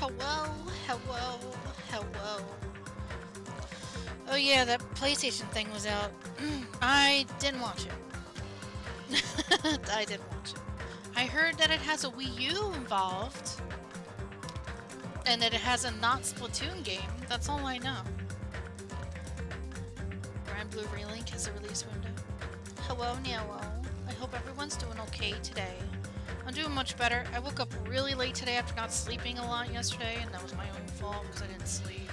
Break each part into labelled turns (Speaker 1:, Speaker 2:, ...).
Speaker 1: Hello, hello, hello. Oh yeah, that PlayStation thing was out. I didn't watch it. I didn't watch it. I heard that it has a Wii U involved. And that it has a not Splatoon game. That's all I know. Grand Blue Relink has a release window. Hello, Niello. I hope everyone's doing okay today. I'm doing much better. I woke up really late today after not sleeping a lot yesterday, and that was my own fault because I didn't sleep.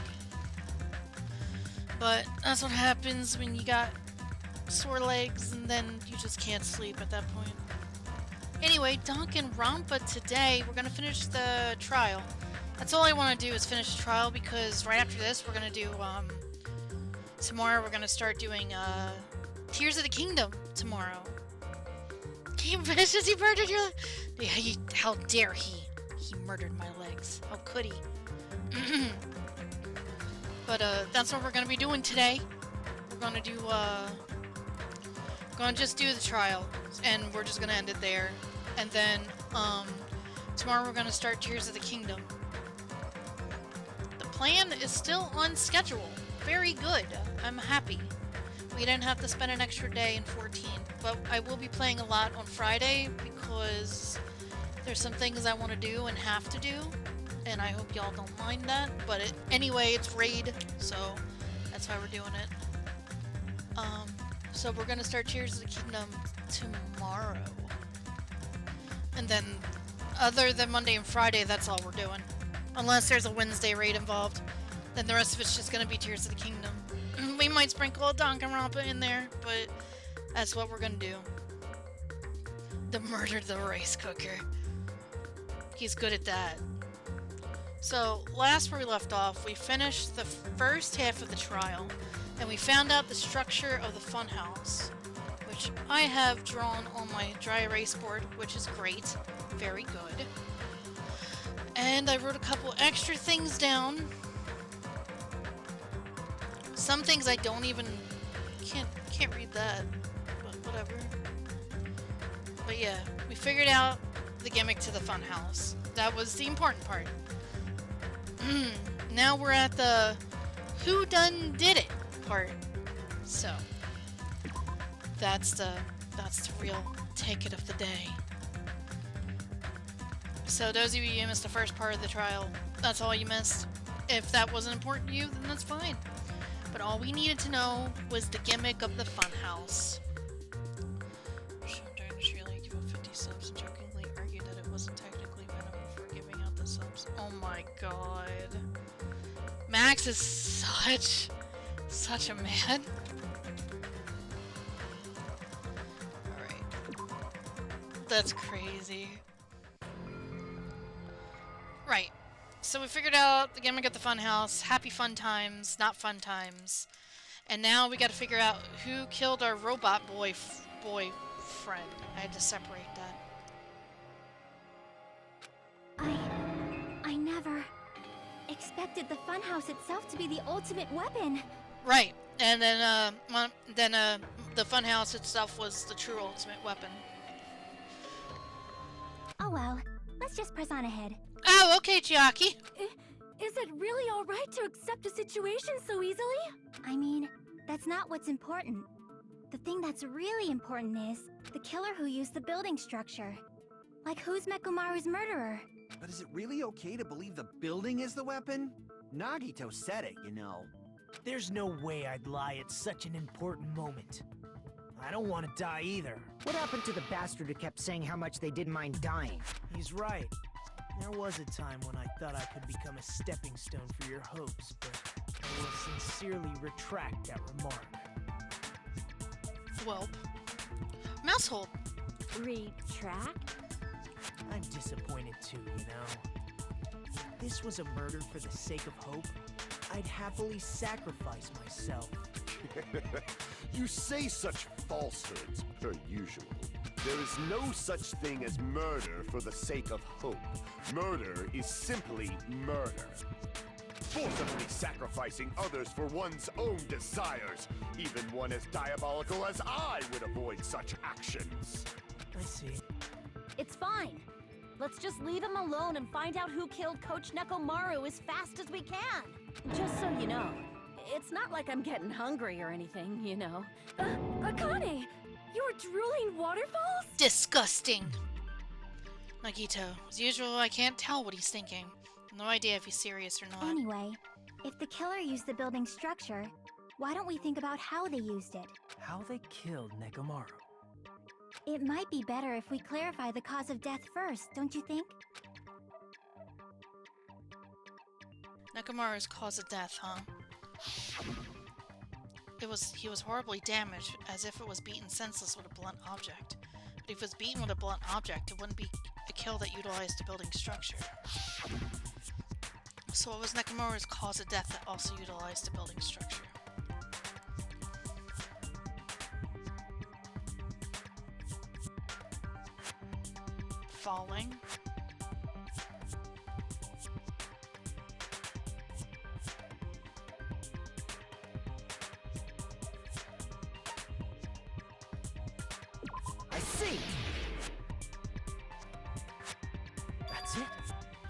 Speaker 1: But that's what happens when you got sore legs and then you just can't sleep at that point. Anyway, Danganronpa today, we're going to finish the trial. That's all I want to do is finish the trial because right after this we're going to do, tomorrow we're going to start doing, Tears of the Kingdom tomorrow. Game vicious, he murdered your legs. How dare he? He murdered my legs. How could he? But, that's what we're going to be doing today. We're going to do, going to just do the trial. And we're just going to end it there. And then, tomorrow we're going to start Tears of the Kingdom. The plan is still on schedule. Very good. I'm happy. We didn't have to spend an extra day in 14. But I will be playing a lot on Friday because there's some things I want to do and have to do. And I hope y'all don't mind that. But anyway, it's raid, so that's why we're doing it. So we're going to start Tears of the Kingdom tomorrow. And then, other than Monday and Friday, that's all we're doing. Unless there's a Wednesday raid involved. Then the rest of it's just going to be Tears of the Kingdom. We might sprinkle a Danganronpa in there, but that's what we're going to do. The murdered the rice cooker. He's good at that. So, last where we left off, we finished the first half of the trial, and we found out the structure of the funhouse, which I have drawn on my dry erase board, which is great. Very good. And I wrote a couple extra things down. Some things I don't even... Can't read that, but whatever. But yeah, we figured out the gimmick to the funhouse. That was the important part. Now we're at the who done did it part. So that's the real ticket of the day. So those of you who missed the first part of the trial, that's all you missed. If that wasn't important to you, then that's fine. But all we needed to know was the gimmick of the funhouse. Really give 50 subs and jokingly argued that it wasn't technically venom for giving out the subs. Oh my god. Max is such a man. Alright. That's crazy. Right. So we figured out the gimmick at the funhouse. Happy fun times, not fun times. And now we gotta figure out who killed our robot boyfriend. I had to separate that.
Speaker 2: I never expected the funhouse itself to be the ultimate weapon.
Speaker 1: Right. And then, the funhouse itself was the true ultimate weapon.
Speaker 2: Oh well, let's just press on ahead.
Speaker 1: Oh, okay, Chiaki.
Speaker 2: Is it really alright to accept a situation so easily? I mean, that's not what's important. The thing that's really important is the killer who used the building structure. Like, who's Mekumaru's murderer?
Speaker 3: But is it really okay to believe the building is the weapon? Nagito said it, you know.
Speaker 4: There's no way I'd lie at such an important moment. I don't want to die either.
Speaker 5: What happened to the bastard who kept saying how much they didn't mind dying?
Speaker 4: He's right. There was a time when I thought I could become a stepping stone for your hopes, but I will sincerely retract that remark.
Speaker 1: Welp. Mousehold.
Speaker 2: Retract?
Speaker 4: I'm disappointed too, you know. If this was a murder for the sake of hope, I'd happily sacrifice myself.
Speaker 6: You say such falsehoods, per usual. There is no such thing as murder for the sake of hope. Murder is simply murder. Forcibly sacrificing others for one's own desires. Even one as diabolical as I would avoid such actions.
Speaker 4: I see.
Speaker 2: It's fine.
Speaker 7: Let's just leave him alone and find out who killed Coach Nekomaru as fast as we can. Just so you know, it's not like I'm getting hungry or anything, you know.
Speaker 2: Akane! You were drooling waterfalls?
Speaker 1: Disgusting. Nagito, as usual, I can't tell what he's thinking. No idea if he's serious or not.
Speaker 2: Anyway, if the killer used the building structure, why don't we think about how they used it?
Speaker 4: How they killed Nekomaru.
Speaker 2: It might be better if we clarify the cause of death first, don't you think?
Speaker 1: Nekomaru's cause of death, huh? He was horribly damaged, as if it was beaten senseless with a blunt object. But if it was beaten with a blunt object, it wouldn't be a kill that utilized a building structure. So it was Nekomaru's cause of death that also utilized a building structure. Falling.
Speaker 4: I see! That's it.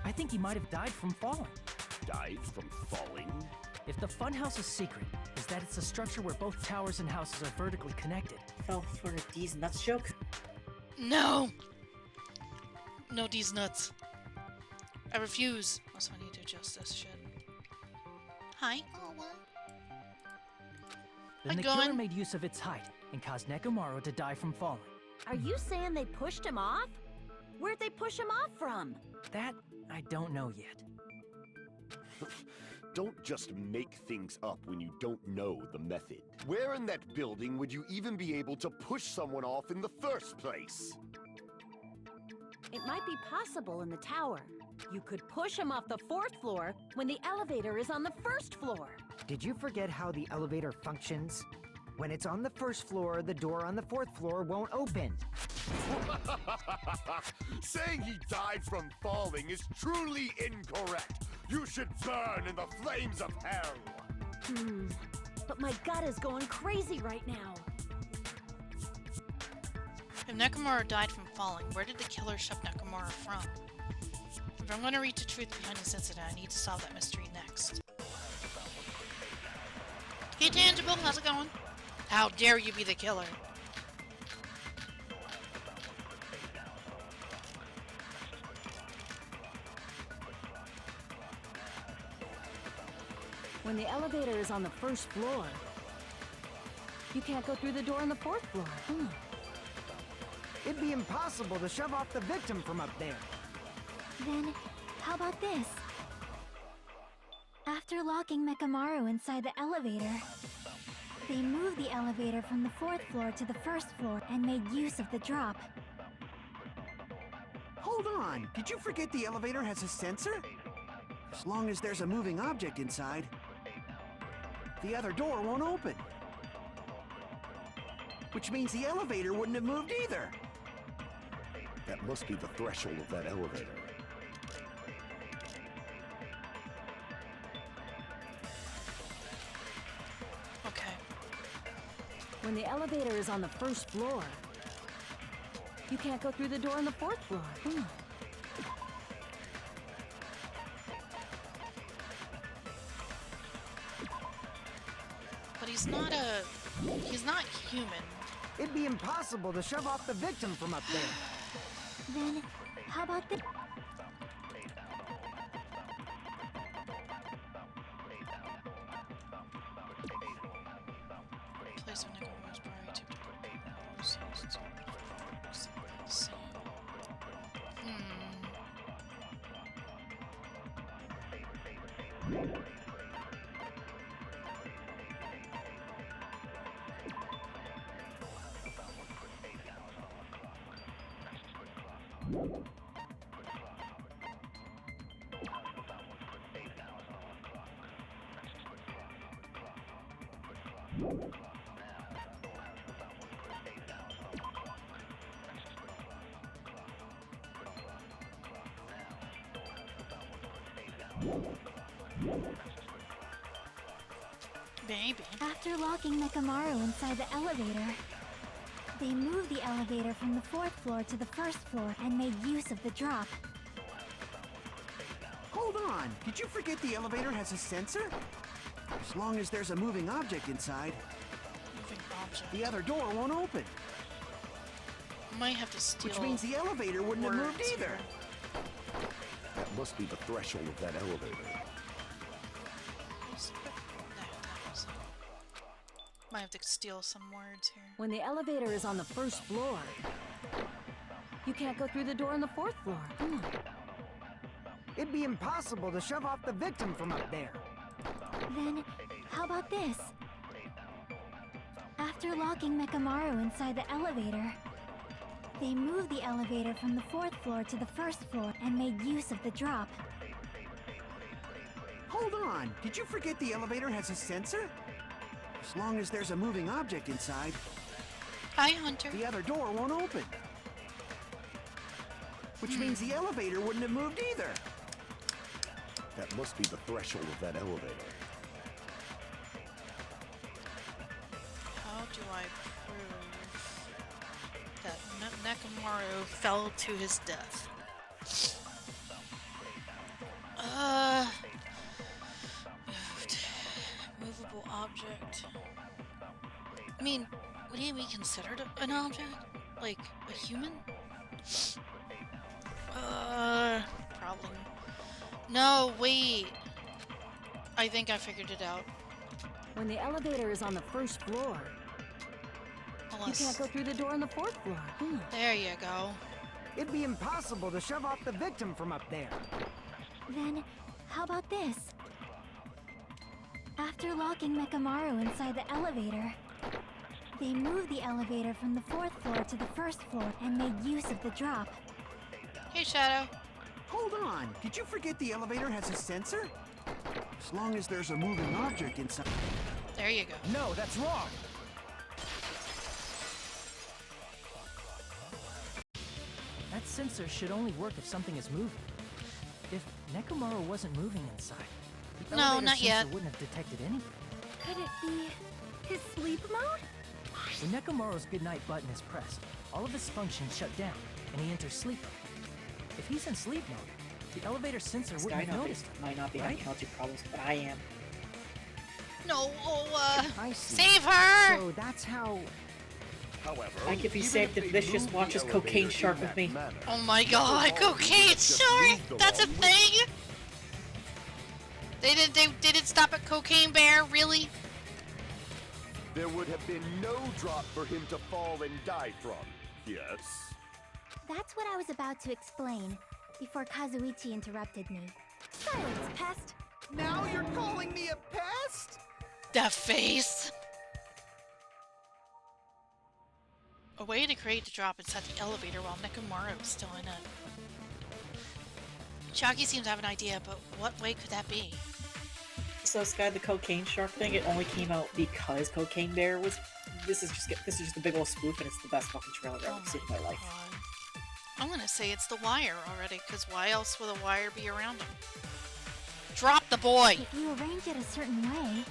Speaker 4: I think he might have died from falling.
Speaker 6: Died from falling?
Speaker 4: If the funhouse's secret is that it's a structure where both towers and houses are vertically connected.
Speaker 8: Fell for these nuts joke?
Speaker 1: No! No, these nuts. I refuse. Also, I need to adjust this shit. Hi.
Speaker 4: Then the
Speaker 1: Going.
Speaker 4: killer made use of its height and caused Nekomaru to die from falling.
Speaker 7: Are you saying they pushed him off? Where'd they push him off from?
Speaker 4: That, I don't know yet.
Speaker 6: Don't just make things up when you don't know the method. Where in that building would you even be able to push someone off in the first place?
Speaker 7: It might be possible in the tower. You could push him off the 4th floor when the elevator is on the 1st floor.
Speaker 5: Did you forget how the elevator functions? When it's on the 1st floor, the door on the 4th floor won't open.
Speaker 6: Saying he died from falling is truly incorrect. You should burn in the flames of hell.
Speaker 7: But my gut is going crazy right now.
Speaker 1: If Nekomaru died from falling, where did the killer shove Nekomaru from? If I'm going to reach the truth behind this incident, I need to solve that mystery next. Hey Tangible, how's it going? How dare you be the killer?
Speaker 7: When the elevator is on the 1st floor, you can't go through the door on the 4th floor.
Speaker 5: It'd be impossible to shove off the victim from up there.
Speaker 2: Then, how about this? After locking Mekamaru inside the elevator, they moved the elevator from the 4th floor to the 1st floor and made use of the drop.
Speaker 3: Hold on, did you forget the elevator has a sensor? As long as there's a moving object inside, the other door won't open. Which means the elevator wouldn't have moved either.
Speaker 6: That must be the threshold of that elevator.
Speaker 1: Okay.
Speaker 7: When the elevator is on the 1st floor, you can't go through the door on the 4th floor.
Speaker 1: But he's not human.
Speaker 5: It'd be impossible to shove off the victim from up there.
Speaker 2: Then, how about this?
Speaker 1: Place of Nekomaru's body to Baby.
Speaker 2: After locking Mekamaru inside the elevator, They moved the elevator from the 4th floor to the 1st floor and made use of the drop.
Speaker 3: Hold on! Did you forget the elevator has a sensor? As long as there's a moving object inside,
Speaker 1: Moving object.
Speaker 3: the other door won't open.
Speaker 1: Might have to steal.
Speaker 3: Which means the elevator wouldn't have moved
Speaker 1: words
Speaker 3: either.
Speaker 1: here.
Speaker 6: That must be the threshold of that elevator.
Speaker 1: Might have to steal some words here.
Speaker 7: When the elevator is on the 1st floor, you can't go through the door on the 4th floor.
Speaker 5: It'd be impossible to shove off the victim from up there.
Speaker 2: Then, how about this? After locking Mekamaru inside the elevator, they moved the elevator from the 4th floor to the 1st floor and made use of the drop.
Speaker 3: Hold on! Did you forget the elevator has a sensor? As long as there's a moving object inside,
Speaker 1: Hi, Hunter.
Speaker 3: the other door won't open. Which means the elevator wouldn't have moved either.
Speaker 6: That must be the threshold of that elevator.
Speaker 1: How do I prove that Nekomaru fell to his death? Moved. Movable object. I mean, would he be considered an object? Like, a human? Probably. No, wait. I think I figured it out.
Speaker 7: When the elevator is on the 1st floor, you
Speaker 1: Unless...
Speaker 7: can't go through the door on the 4th floor.
Speaker 1: There you go.
Speaker 5: It'd be impossible to shove off the victim from up there.
Speaker 2: Then, how about this? After locking Mekamaru inside the elevator, they moved the elevator from the 4th floor to the 1st floor and made use of the drop.
Speaker 1: Hey, Shadow.
Speaker 3: Hold on! Did you forget the elevator has a sensor? As long as there's a moving object inside.
Speaker 1: There you go.
Speaker 5: No, that's wrong.
Speaker 4: That sensor should only work if something is moving. If Nekomaru wasn't moving inside, the
Speaker 1: No,
Speaker 4: elevator
Speaker 1: not
Speaker 4: sensor
Speaker 1: yet.
Speaker 4: wouldn't have detected anything.
Speaker 2: Could it be his sleep mode?
Speaker 4: When Nekomaru's goodnight button is pressed, all of his functions shut down, and he enters sleep mode. If he's in sleep mode, the elevator sensor
Speaker 8: This
Speaker 4: wouldn't
Speaker 8: guy
Speaker 4: have noticed him.
Speaker 8: might not be
Speaker 4: right?
Speaker 8: having healthy problems, but I am.
Speaker 1: No,
Speaker 5: I see.
Speaker 1: save her!
Speaker 5: So that's how...
Speaker 6: However,
Speaker 8: I could be
Speaker 6: even
Speaker 8: saved
Speaker 6: if
Speaker 8: if
Speaker 6: they
Speaker 8: Vicious
Speaker 6: move the
Speaker 8: watches
Speaker 6: elevator
Speaker 8: Cocaine
Speaker 6: in
Speaker 8: Shark with
Speaker 6: that
Speaker 8: me.
Speaker 6: manner,
Speaker 1: Oh my
Speaker 6: the
Speaker 1: god,
Speaker 6: ball
Speaker 1: cocaine
Speaker 6: would just
Speaker 1: shark!
Speaker 6: move the
Speaker 1: That's a
Speaker 6: wall.
Speaker 1: thing? They didn't stop at Cocaine Bear, really?
Speaker 6: There would have been no drop for him to fall and die from. Yes.
Speaker 2: That's what I was about to explain before Kazuichi interrupted me. Silence, pest!
Speaker 3: Now you're calling me a pest?
Speaker 1: That face! A way to create the drop inside the elevator while Nekomaru is still in it. Chalky seems to have an idea, but what way could that be?
Speaker 8: So Sky, the Cocaine Shark thing, it only came out because Cocaine Bear was. This is just a big old spoof, and it's the best fucking trailer I've ever seen in my life.
Speaker 1: God. I'm gonna say it's the wire already, because why else would a wire be around him? Drop the boy!
Speaker 2: If you arrange it a certain way,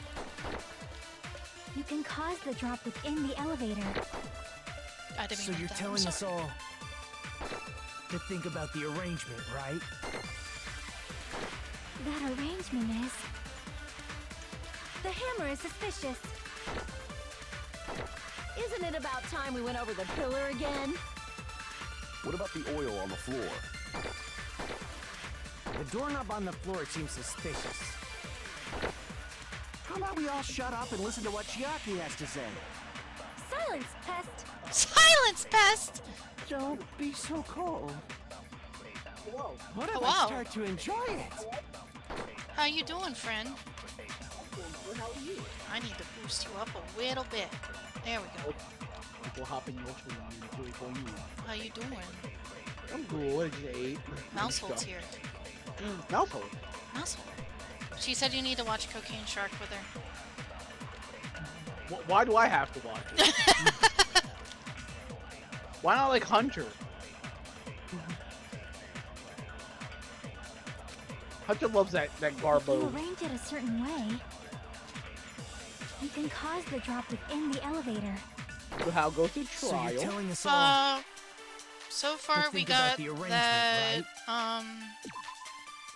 Speaker 2: you can cause the drop within the elevator.
Speaker 1: I didn't
Speaker 4: So
Speaker 1: mean
Speaker 4: you're
Speaker 1: that.
Speaker 4: telling
Speaker 1: I'm
Speaker 4: us
Speaker 1: sorry.
Speaker 4: all to think about the arrangement, right?
Speaker 2: That arrangement is... The hammer is suspicious.
Speaker 7: Isn't it about time we went over the pillar again?
Speaker 6: What about the oil on the floor?
Speaker 5: The doorknob on the floor seems suspicious.
Speaker 3: How about we all shut up and listen to what Chiaki has to say?
Speaker 2: Silence, pest!
Speaker 1: Silence, pest!
Speaker 3: Don't be so cold. What if
Speaker 1: Hello.
Speaker 3: I start to enjoy it?
Speaker 1: How you doing, friend? I need to boost you up a little bit. There we go. How you doing?
Speaker 9: I'm good. I just ate.
Speaker 1: Mousehold's here.
Speaker 9: Mousehold?
Speaker 1: Mousehold. She said you need to watch Cocaine Shark with her.
Speaker 9: Why do I have to watch it? Why not like Hunter? Hunter loves that
Speaker 2: If you
Speaker 9: Garbo.
Speaker 2: arrange it a certain way, you can cause the drop within the elevator.
Speaker 9: How go through
Speaker 5: So
Speaker 9: trial.
Speaker 5: you're telling us all
Speaker 1: So
Speaker 5: to
Speaker 1: far we
Speaker 5: think about
Speaker 1: got
Speaker 5: the arrangement,
Speaker 1: that,
Speaker 5: right?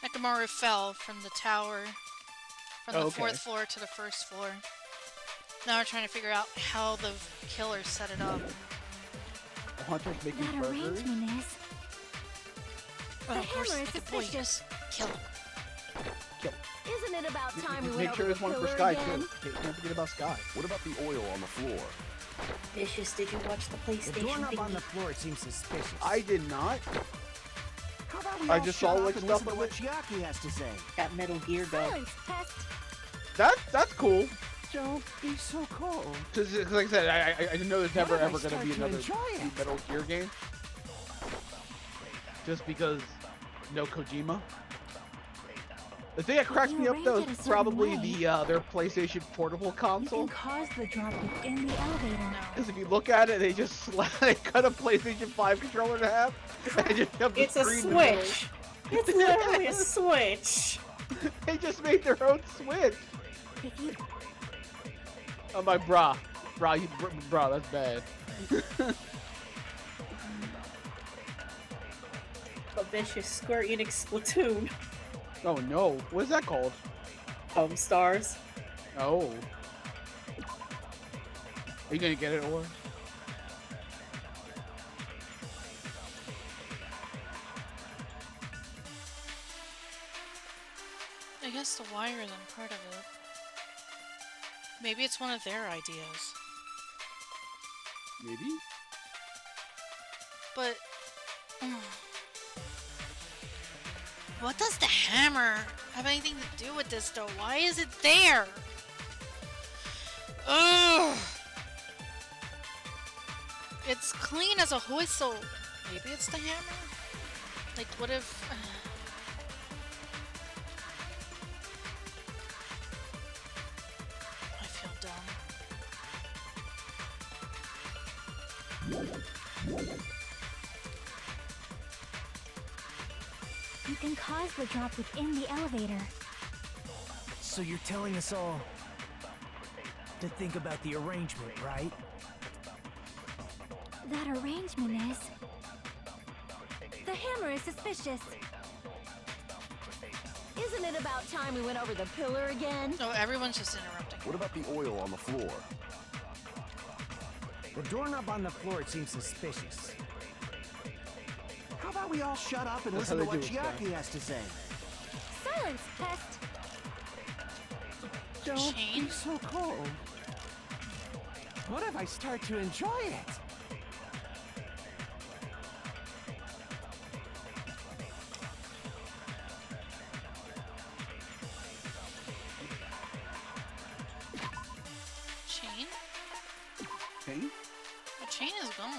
Speaker 1: Nekomaru fell from the tower, from the
Speaker 9: Okay.
Speaker 1: 4th floor to the 1st floor. Now we're trying to figure out how the killer set it up.
Speaker 9: The hunter's making
Speaker 2: That
Speaker 9: burgers.
Speaker 2: arrangement is...
Speaker 1: Oh,
Speaker 2: The
Speaker 1: of course,
Speaker 2: hammer is
Speaker 1: like a boy,
Speaker 2: suspicious.
Speaker 1: kill him.
Speaker 7: Isn't it about time we went
Speaker 9: Make
Speaker 7: over
Speaker 9: sure
Speaker 7: the
Speaker 9: there's one for
Speaker 7: pillar
Speaker 9: Sky
Speaker 7: again?
Speaker 9: too. Can't forget about Sky.
Speaker 6: What about the oil on the floor?
Speaker 8: Vicious, did you watch the
Speaker 5: The
Speaker 8: PlayStation
Speaker 5: doorknob on
Speaker 8: thingy?
Speaker 5: the floor seems suspicious.
Speaker 9: I did not.
Speaker 3: How about we
Speaker 9: I
Speaker 3: all
Speaker 9: just
Speaker 3: shut
Speaker 9: saw
Speaker 3: up
Speaker 9: like
Speaker 3: and
Speaker 9: stuff
Speaker 3: listen to
Speaker 9: of
Speaker 3: what
Speaker 9: it.
Speaker 3: Chiaki has to say?
Speaker 8: Got Metal Gear though.
Speaker 2: Silence test.
Speaker 9: That's cool.
Speaker 3: Don't be so cold.
Speaker 9: Cause like I said, I know there's never
Speaker 3: What if I
Speaker 9: ever gonna
Speaker 3: start
Speaker 9: be
Speaker 3: to
Speaker 9: another
Speaker 3: enjoy it?
Speaker 9: Metal Gear game. Just because no Kojima. The thing that cracked
Speaker 2: You
Speaker 9: me up though
Speaker 2: arrange it
Speaker 9: is
Speaker 2: a certain
Speaker 9: probably
Speaker 2: way.
Speaker 9: their PlayStation Portable
Speaker 2: You
Speaker 9: console.
Speaker 2: can cause the drop within the elevator.
Speaker 9: Because if you look at it, they just they cut a PlayStation 5 controller in half and just shoved the
Speaker 8: It's a
Speaker 9: screen in the middle.
Speaker 8: switch. It's literally a switch.
Speaker 9: They just made their own Switch.
Speaker 2: If you
Speaker 9: I'm like, brah, that's bad.
Speaker 8: A Vicious Square Enix Splatoon.
Speaker 9: Oh no, what is that called?
Speaker 8: Stars.
Speaker 9: Oh. Are you gonna get it, or?
Speaker 1: I guess the wire isn't part of it. Maybe it's one of their ideas.
Speaker 9: Maybe?
Speaker 1: But... what does the hammer have anything to do with this, though? Why is it there? Ugh! It's clean as a whistle. Maybe it's the hammer? Like, what if... I feel dumb.
Speaker 2: you can cause the drop within the elevator.
Speaker 5: So you're telling us all to think about the arrangement, right?
Speaker 2: That arrangement is... The hammer is suspicious.
Speaker 7: Isn't it about time we went over the pillar again?
Speaker 1: Oh, everyone's just interrupting.
Speaker 6: What about the oil on the floor?
Speaker 5: The doorknob on the floor seems suspicious.
Speaker 3: How about we all shut up and
Speaker 9: That's
Speaker 3: listen to
Speaker 9: how
Speaker 3: what
Speaker 9: they do it, Sky.
Speaker 3: Chiaki has to say?
Speaker 2: Silence test.
Speaker 3: Don't
Speaker 1: Shane?
Speaker 3: be so cold. What if I start to enjoy it?
Speaker 1: Chain?
Speaker 9: Okay.
Speaker 1: The chain is gone.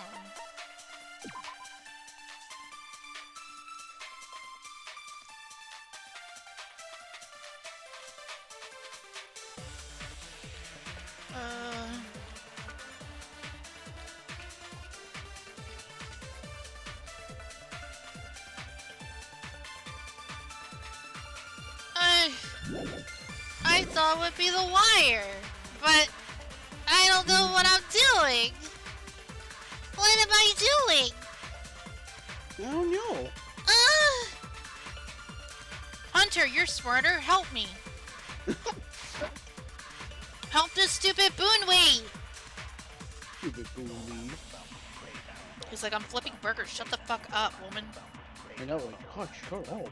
Speaker 1: I thought it would be the wire, but I don't know what I'm doing. What am I doing?
Speaker 9: I don't know.
Speaker 1: Hunter, you're smarter. Help me. Help this stupid Boonwee.
Speaker 9: Stupid bully.
Speaker 1: He's like, I'm flipping burgers. Shut the fuck up, woman.
Speaker 9: I know, like, God, shut up.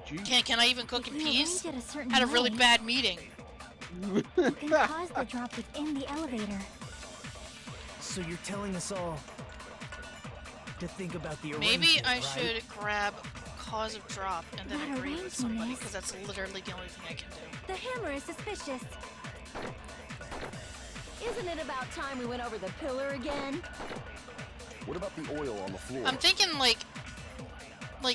Speaker 9: Jeez.
Speaker 1: Can I even cook in
Speaker 2: If you
Speaker 1: peace?
Speaker 2: arrange it a certain
Speaker 1: Had a really
Speaker 2: way,
Speaker 1: bad meeting.
Speaker 2: You can cause the drop within the elevator.
Speaker 5: So you're telling us all to think about the arrangement,
Speaker 1: Maybe I
Speaker 5: right?
Speaker 1: should grab cause of drop and then
Speaker 2: That
Speaker 1: agree with
Speaker 2: arrangement
Speaker 1: somebody,
Speaker 2: is-
Speaker 1: because that's literally the only thing I can do.
Speaker 2: The hammer is suspicious.
Speaker 7: Isn't it about time we went over the pillar again?
Speaker 6: What about the oil on the floor?
Speaker 1: I'm thinking like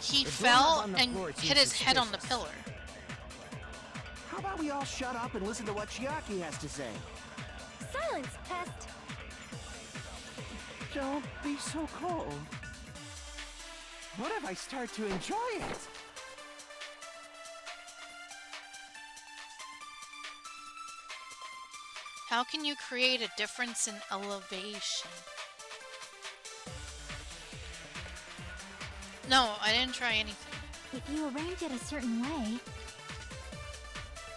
Speaker 1: he
Speaker 5: The doorknob
Speaker 1: fell
Speaker 5: on the
Speaker 1: and
Speaker 5: floor seems
Speaker 1: hit his head on the
Speaker 5: suspicious.
Speaker 1: pillar.
Speaker 3: How about we all shut up and listen to what Chiaki has to say?
Speaker 2: Silence test.
Speaker 3: Don't be so cold. What if I start to enjoy it?
Speaker 1: How can you create a difference in elevation? No, I didn't try anything.
Speaker 2: If you arrange it a certain way,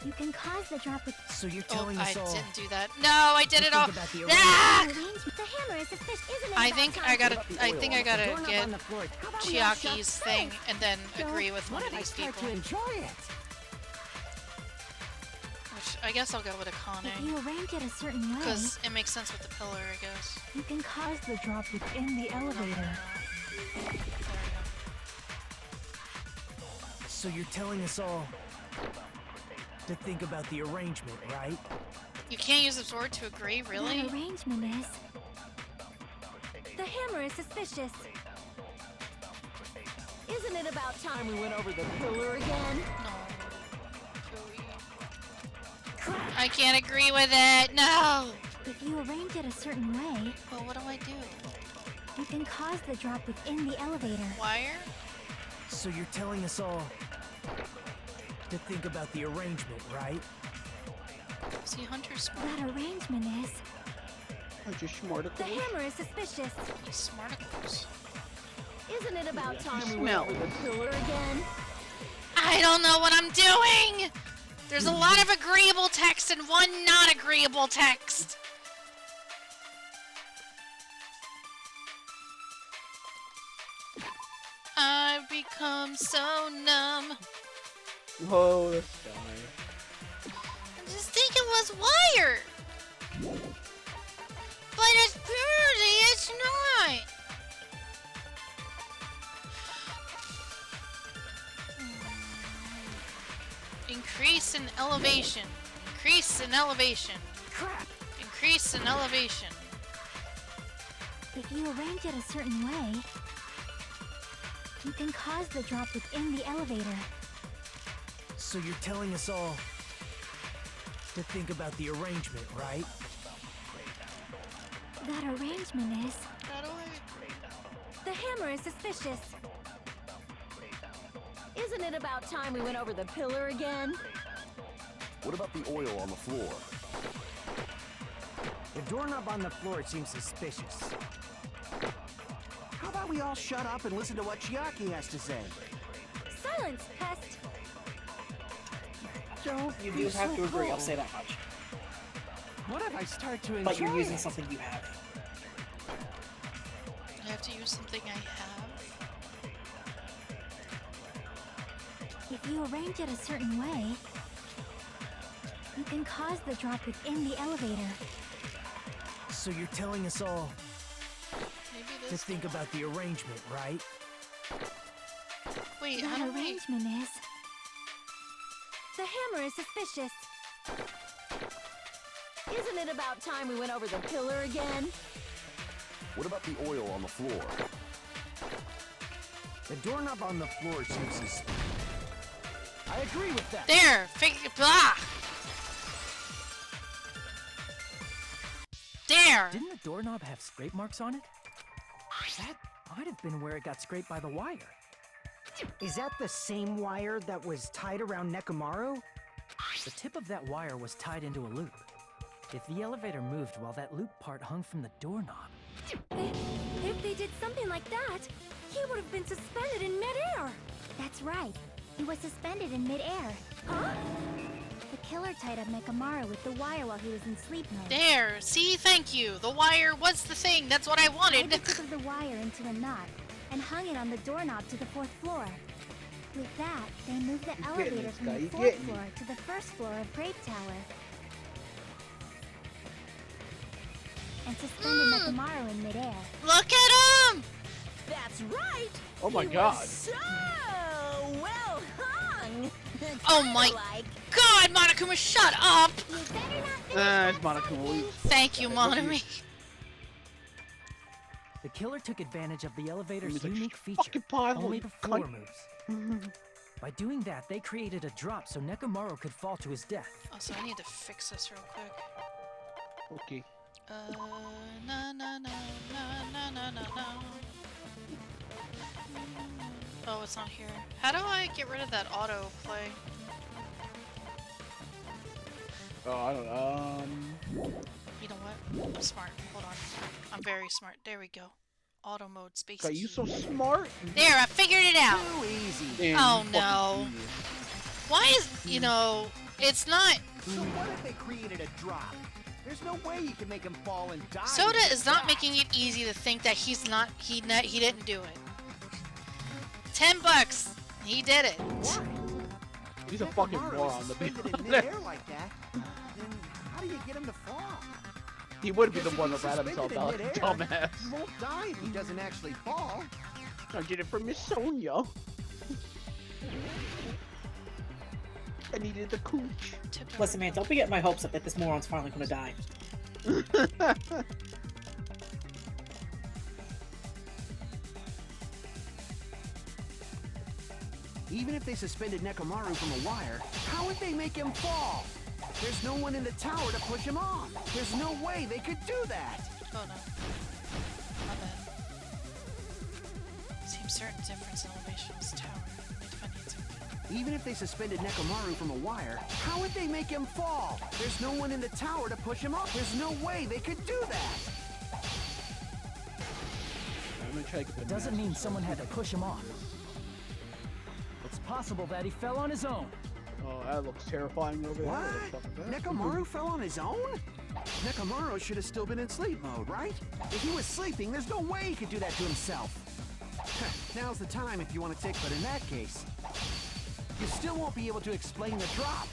Speaker 2: you can cause the drop with
Speaker 5: So you're
Speaker 1: Oh,
Speaker 5: telling
Speaker 1: I
Speaker 5: us all.
Speaker 1: didn't do that. No, I did
Speaker 5: to
Speaker 1: it all.
Speaker 5: think about the
Speaker 1: Ah!
Speaker 2: arrangement. The hammer is a fish, isn't it?
Speaker 1: I
Speaker 2: about
Speaker 1: think
Speaker 2: time?
Speaker 1: I gotta.
Speaker 6: What about the
Speaker 1: I
Speaker 6: oil
Speaker 1: think
Speaker 6: on
Speaker 1: I
Speaker 6: the
Speaker 1: gotta
Speaker 5: Doorknob
Speaker 1: get
Speaker 5: on the floor. How about we all shut
Speaker 1: Chiaki's thing and then agree with one
Speaker 3: What
Speaker 1: of
Speaker 3: if I
Speaker 1: these
Speaker 3: start
Speaker 1: people.
Speaker 3: to enjoy it?
Speaker 1: Which I guess I'll go with
Speaker 2: If
Speaker 1: Akane.
Speaker 2: you arrange it a certain way,
Speaker 1: Because it makes sense with the pillar, I guess.
Speaker 2: you can cause the drop within the elevator.
Speaker 1: There we go.
Speaker 4: So you're telling us all to think about the arrangement, right?
Speaker 1: You can't use the sword to agree, really?
Speaker 2: That arrangement is... The hammer is suspicious.
Speaker 7: Isn't it about time we went over the pillar again?
Speaker 1: No. I can't agree with it. No.
Speaker 2: If you arrange it a certain way,
Speaker 1: Well, what do I do?
Speaker 2: you can cause the drop within the elevator.
Speaker 1: Wire?
Speaker 4: So you're telling us all to think about the arrangement, right?
Speaker 1: See, Hunter's smart.
Speaker 2: That arrangement is...
Speaker 9: I just smarted
Speaker 2: The hammer is suspicious.
Speaker 1: He's smart at those.
Speaker 7: Isn't it about time we
Speaker 9: smell.
Speaker 7: went over the pillar again?
Speaker 1: I don't know what I'm doing! There's a lot of agreeable text and one not agreeable text. I've become so numb.
Speaker 9: Whoa, this guy.
Speaker 1: I just think it was wire. But it's purely, it's not. Increase in elevation. Increase in elevation.
Speaker 3: Crap!
Speaker 1: Increase in elevation.
Speaker 2: If you arrange it a certain way, you can cause the drop within the elevator.
Speaker 4: So you're telling us all to think about the arrangement, right?
Speaker 2: That arrangement is...
Speaker 1: How do I...
Speaker 2: The hammer is suspicious.
Speaker 7: Isn't it about time we went over the pillar again?
Speaker 6: What about the oil on the floor?
Speaker 5: The doorknob on the floor seems suspicious.
Speaker 3: How about we all shut up and listen to what Chiaki has to say?
Speaker 2: Silence, pest!
Speaker 3: Don't
Speaker 8: You
Speaker 3: be
Speaker 8: do have
Speaker 3: so
Speaker 8: to agree, I'll
Speaker 3: cold.
Speaker 8: say that much.
Speaker 3: What if I start to enjoy
Speaker 8: But you're using
Speaker 3: it?
Speaker 8: something you have.
Speaker 1: I have to use something I have.
Speaker 2: If you arrange it a certain way, you can cause the drop within the elevator.
Speaker 4: So you're telling us all
Speaker 1: Maybe
Speaker 4: to
Speaker 1: this.
Speaker 4: think about the arrangement, right?
Speaker 1: Wait, how
Speaker 2: That
Speaker 1: do I...
Speaker 2: arrangement is... The hammer is suspicious.
Speaker 7: Isn't it about time we went over the pillar again?
Speaker 6: What about the oil on the floor?
Speaker 5: The doorknob on the floor seems suspicious.
Speaker 3: I agree with that.
Speaker 1: There! Blah! There!
Speaker 4: Didn't the doorknob have scrape marks on it? That might have been where it got scraped by the wire.
Speaker 5: Is that the same wire that was tied around Nekomaru?
Speaker 4: The tip of that wire was tied into a loop. If the elevator moved while that loop part hung from the doorknob,
Speaker 2: If they did something like that, he would have been suspended in midair. That's right. He was suspended in midair. Huh? The killer tied up Nekomaru with the wire while he was in sleep mode.
Speaker 1: There! See, thank you! The wire was the thing! That's what I
Speaker 2: Tied
Speaker 1: wanted!
Speaker 2: the tip of the wire into a knot and hung it on the doorknob to the 4th floor. With that, they moved the
Speaker 9: getting
Speaker 2: elevator
Speaker 9: this
Speaker 2: from
Speaker 9: guy,
Speaker 2: the
Speaker 9: you
Speaker 2: 4th
Speaker 9: getting
Speaker 2: floor to the 1st floor of Grape Tower. And suspended Nekomaru in midair.
Speaker 1: Look at him!
Speaker 7: That's right!
Speaker 9: Oh my
Speaker 7: He
Speaker 9: god.
Speaker 7: was so well hung!
Speaker 1: Oh my
Speaker 7: Like,
Speaker 1: God, Monokuma, shut up!
Speaker 2: You better not finish
Speaker 9: It's
Speaker 2: that
Speaker 9: Monokuma.
Speaker 2: sentence.
Speaker 1: Thank you, Monami.
Speaker 4: the killer took advantage of the elevator's
Speaker 9: He's like,
Speaker 4: unique
Speaker 9: "Fucking
Speaker 4: feature.
Speaker 9: pile,
Speaker 4: Only
Speaker 9: you
Speaker 4: the floor
Speaker 9: cunt."
Speaker 4: moves. By doing that, they created a drop so Nekomaru could fall to his death.
Speaker 1: Also, I need to fix this real quick.
Speaker 9: Okay.
Speaker 1: Na na na na na na na na. Oh, it's not here. How do I get rid of that auto play?
Speaker 9: Oh, I don't know.
Speaker 1: You know what? I'm smart. Hold on. I'm very smart. There we go. Auto mode space
Speaker 9: Are you
Speaker 1: key.
Speaker 9: so smart?
Speaker 1: There, I figured it out!
Speaker 3: Too easy.
Speaker 9: Damn,
Speaker 1: Oh,
Speaker 9: you
Speaker 1: no.
Speaker 9: fucking genius.
Speaker 1: Why is, you know, it's not...
Speaker 3: So what if they created a drop? There's no way you can make him fall and die.
Speaker 1: Soda
Speaker 3: with
Speaker 1: is
Speaker 3: the
Speaker 1: not
Speaker 3: drop.
Speaker 1: making it easy to think that he didn't do it. $10. He did it.
Speaker 3: What?
Speaker 9: He's a
Speaker 3: If
Speaker 9: fucking
Speaker 3: Amaro is
Speaker 9: moron, to be
Speaker 3: suspended in
Speaker 9: honest.
Speaker 3: midair like that, then how do you get him to fall?
Speaker 9: He would be the
Speaker 3: Because
Speaker 9: one
Speaker 3: if
Speaker 9: to
Speaker 3: he's
Speaker 9: rat himself
Speaker 3: suspended
Speaker 9: out,
Speaker 3: in
Speaker 9: dumbass.
Speaker 3: He won't die if he doesn't actually fall.
Speaker 9: I get it from Miss Sonia. I needed the cooch.
Speaker 8: Listen, man, don't be getting my hopes up that this moron's finally gonna die.
Speaker 3: Even if they suspended Nekomaru from a wire, how would they make him fall? There's no one in the tower to push him off. There's no way they could do that.
Speaker 1: Oh no. My bad. Seems certain difference in elevation in this tower. Need to find the answer.
Speaker 3: Even if they suspended Nekomaru from a wire, how would they make him fall? There's no one in the tower to push him off. There's no way they could do that.
Speaker 9: I'm gonna try to get the
Speaker 10: Doesn't
Speaker 9: master
Speaker 10: mean someone had to
Speaker 9: sword.
Speaker 10: push him off. It's possible that he fell on his own.
Speaker 9: Oh, that looks terrifying over there.
Speaker 3: What?
Speaker 9: What the fuck is that?
Speaker 3: Nekomaru fell on his own? Nekomaru should have still been in sleep mode, right? If he was sleeping, there's no way he could do that to himself. Now's the time if you want to take, but in that case, you still won't be able to explain the drop.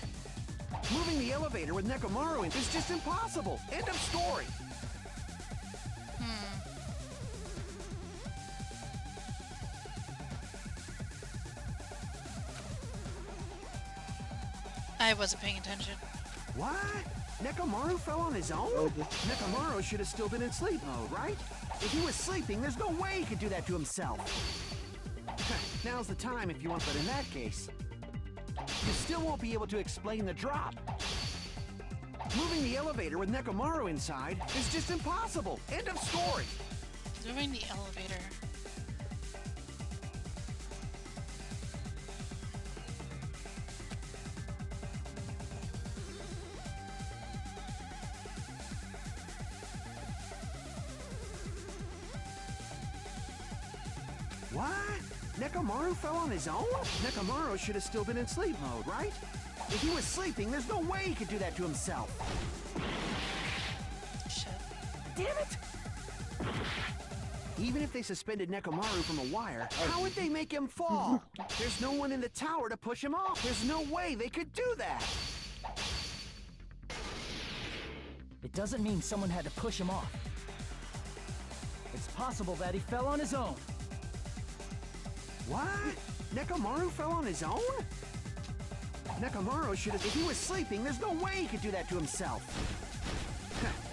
Speaker 3: Moving the elevator with Nekomaru in is just impossible. End of story.
Speaker 1: I wasn't paying attention.
Speaker 3: What? Nekomaru fell on his own?
Speaker 9: Oh,
Speaker 3: Nekomaru should have still been in sleep mode, right? If he was sleeping, there's no way he could do that to himself. Now's the time if you want, but in that case, you still won't be able to explain the drop. Moving the elevator with Nekomaru inside is just impossible. End of story.
Speaker 1: Moving the elevator.
Speaker 3: What? Nekomaru fell on his own? Nekomaru should have still been in sleep mode, right? If he was sleeping, there's no way he could do that to himself.
Speaker 1: Shit.
Speaker 3: Damn it! Even if they suspended Nekomaru from a wire, how would they make him fall? There's no one in the tower to push him off. There's no way they could do that.
Speaker 10: It doesn't mean someone had to push him off. It's possible that he fell on his own.
Speaker 3: What? Nekomaru fell on his own? Nekomaru should have... If he was sleeping, there's no way he could do that to himself.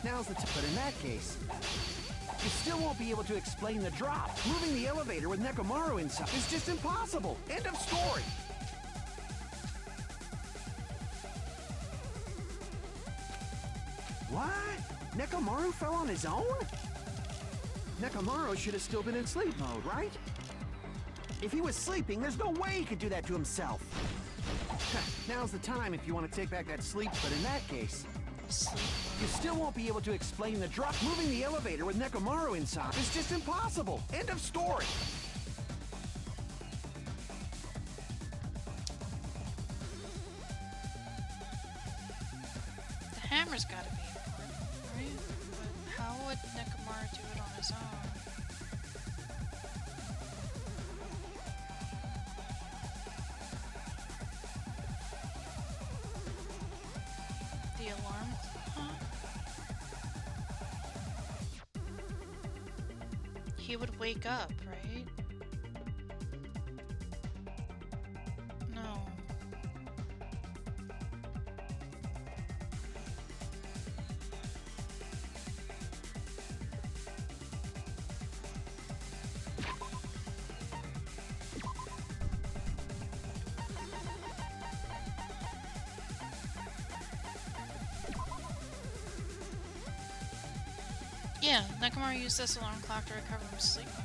Speaker 3: Now's the time. But in that case, you still won't be able to explain the drop. Moving the elevator with Nekomaru inside is just impossible. End of story. What? Nekomaru fell on his own? Nekomaru should have still been in sleep mode, right? If he was sleeping, there's no way he could do that to himself. Now's the time if you want to take back that sleep, but in that case, you still won't be able to explain the drop. Moving the elevator with Nekomaru inside is just impossible. End of story.
Speaker 1: The hammer's gotta be important, right? But how would Nekomaru do it on his own? The alarm? Huh? He would wake up, right? No. Yeah, Nekomaru used this alarm clock to recover from sleep mode.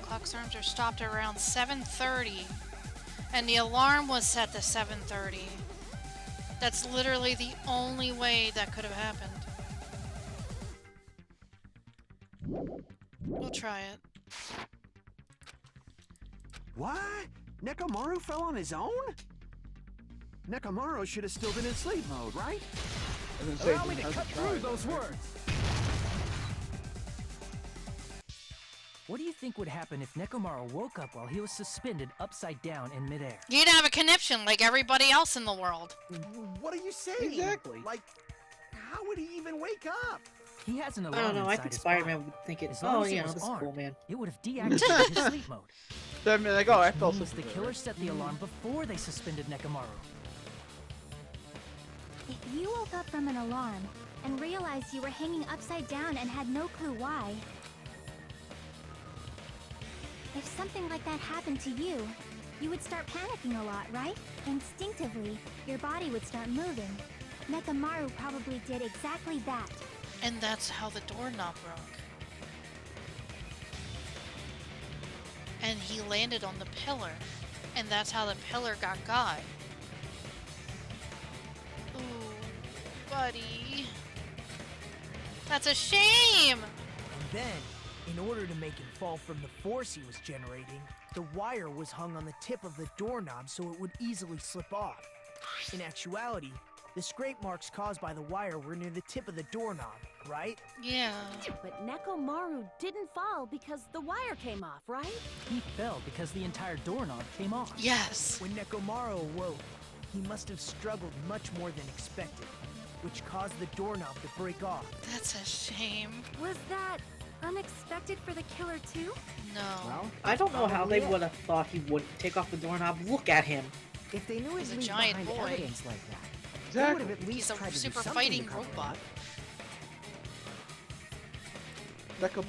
Speaker 1: Clock's alarms are stopped at around 7:30, and the alarm was set to 7:30. That's literally the only way that could have happened. We'll try it.
Speaker 3: What? Nekomaru fell on his own? Nekomaru should have still been in sleep mode, right?
Speaker 10: Allow me to cut through those words. What do you think would happen if Nekomaru woke up while he was suspended upside down in midair?
Speaker 1: You'd have a conniption like everybody else in the world.
Speaker 3: What are you saying?
Speaker 9: Exactly.
Speaker 3: Like, how would he even wake up?
Speaker 10: He has an
Speaker 8: I
Speaker 10: alarm
Speaker 8: don't know. I
Speaker 10: inside
Speaker 8: think
Speaker 10: his
Speaker 8: Spider-Man
Speaker 10: body.
Speaker 8: would think it.
Speaker 10: As long
Speaker 8: Oh
Speaker 10: as it
Speaker 8: yeah,
Speaker 10: was
Speaker 8: this is
Speaker 10: armed,
Speaker 8: cool, man.
Speaker 10: it would have deactivated his sleep mode.
Speaker 9: So, I mean, like, oh, I fell
Speaker 10: Means
Speaker 9: asleep.
Speaker 10: the killer set the alarm before they suspended Nekomaru.
Speaker 2: If you woke up from an alarm and realized you were hanging upside down and had no clue why, if something like that happened to you, you would start panicking a lot, right? Instinctively, your body would start moving. Nekomaru probably did exactly that.
Speaker 1: And that's how the doorknob broke. And he landed on the pillar. And that's how the pillar got Guy. Ooh, buddy. That's a shame!
Speaker 4: And then, in order to make him fall from the force he was generating, the wire was hung on the tip of the doorknob so it would easily slip off. In actuality, the scrape marks caused by the wire were near the tip of the doorknob, right?
Speaker 1: Yeah.
Speaker 7: But Nekomaru didn't fall because the wire came off, right?
Speaker 10: He fell because the entire doorknob came off.
Speaker 1: Yes.
Speaker 4: When Nekomaru awoke, he must have struggled much more than expected, which caused the doorknob to break off.
Speaker 1: That's a shame.
Speaker 2: Was that unexpected for the killer too?
Speaker 1: No.
Speaker 3: Well,
Speaker 8: I don't know how they
Speaker 3: yeah.
Speaker 8: would have thought he wouldn't take off the doorknob. Look at him.
Speaker 5: If they knew
Speaker 1: He's
Speaker 5: he'd
Speaker 1: a
Speaker 5: leave
Speaker 1: giant
Speaker 5: behind
Speaker 1: boy.
Speaker 5: evidence like that,
Speaker 9: Exactly.
Speaker 5: they would have at least
Speaker 1: He's a
Speaker 5: tried to do
Speaker 1: super
Speaker 5: something
Speaker 1: fighting
Speaker 5: to cover it
Speaker 1: robot.
Speaker 5: up.
Speaker 9: Nekomaru.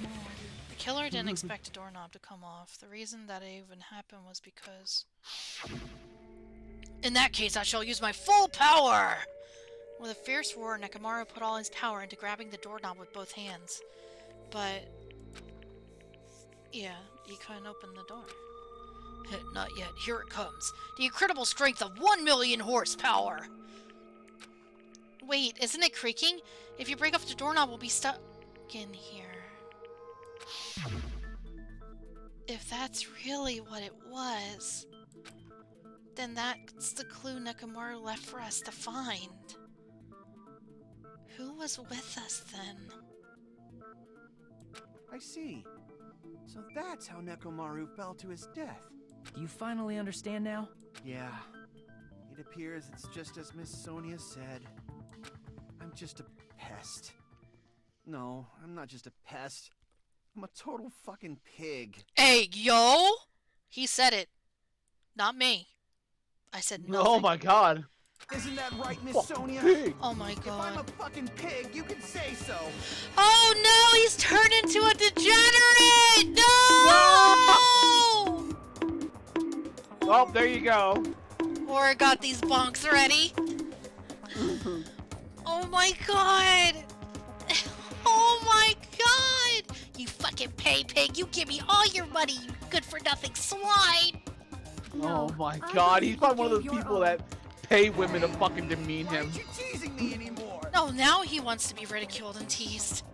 Speaker 1: The killer didn't expect a doorknob to come off. The reason that it even happened was because... In that case, I shall use my full power! With a fierce roar, Nekomaru put all his power into grabbing the doorknob with both hands. But... yeah, he couldn't open the door. Not yet. Here it comes. The incredible strength of 1,000,000 horsepower! Wait, isn't it creaking? If you break off the doorknob, we'll be stuck in here. If that's really what it was, then that's the clue Nekomaru left for us to find. Who was with us then?
Speaker 3: I see. So that's how Nekomaru fell to his death.
Speaker 10: Do you finally understand now?
Speaker 3: Yeah. It appears it's just as Miss Sonia said. I'm just a pest. No, I'm not just a pest. I'm a total fucking pig.
Speaker 1: Hey, yo! He said it. Not me. I said nothing.
Speaker 9: Oh my god.
Speaker 3: Isn't that right, Miss
Speaker 9: Fucking
Speaker 3: Sonia?
Speaker 9: pig.
Speaker 1: Oh my
Speaker 3: If I'm a
Speaker 1: god.
Speaker 3: fucking pig, you can say so.
Speaker 1: Oh no! He's turned into a degenerate! No!
Speaker 9: Oh, there you go.
Speaker 1: Or got these bonks ready. Oh my god! Oh my god! You fucking pay pig! You give me all your money, you good for nothing swine!
Speaker 9: Oh my
Speaker 2: I
Speaker 9: god,
Speaker 2: believe
Speaker 9: he's probably
Speaker 2: you
Speaker 9: one of
Speaker 2: gave
Speaker 9: those
Speaker 2: your
Speaker 9: people
Speaker 2: all.
Speaker 9: that pay women to fucking demean
Speaker 3: Why
Speaker 9: him.
Speaker 3: aren't you teasing me anymore?
Speaker 1: No, now he wants to be ridiculed and teased.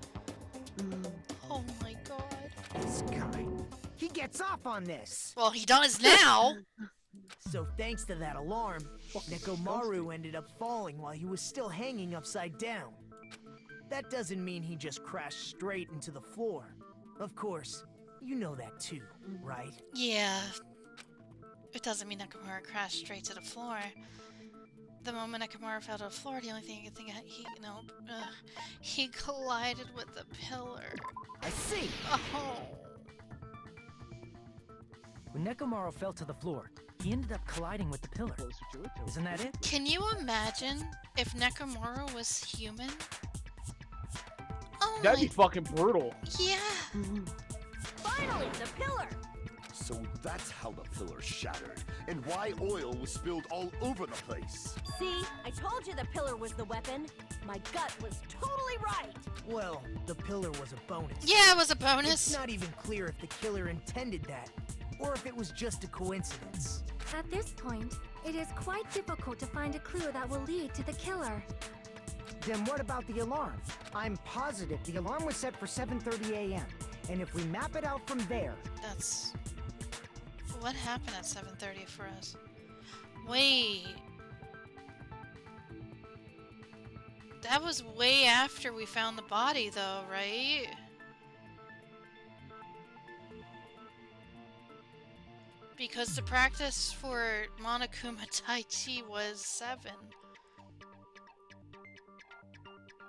Speaker 1: Oh my god.
Speaker 5: This guy, he gets off on this.
Speaker 1: Well, he does now!
Speaker 4: So thanks to that alarm, Nekomaru ended up falling while he was still hanging upside down. That doesn't mean he just crashed straight into the floor. Of course, you know that too, right?
Speaker 1: Yeah. It doesn't mean Nekomaru crashed straight to the floor. The moment Nekomaru fell to the floor, the only thing I could think of, he collided with the pillar.
Speaker 5: I see.
Speaker 1: Oh.
Speaker 10: When Nekomaru fell to the floor, he ended up colliding with the pillar. Isn't that it?
Speaker 1: Can you imagine if Nekomaru was human? Oh
Speaker 9: That'd
Speaker 1: my...
Speaker 9: be fucking brutal.
Speaker 1: Yeah.
Speaker 7: Finally, the pillar!
Speaker 6: So that's how the pillar shattered, and why oil was spilled all over the place.
Speaker 7: See, I told you the pillar was the weapon. My gut was totally right.
Speaker 4: Well, the pillar was a bonus.
Speaker 1: Yeah, it was a
Speaker 4: It's
Speaker 1: bonus.
Speaker 4: not even clear if the killer intended that, or if it was just a coincidence.
Speaker 2: At this point, it is quite difficult to find a clue that will lead to the killer.
Speaker 5: Then what about the alarm? I'm positive the alarm was set for 7:30 a.m. And if we map it out from there...
Speaker 1: That's... What happened at 7:30 for us? Wait... That was way after we found the body, though, right? Because the practice for Monokuma Tai Chi was 7.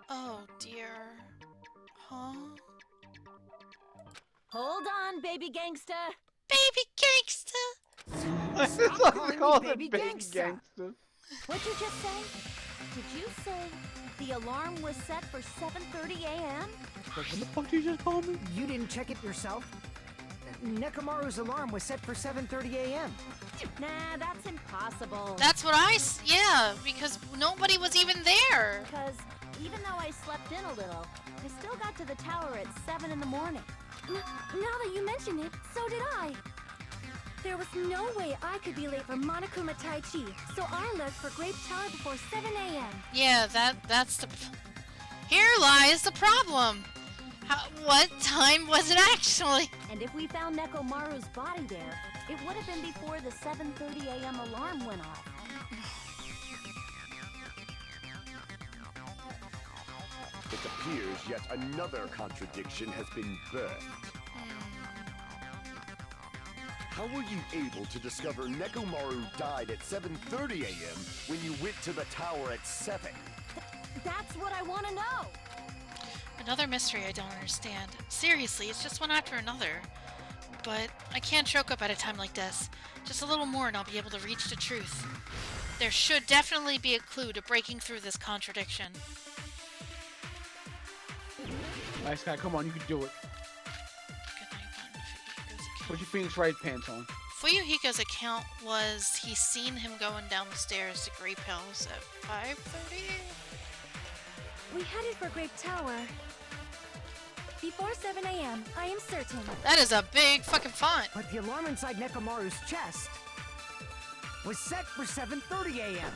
Speaker 1: Oh dear. Huh?
Speaker 7: Hold on, baby gangsta.
Speaker 1: Baby gangsta!
Speaker 5: Stop calling
Speaker 9: Call
Speaker 5: me
Speaker 9: it
Speaker 5: baby gangsta.
Speaker 7: What'd you just say? Did you say the alarm was set for 7:30 a.m.?
Speaker 9: What the fuck did you just call me?
Speaker 5: You didn't check it yourself? Nekomaru's alarm was set for 7:30 a.m.
Speaker 7: Nah, that's impossible.
Speaker 1: That's what yeah, because nobody was even there.
Speaker 7: Because even though I slept in a little, I still got to the tower at 7 in the morning.
Speaker 2: Now that you mention it, so did I. There was no way I could be late for Monokuma Tai Chi, so I left for Grape Tower before 7 a.m.
Speaker 1: Yeah, that's the... Here lies the problem. What time was it actually?
Speaker 7: And if we found Nekomaru's body there, it would have been before the 7:30 a.m. alarm went off.
Speaker 6: It appears yet another contradiction has been birthed. How were you able to discover Nekomaru died at 7:30 a.m. when you went to the tower at 7?
Speaker 7: That's what I want to know!
Speaker 1: Another mystery I don't understand. Seriously, it's just one after another. But I can't choke up at a time like this. Just a little more and I'll be able to reach the truth. There should definitely be a clue to breaking through this contradiction.
Speaker 9: Nice guy, come on, you can do it.
Speaker 1: Good night, Fuyuhiko's
Speaker 9: Put your Phoenix Wright pants on.
Speaker 1: Fuyuhiko's account was he's seen him going down the stairs to Grape Hills at 5:30?
Speaker 2: We headed for Grape Tower before 7 a.m., I am certain.
Speaker 1: That is a big fucking font.
Speaker 5: But the alarm inside Nekomaru's chest was set for 7:30 a.m.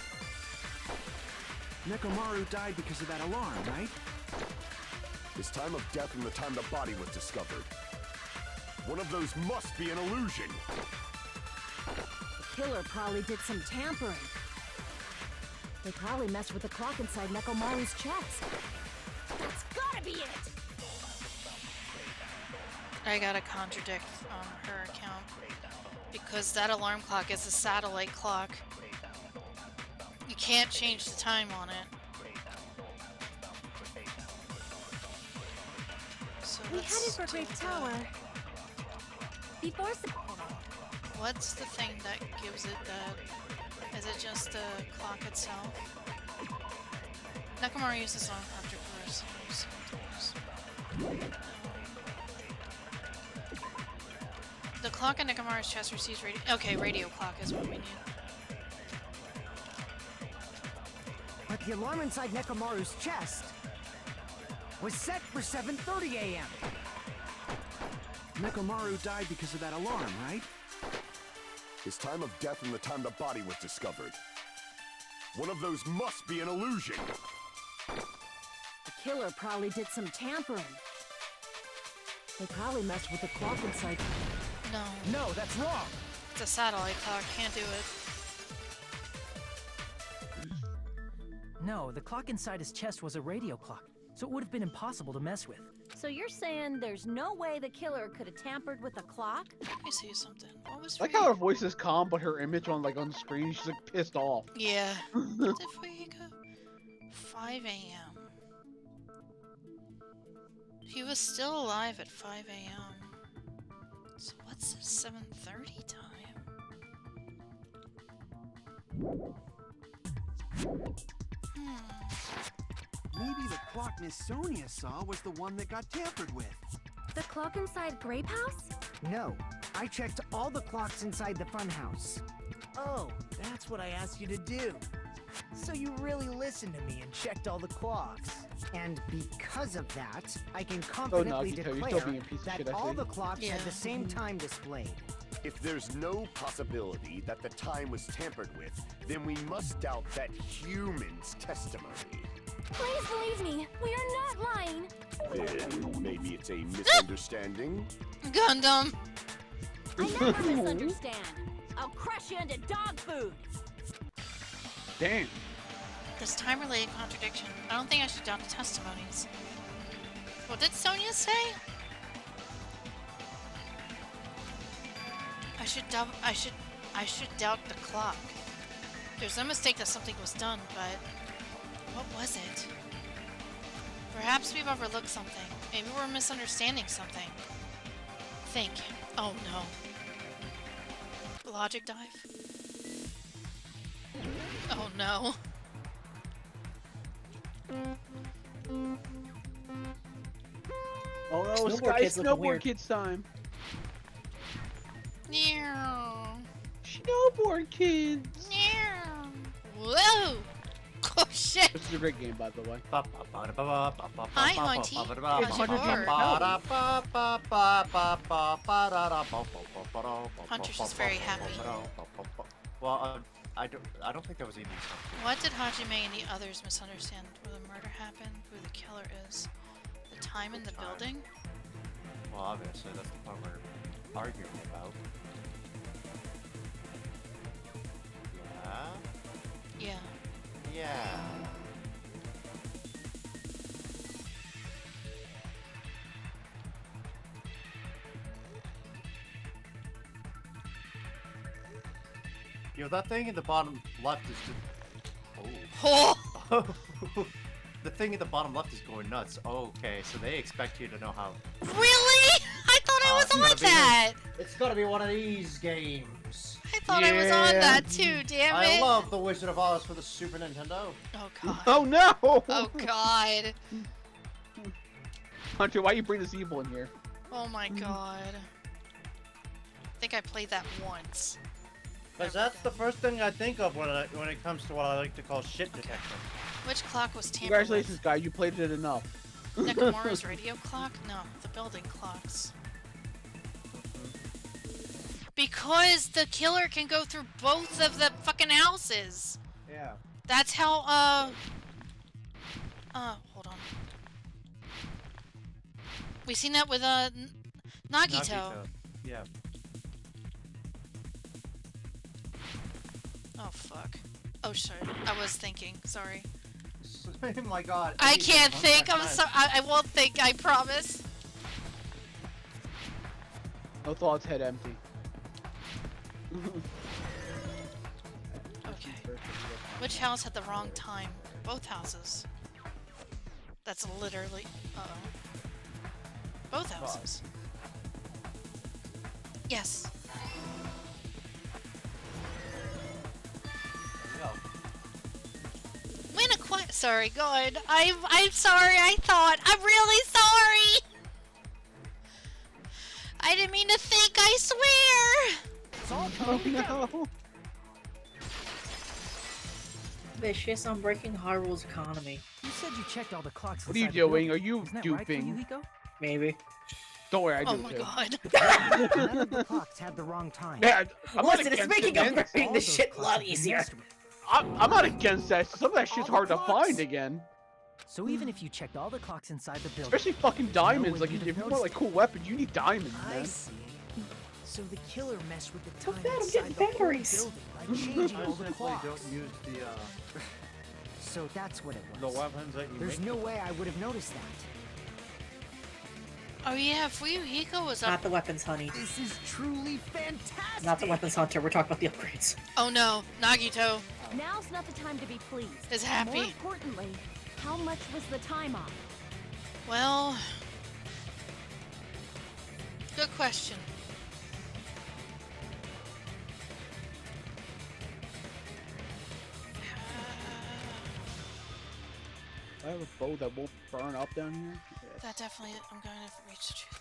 Speaker 3: Nekomaru died because of that alarm, right?
Speaker 6: His time of death and the time the body was discovered. One of those must be an illusion.
Speaker 7: The killer probably did some tampering. They probably messed with the clock inside Nekomaru's chest. That's gotta be it!
Speaker 1: I gotta contradict her account. Because that alarm clock is a satellite clock. You can't change the time on it. So
Speaker 2: We headed for Grape Tower before...
Speaker 1: Hold on. What's the thing that gives it that? Is it just the clock itself? Nekomaru uses on after course sometimes. The clock in Nekomaru's chest receives radio. Okay, radio clock is what we need.
Speaker 5: But the alarm inside Nekomaru's chest was set for 7:30 a.m.
Speaker 3: Nekomaru died because of that alarm, right?
Speaker 6: His time of death and the time the body was discovered. One of those must be an illusion.
Speaker 7: The killer probably did some tampering. They probably messed with the clock inside.
Speaker 1: No.
Speaker 5: No, that's wrong.
Speaker 1: It's a satellite clock. Can't do it.
Speaker 10: No, the clock inside his chest was a radio clock, so it would have been impossible to mess with.
Speaker 7: So you're saying there's no way the killer could have tampered with the clock?
Speaker 1: Let me see something. What was
Speaker 9: I like how her voice is calm, but her image on the screen, she's like pissed off.
Speaker 1: Yeah. What did Fuyuhiko? 5 a.m. He was still alive at 5 a.m. So what's the 7:30 time?
Speaker 3: Maybe the clock Miss Sonia saw was the one that got tampered with.
Speaker 2: The clock inside Grape House?
Speaker 5: No, I checked all the clocks inside the funhouse.
Speaker 4: Oh, that's what I asked you to do. So you really listened to me and checked all the clocks.
Speaker 5: And because of that, I can confidently
Speaker 9: You're still
Speaker 5: declare
Speaker 9: being a piece of
Speaker 5: that
Speaker 9: shit, I
Speaker 5: all
Speaker 9: see.
Speaker 5: the clocks had
Speaker 1: Yeah.
Speaker 5: the same time displayed.
Speaker 6: If there's no possibility that the time was tampered with, then we must doubt that human's testimony.
Speaker 2: Please believe me, we are not lying.
Speaker 6: Then maybe it's a misunderstanding?
Speaker 1: Gundam.
Speaker 7: I never misunderstand. I'll crush you into dog food.
Speaker 9: Damn.
Speaker 1: This time-related contradiction. I don't think I should doubt the testimonies. What did Sonia say? I should doubt the clock. There's no mistake that something was done, but what was it? Perhaps we've overlooked something. Maybe we're misunderstanding something. Think. Oh no. Logic dive? Oh no.
Speaker 9: Oh no,
Speaker 8: Snowboard
Speaker 9: Sky
Speaker 8: Kid's looking
Speaker 9: Snowboard
Speaker 8: weird.
Speaker 9: Kids time.
Speaker 1: Meow.
Speaker 9: Snowboard Kids.
Speaker 1: Meow. Whoa! Oh shit!
Speaker 9: This is a great game, by the way.
Speaker 1: Hi, Auntie. How's your Hunter's just very happy.
Speaker 11: Well, I don't think that was even something.
Speaker 1: What did Hajime and the others misunderstand? Where the murder happened? Who the killer is? The time in the building?
Speaker 11: Well, obviously, that's the part we're arguing about. Yeah?
Speaker 1: Yeah.
Speaker 11: Yeah. Yo, that thing in the bottom left is just...
Speaker 1: Oh!
Speaker 11: The thing at the bottom left is going nuts. Oh, okay, so they expect you to know how...
Speaker 1: Really? I thought I was
Speaker 11: it's
Speaker 1: on
Speaker 11: gotta be
Speaker 1: that!
Speaker 11: It's gotta be one of these games.
Speaker 1: I thought I was on that too, damn it!
Speaker 11: I love The Wizard of Oz for the Super Nintendo.
Speaker 1: Oh god.
Speaker 9: Oh no!
Speaker 1: Oh god.
Speaker 9: Hunter, why you bring this evil in here?
Speaker 1: Oh my god. I think I played that once.
Speaker 11: Because that's the first thing I think of when it comes to what I like to call shit detection.
Speaker 1: Which clock was tampered
Speaker 9: Congratulations, guy. You played it enough.
Speaker 1: with? Nakamura's radio clock? No, the building clocks. Because the killer can go through both of the fucking houses.
Speaker 11: Yeah.
Speaker 1: That's how, hold on. We seen that with, Nagito.
Speaker 11: Yeah.
Speaker 1: Oh, fuck. Oh, shit. I was thinking. Sorry.
Speaker 11: Oh my god.
Speaker 1: I can't think. I'm sorry. I won't think. I promise.
Speaker 9: No thoughts, head empty.
Speaker 1: Okay. Which house had the wrong time? Both houses. That's literally... Uh-oh. Both houses. Yes. Win a quiet... Sorry, go ahead. I'm sorry, I'm really sorry! I didn't mean to think, I swear!
Speaker 9: Oh no!
Speaker 8: Vicious on breaking Hyrule's economy.
Speaker 10: You said you checked all the clocks.
Speaker 9: What are you
Speaker 10: inside the
Speaker 9: doing?
Speaker 10: building.
Speaker 9: Are you
Speaker 10: Isn't that right for you,
Speaker 9: duping?
Speaker 10: Hiko?
Speaker 8: Maybe.
Speaker 9: Don't worry, I do
Speaker 1: Oh my
Speaker 9: too.
Speaker 1: god.
Speaker 5: None of the clocks had the wrong time.
Speaker 9: Yeah, I'm not
Speaker 8: Listen, it's
Speaker 9: against
Speaker 8: making
Speaker 9: it,
Speaker 8: up
Speaker 9: man.
Speaker 8: for
Speaker 5: All
Speaker 8: this
Speaker 5: those
Speaker 8: shit a
Speaker 5: clocks
Speaker 8: lot
Speaker 5: have been
Speaker 8: easier.
Speaker 5: messed with.
Speaker 9: I'm not against that. Some of that shit's
Speaker 10: All
Speaker 9: hard
Speaker 10: the
Speaker 9: to
Speaker 10: clocks.
Speaker 9: find again.
Speaker 10: So even if you checked all the clocks inside the building,
Speaker 9: Especially fucking
Speaker 10: there's no
Speaker 9: diamonds.
Speaker 10: way
Speaker 9: Like,
Speaker 10: you'd
Speaker 9: if
Speaker 10: have
Speaker 9: you want
Speaker 10: noticed
Speaker 9: like cool weapons, you need diamonds,
Speaker 10: I
Speaker 9: man.
Speaker 10: see. So the killer messed with the
Speaker 8: Look
Speaker 10: time
Speaker 8: at that, I'm
Speaker 10: inside
Speaker 8: getting
Speaker 10: the whole
Speaker 8: batteries.
Speaker 10: building by changing all the clocks.
Speaker 11: use the
Speaker 5: So that's what it was.
Speaker 11: weapons that you
Speaker 5: There's no way I would have noticed that.
Speaker 1: Oh yeah, Fuyuhiko was
Speaker 8: Not
Speaker 1: up.
Speaker 8: the weapons, honey.
Speaker 5: This is truly fantastic.
Speaker 8: Not the weapons hunter. We're talking about the upgrades.
Speaker 1: Oh no, Nagito
Speaker 7: Now's not the time to be pleased.
Speaker 1: is
Speaker 7: More
Speaker 1: happy.
Speaker 7: importantly, how much was the time off?
Speaker 1: Well, good question.
Speaker 9: I have a bow that won't burn up down here. Yes.
Speaker 1: That definitely, I'm going to reach the truth.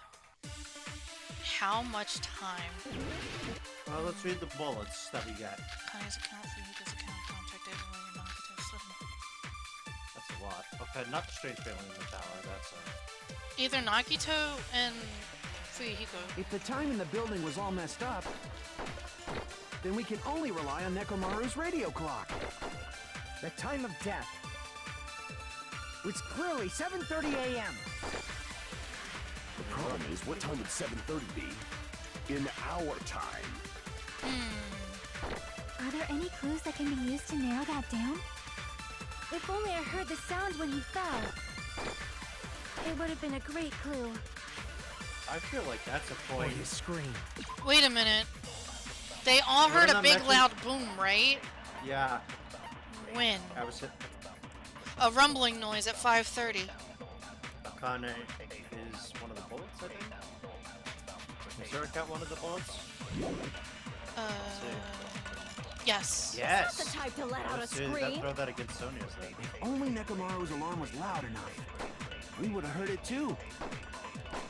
Speaker 1: How much time?
Speaker 11: Well, let's read the bullets that we got.
Speaker 1: Connie's account, Fuyuhiko's account, contact everyone, and Nagito's 7.
Speaker 11: That's a lot. Okay, not the strange family in the tower. That's
Speaker 1: Either Nagito and Fuyuhiko.
Speaker 3: If the time in the building was all messed up, then we can only rely on Nekomaru's radio clock.
Speaker 5: The time of death was clearly 7:30 a.m.
Speaker 6: The problem is, what time would 7:30 be? In our time.
Speaker 2: Are there any clues that can be used to narrow that down? If only I heard the sound when he fell. It would have been a great clue.
Speaker 11: I feel like that's a
Speaker 4: Or
Speaker 11: point.
Speaker 4: his scream.
Speaker 1: Wait a minute. They all
Speaker 11: What
Speaker 1: heard
Speaker 11: did
Speaker 1: a
Speaker 11: I
Speaker 1: big
Speaker 11: mention?
Speaker 1: loud boom, right?
Speaker 11: Yeah,
Speaker 1: When?
Speaker 11: I was hit.
Speaker 1: A rumbling noise at 5:30.
Speaker 11: Akane is one of the bullets, I think. Is Zurich one of the bullets?
Speaker 1: Yes.
Speaker 11: Yes.
Speaker 7: Not the type to let out a
Speaker 11: Let's do that,
Speaker 7: scream.
Speaker 11: throw that against Sonya's then.
Speaker 3: If only Nekomaru's alarm was loud enough, we would have heard it too.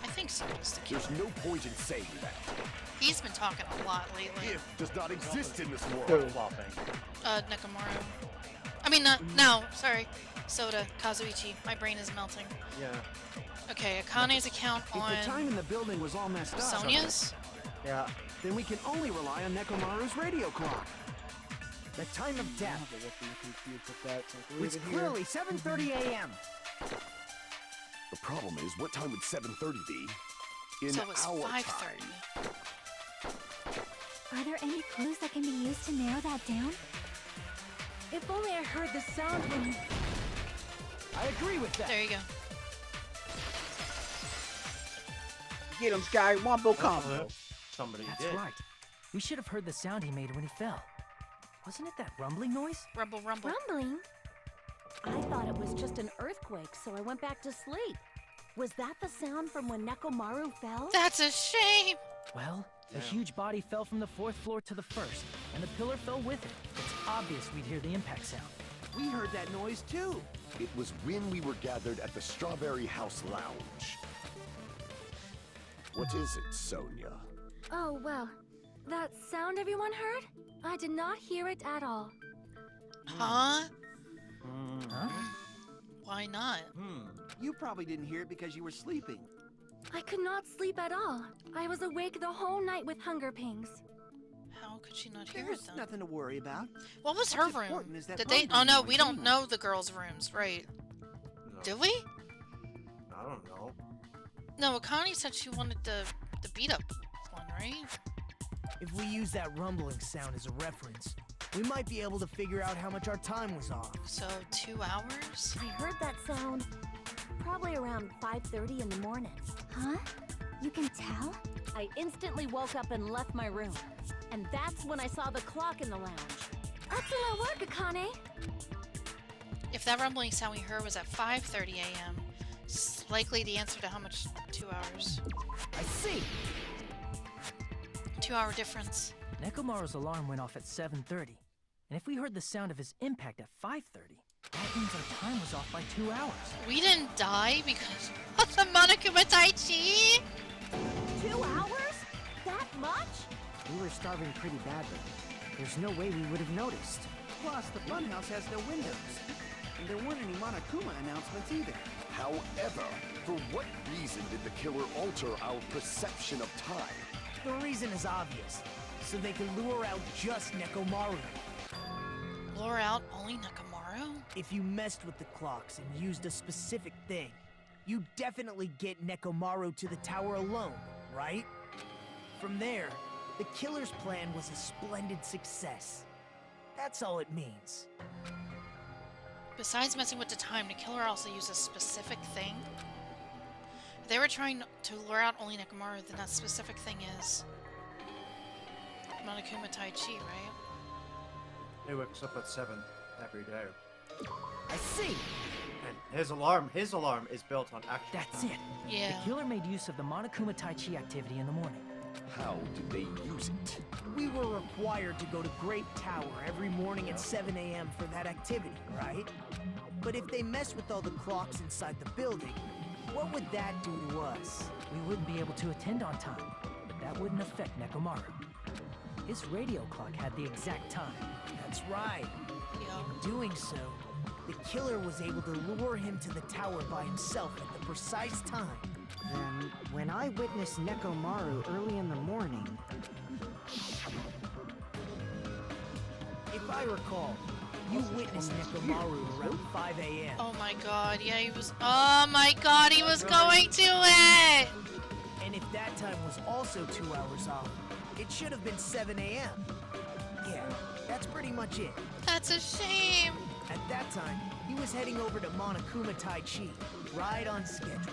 Speaker 1: I think so is the killer.
Speaker 6: There's no point in saying that.
Speaker 1: He's been talking a lot lately.
Speaker 6: If does not exist in this world.
Speaker 11: Flopping.
Speaker 1: Nekomaru. I mean, no, sorry. Soda, Kazuichi. My brain is melting.
Speaker 11: Yeah.
Speaker 1: Okay, Akane's account
Speaker 3: If
Speaker 1: on
Speaker 3: the time in the building was all messed up,
Speaker 1: Sonya's?
Speaker 11: Yeah.
Speaker 3: then we can only rely on Nekomaru's radio clock.
Speaker 5: The time of death was clearly 7:30 a.m.
Speaker 6: The problem is, what time would 7:30 be? In
Speaker 1: So it's
Speaker 6: our
Speaker 1: 5:30.
Speaker 6: time.
Speaker 2: Are there any clues that can be used to narrow that down? If only I heard the sound when he...
Speaker 5: I agree with that.
Speaker 1: There you go.
Speaker 12: Get him, Sky. Wombo combo.
Speaker 11: Somebody
Speaker 10: That's
Speaker 11: did.
Speaker 10: right. We should have heard the sound he made when he fell. Wasn't it that rumbling noise?
Speaker 1: Rumble, rumble.
Speaker 7: Rumbling? I thought it was just an earthquake, so I went back to sleep. Was that the sound from when Nekomaru fell?
Speaker 1: That's a shame.
Speaker 10: Well, a
Speaker 11: Yeah.
Speaker 10: huge body fell from the 4th floor to the 1st, and the pillar fell with it. It's obvious we'd hear the impact sound.
Speaker 3: We heard that noise too.
Speaker 6: It was when we were gathered at the Strawberry House Lounge. What is it, Sonia?
Speaker 2: Oh, well. That sound everyone heard? I did not hear it at all.
Speaker 1: Huh?
Speaker 10: Huh?
Speaker 1: Why not?
Speaker 3: You probably didn't hear it because you were sleeping.
Speaker 2: I could not sleep at all. I was awake the whole night with hunger pangs.
Speaker 1: How could she not hear it
Speaker 3: There's
Speaker 1: then?
Speaker 3: nothing to worry about.
Speaker 1: What was
Speaker 3: What's
Speaker 1: her room?
Speaker 3: important is that
Speaker 1: Did they? Oh
Speaker 3: rumbling
Speaker 1: no,
Speaker 3: noise
Speaker 1: we don't
Speaker 3: anyway.
Speaker 1: know the girls' rooms, right?
Speaker 11: No.
Speaker 1: Do we?
Speaker 11: I don't know.
Speaker 1: No, Akane said she wanted the beat up one, right?
Speaker 4: If we use that rumbling sound as a reference, we might be able to figure out how much our time was off.
Speaker 1: So 2 hours?
Speaker 7: I heard that sound probably around 5:30 in the morning.
Speaker 2: Huh? You can tell?
Speaker 7: I instantly woke up and left my room. And that's when I saw the clock in the lounge.
Speaker 2: Excellent work, Akane!
Speaker 1: If that rumbling sound we heard was at 5:30 a.m., it's likely the answer to how much 2 hours.
Speaker 5: I see.
Speaker 1: 2 hour difference.
Speaker 10: Nekomaru's alarm went off at 7:30, and if we heard the sound of his impact at 5:30, that means our time was off by 2 hours.
Speaker 1: We didn't die because of the Monokuma Tai Chi?
Speaker 7: 2 hours? That much?
Speaker 5: We were starving pretty badly. There's no way we would have noticed.
Speaker 3: Plus, the funhouse has no windows. And there weren't any Monokuma announcements either.
Speaker 6: However, for what reason did the killer alter our perception of time?
Speaker 4: The reason is obvious. So they can lure out just Nekomaru.
Speaker 1: Lure out only Nekomaru?
Speaker 4: If you messed with the clocks and used a specific thing, you definitely get Nekomaru to the tower alone, right? From there, the killer's plan was a splendid success. That's all it means.
Speaker 1: Besides messing with the time, the killer also used a specific thing? If they were trying to lure out only Nekomaru, then that specific thing is Monokuma Tai Chi, right?
Speaker 11: He wakes up at 7 every day.
Speaker 5: I see.
Speaker 11: And his alarm is built on actual
Speaker 10: That's
Speaker 11: time.
Speaker 10: it.
Speaker 1: Yeah.
Speaker 10: The killer made use of the Monokuma Tai Chi activity in the morning.
Speaker 6: How did they use it?
Speaker 4: We were required to go to Great Tower every morning at 7 a.m. for that activity, right? But if they mess with all the clocks inside the building, what would that do to us?
Speaker 10: We wouldn't be able to attend on time, but that wouldn't affect Nekomaru. His radio clock had the exact time.
Speaker 4: That's right.
Speaker 1: Yup.
Speaker 4: In doing so, the killer was able to lure him to the tower by himself at the precise time.
Speaker 5: Then, when I witnessed Nekomaru early in the morning...
Speaker 4: If I recall, you witnessed Nekomaru around 5 a.m.
Speaker 1: Oh my god, yeah, he was. Oh my god, he was going to it!
Speaker 4: And if that time was also 2 hours off, it should have been 7 a.m. Yeah, that's pretty much it.
Speaker 1: That's a shame.
Speaker 4: At that time, he was heading over to Monokuma Tai Chi, right on schedule.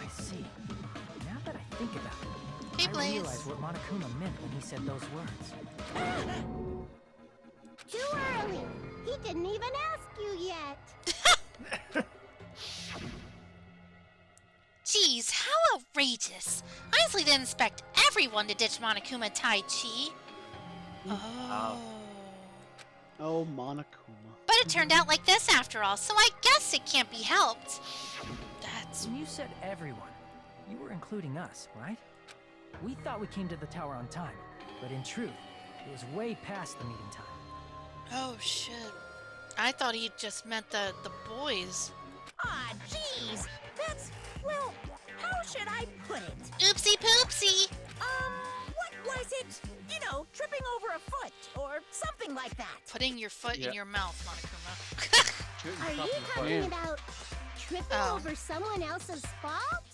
Speaker 10: I see. Now that I think about it,
Speaker 1: Hey,
Speaker 10: I
Speaker 1: Blaze.
Speaker 10: realize what Monokuma meant when he said those words.
Speaker 2: Too early. He didn't even ask you yet.
Speaker 1: Jeez, how outrageous. I honestly didn't expect everyone to ditch Monokuma Tai Chi. Oh.
Speaker 12: Oh, Monokuma.
Speaker 1: But it turned out like this after all, so I guess it can't be helped. That's...
Speaker 10: When you said everyone, you were including us, right? We thought we came to the tower on time, but in truth, it was way past the meeting time.
Speaker 1: Oh, shit. I thought he just meant the boys.
Speaker 7: Ah, jeez. That's, well, how should I put it?
Speaker 1: Oopsie poopsie.
Speaker 7: What was it? You know, tripping over a foot or something like that.
Speaker 1: Putting your foot in your mouth, Monokuma.
Speaker 2: Are you talking about tripping over someone else's fault?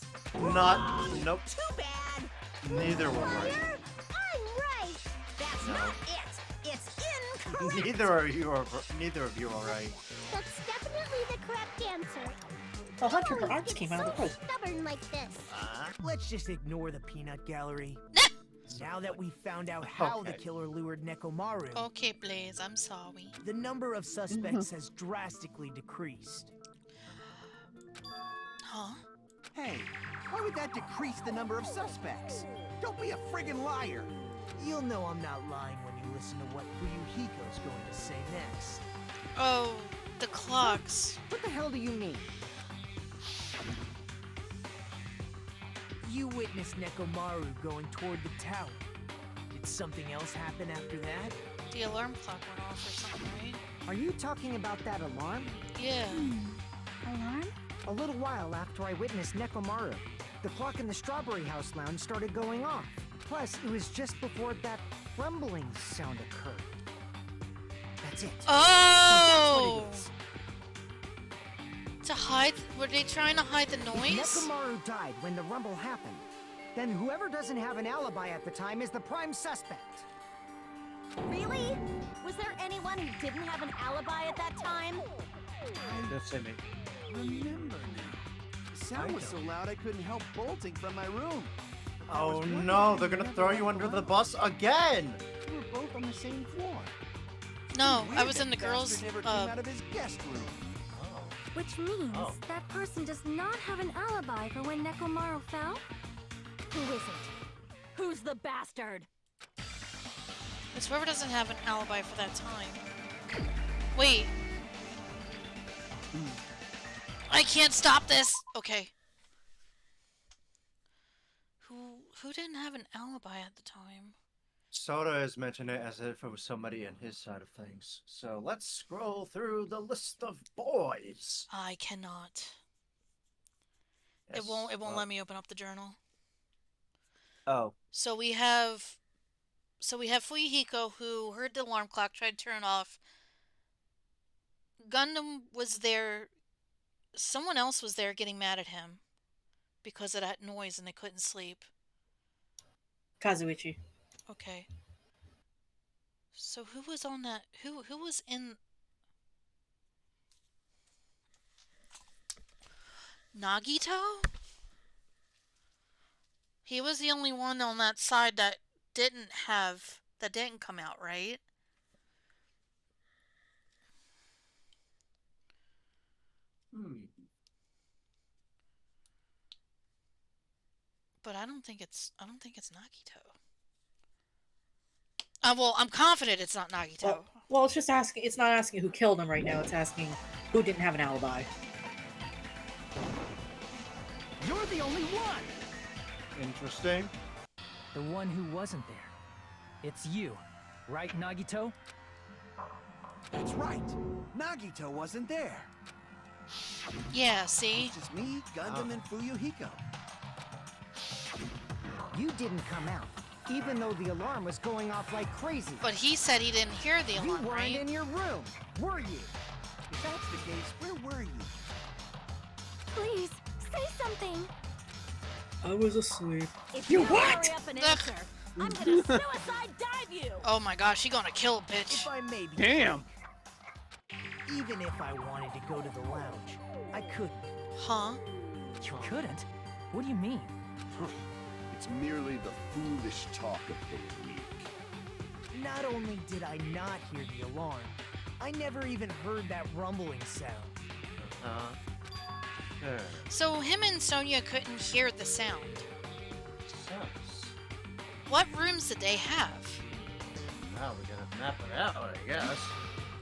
Speaker 11: Nope.
Speaker 7: Too bad.
Speaker 11: Neither were right.
Speaker 2: Liar? I'm right.
Speaker 7: That's not it. It's incorrect.
Speaker 11: Neither of you are right.
Speaker 2: That's definitely the correct answer.
Speaker 8: Oh, Hunter, her
Speaker 2: Don't
Speaker 8: arms
Speaker 2: get
Speaker 8: came out of the
Speaker 2: so
Speaker 8: pool.
Speaker 2: stubborn like this.
Speaker 4: Let's just ignore the peanut gallery. Now that we've found out how the killer lured Nekomaru,
Speaker 1: Okay, Blaze, I'm sorry.
Speaker 4: the number of suspects has drastically decreased.
Speaker 1: Huh?
Speaker 3: Hey, why would that decrease the number of suspects? Don't be a friggin' liar.
Speaker 4: You'll know I'm not lying when you listen to what Fuyuhiko's going to say next.
Speaker 1: Oh, the clocks.
Speaker 5: What the hell do you mean?
Speaker 4: You witnessed Nekomaru going toward the tower. Did something else happen after that?
Speaker 1: The alarm clock went off or something, right?
Speaker 5: Are you talking about that alarm?
Speaker 1: Yeah.
Speaker 2: Alarm?
Speaker 5: A little while after I witnessed Nekomaru, the clock in the Strawberry House lounge started going off. Plus, it was just before that rumbling sound occurred. That's it.
Speaker 1: Oh!
Speaker 5: That's what it is.
Speaker 1: To hide? Were they trying to hide the noise?
Speaker 5: Nekomaru died when the rumble happened. Then whoever doesn't have an alibi at the time is the prime suspect.
Speaker 7: Really? Was there anyone who didn't have an alibi at that time?
Speaker 11: That's me.
Speaker 3: Remember now. The sound was so loud I couldn't help bolting from my room.
Speaker 11: Oh no, they're gonna throw you under the bus again!
Speaker 3: We were both on the same floor.
Speaker 1: No,
Speaker 3: Weird
Speaker 1: I was
Speaker 3: that
Speaker 1: in the girls'
Speaker 3: bastard never came out of his guest room.
Speaker 2: Which means
Speaker 11: Oh.
Speaker 2: that person does not have an alibi for when Nekomaru fell?
Speaker 7: Who isn't? Who's the bastard?
Speaker 1: It's whoever doesn't have an alibi for that time. Wait. I can't stop this. Okay. Who didn't have an alibi at the time?
Speaker 11: Soda has mentioned it as if it was somebody in his side of things. So let's scroll through the list of boys.
Speaker 1: I cannot.
Speaker 11: Yes,
Speaker 1: It won't
Speaker 11: well-
Speaker 1: let me open up the journal.
Speaker 11: Oh.
Speaker 1: So we have Fuyuhiko, who heard the alarm clock, tried to turn it off. Gundam was there. Someone else was there getting mad at him because of that noise and they couldn't sleep.
Speaker 8: Kazuichi.
Speaker 1: Okay. So who was on that? Who was in Nagito? He was the only one on that side that didn't come out, right? But I don't think it's Nagito. Well, I'm confident it's not Nagito.
Speaker 8: Well, it's just asking. It's not asking who killed him right now. It's asking who didn't have an alibi.
Speaker 3: You're the only one!
Speaker 11: Interesting.
Speaker 10: The one who wasn't there. It's you, right, Nagito?
Speaker 3: That's right. Nagito wasn't there.
Speaker 1: Yeah, see?
Speaker 3: It's just me, Gundam, and Fuyuhiko.
Speaker 5: You didn't come out, even though the alarm was going off like crazy.
Speaker 1: But he said he didn't hear the alarm,
Speaker 5: You weren't
Speaker 1: right?
Speaker 5: in your room, were you?
Speaker 3: If that's the case, where were you?
Speaker 2: Please, say something.
Speaker 8: I was asleep.
Speaker 7: If
Speaker 8: You
Speaker 7: don't
Speaker 8: what?
Speaker 7: hurry up and answer, I'm gonna suicide dive you!
Speaker 1: Oh my gosh, he gonna kill a bitch.
Speaker 4: If I may be
Speaker 12: Damn.
Speaker 4: frank, even if I wanted to go to the lounge, I couldn't.
Speaker 1: Huh?
Speaker 10: You couldn't? What do you mean?
Speaker 6: It's merely the foolish talk of the weak.
Speaker 4: Not only did I not hear the alarm, I never even heard that rumbling sound.
Speaker 11: Sure.
Speaker 1: So him and Sonia couldn't hear the sound.
Speaker 11: Sucks.
Speaker 1: What rooms did they have?
Speaker 11: Now we gotta map it out, I guess.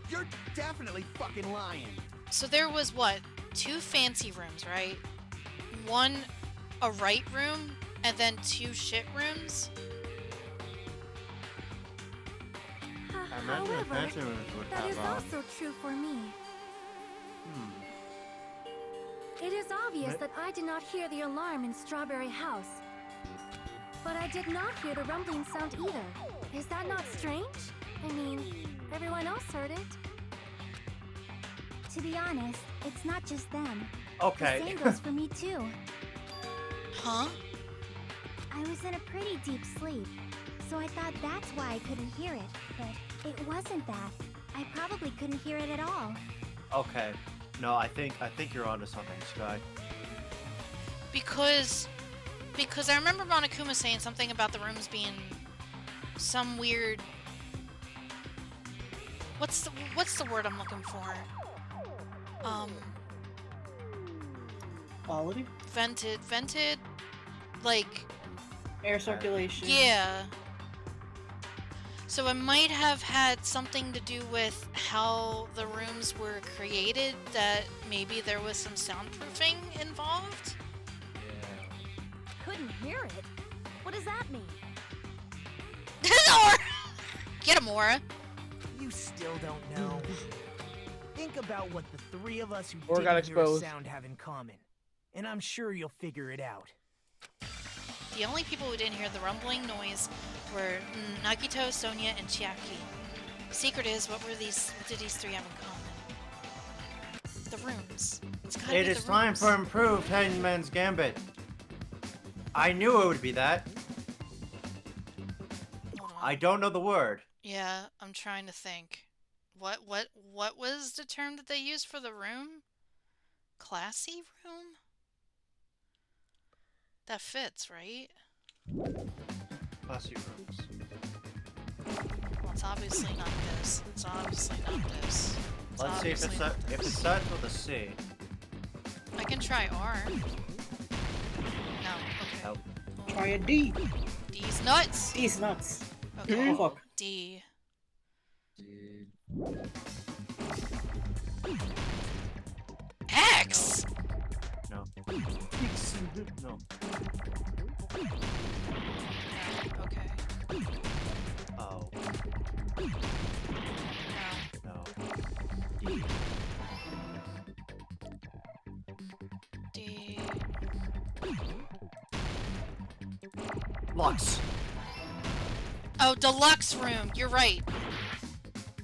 Speaker 3: You're definitely fucking lying.
Speaker 1: So there was what? 2 fancy rooms, right? 1 a right room, and then 2 shit rooms?
Speaker 11: I imagine the
Speaker 2: However,
Speaker 11: fancy rooms would
Speaker 2: that is
Speaker 11: have,
Speaker 2: also true for me. It is obvious
Speaker 11: Right.
Speaker 2: that I did not hear the alarm in Strawberry House. But I did not hear the rumbling sound either. Is that not strange? I mean, everyone else heard it. To be honest, it's not just them.
Speaker 11: Okay.
Speaker 2: The same goes for me too.
Speaker 1: Huh?
Speaker 2: I was in a pretty deep sleep, so I thought that's why I couldn't hear it. But it wasn't that. I probably couldn't hear it at all.
Speaker 11: Okay. No, I think you're onto something, Sky.
Speaker 1: Because I remember Monokuma saying something about the rooms being some weird. What's the word I'm looking for?
Speaker 8: Quality?
Speaker 1: Vented, like,
Speaker 8: Air circulation.
Speaker 1: yeah. So it might have had something to do with how the rooms were created, that maybe there was some soundproofing involved?
Speaker 7: Couldn't hear it? What does that mean?
Speaker 1: Or get him, Aura.
Speaker 4: You still don't know. Think about what the 3 of us who
Speaker 12: Or got
Speaker 4: didn't hear a
Speaker 12: exposed.
Speaker 4: sound have in common, and I'm sure you'll figure it out.
Speaker 1: The only people who didn't hear the rumbling noise were Nagito, Sonia, and Chiaki. Secret is, what did these 3 have in common? The rooms. It's gotta
Speaker 11: It
Speaker 1: be
Speaker 11: is
Speaker 1: the
Speaker 11: time
Speaker 1: rooms.
Speaker 11: for improved Hangman's Gambit. I knew it would be that.
Speaker 1: Hold on.
Speaker 11: I don't know the word.
Speaker 1: Yeah, I'm trying to think. What was the term that they used for the room? Classy room? That fits, right?
Speaker 11: Classy rooms.
Speaker 1: Well, it's obviously not this. It's obviously not this. It's
Speaker 11: Let's see if
Speaker 1: obviously
Speaker 11: it's
Speaker 1: not
Speaker 11: if
Speaker 1: this.
Speaker 11: it starts with a C.
Speaker 1: I can try R. No. Okay.
Speaker 11: Nope.
Speaker 8: Try a D.
Speaker 1: D's nuts.
Speaker 8: D's nuts.
Speaker 1: Okay.
Speaker 8: Oh fuck.
Speaker 1: D. X.
Speaker 11: No. No.
Speaker 1: Okay.
Speaker 11: Oh.
Speaker 1: No.
Speaker 11: No. D.
Speaker 1: D.
Speaker 11: Lux.
Speaker 1: Oh, deluxe room. You're right.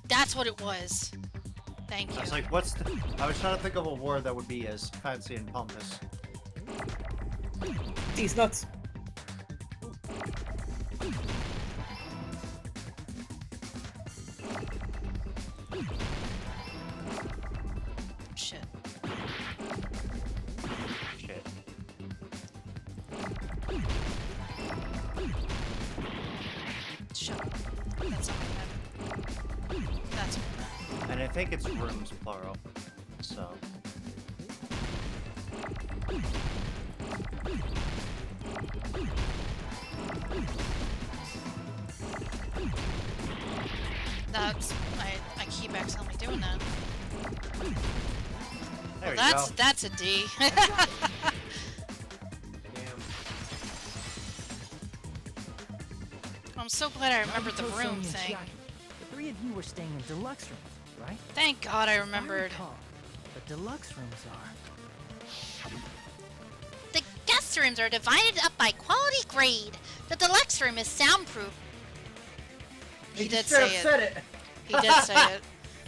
Speaker 1: That's what it was. Thank you.
Speaker 11: I was like, what's the... I was trying to think of a word that would be as fancy and pompous.
Speaker 8: D's nuts.
Speaker 1: Shit.
Speaker 11: Shit.
Speaker 1: Shut up. That's not what I meant. That's what I meant.
Speaker 11: And I think it's rooms, plural. So...
Speaker 1: That's... I keep accidentally doing that.
Speaker 11: There
Speaker 1: Well,
Speaker 11: you go.
Speaker 1: that's a D.
Speaker 11: Damn.
Speaker 1: I'm so glad I remembered the
Speaker 10: Nagito,
Speaker 1: room
Speaker 10: Sonia, and
Speaker 1: thing.
Speaker 10: Chiaki. The 3 of you were staying in deluxe rooms, right?
Speaker 1: Thank God I
Speaker 10: I
Speaker 1: remembered.
Speaker 10: recall. But deluxe rooms are.
Speaker 1: The guest rooms are divided up by quality grade. The deluxe room is soundproof. He did say it.
Speaker 11: Said it.
Speaker 1: He did say it.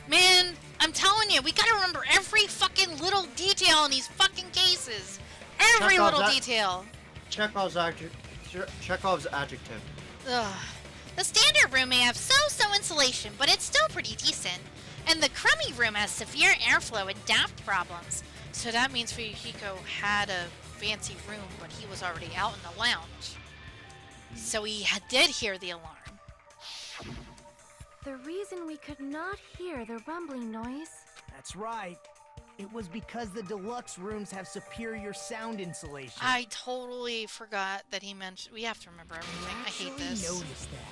Speaker 1: Man, I'm telling you, we gotta remember every fucking little detail in these fucking cases. Every
Speaker 11: Chekhov's
Speaker 1: little detail.
Speaker 11: Chekhov's adjective.
Speaker 1: Ugh. The standard room may have so-so insulation, but it's still pretty decent. And the crummy room has severe airflow and daft problems. So that means Fuyuhiko had a fancy room, but he was already out in the lounge. So he did hear the alarm.
Speaker 2: The reason we could not hear the rumbling noise.
Speaker 4: That's right. It was because the deluxe rooms have superior sound insulation.
Speaker 1: I totally forgot that he mentioned. We have to remember everything. I hate this.
Speaker 4: Noticed that.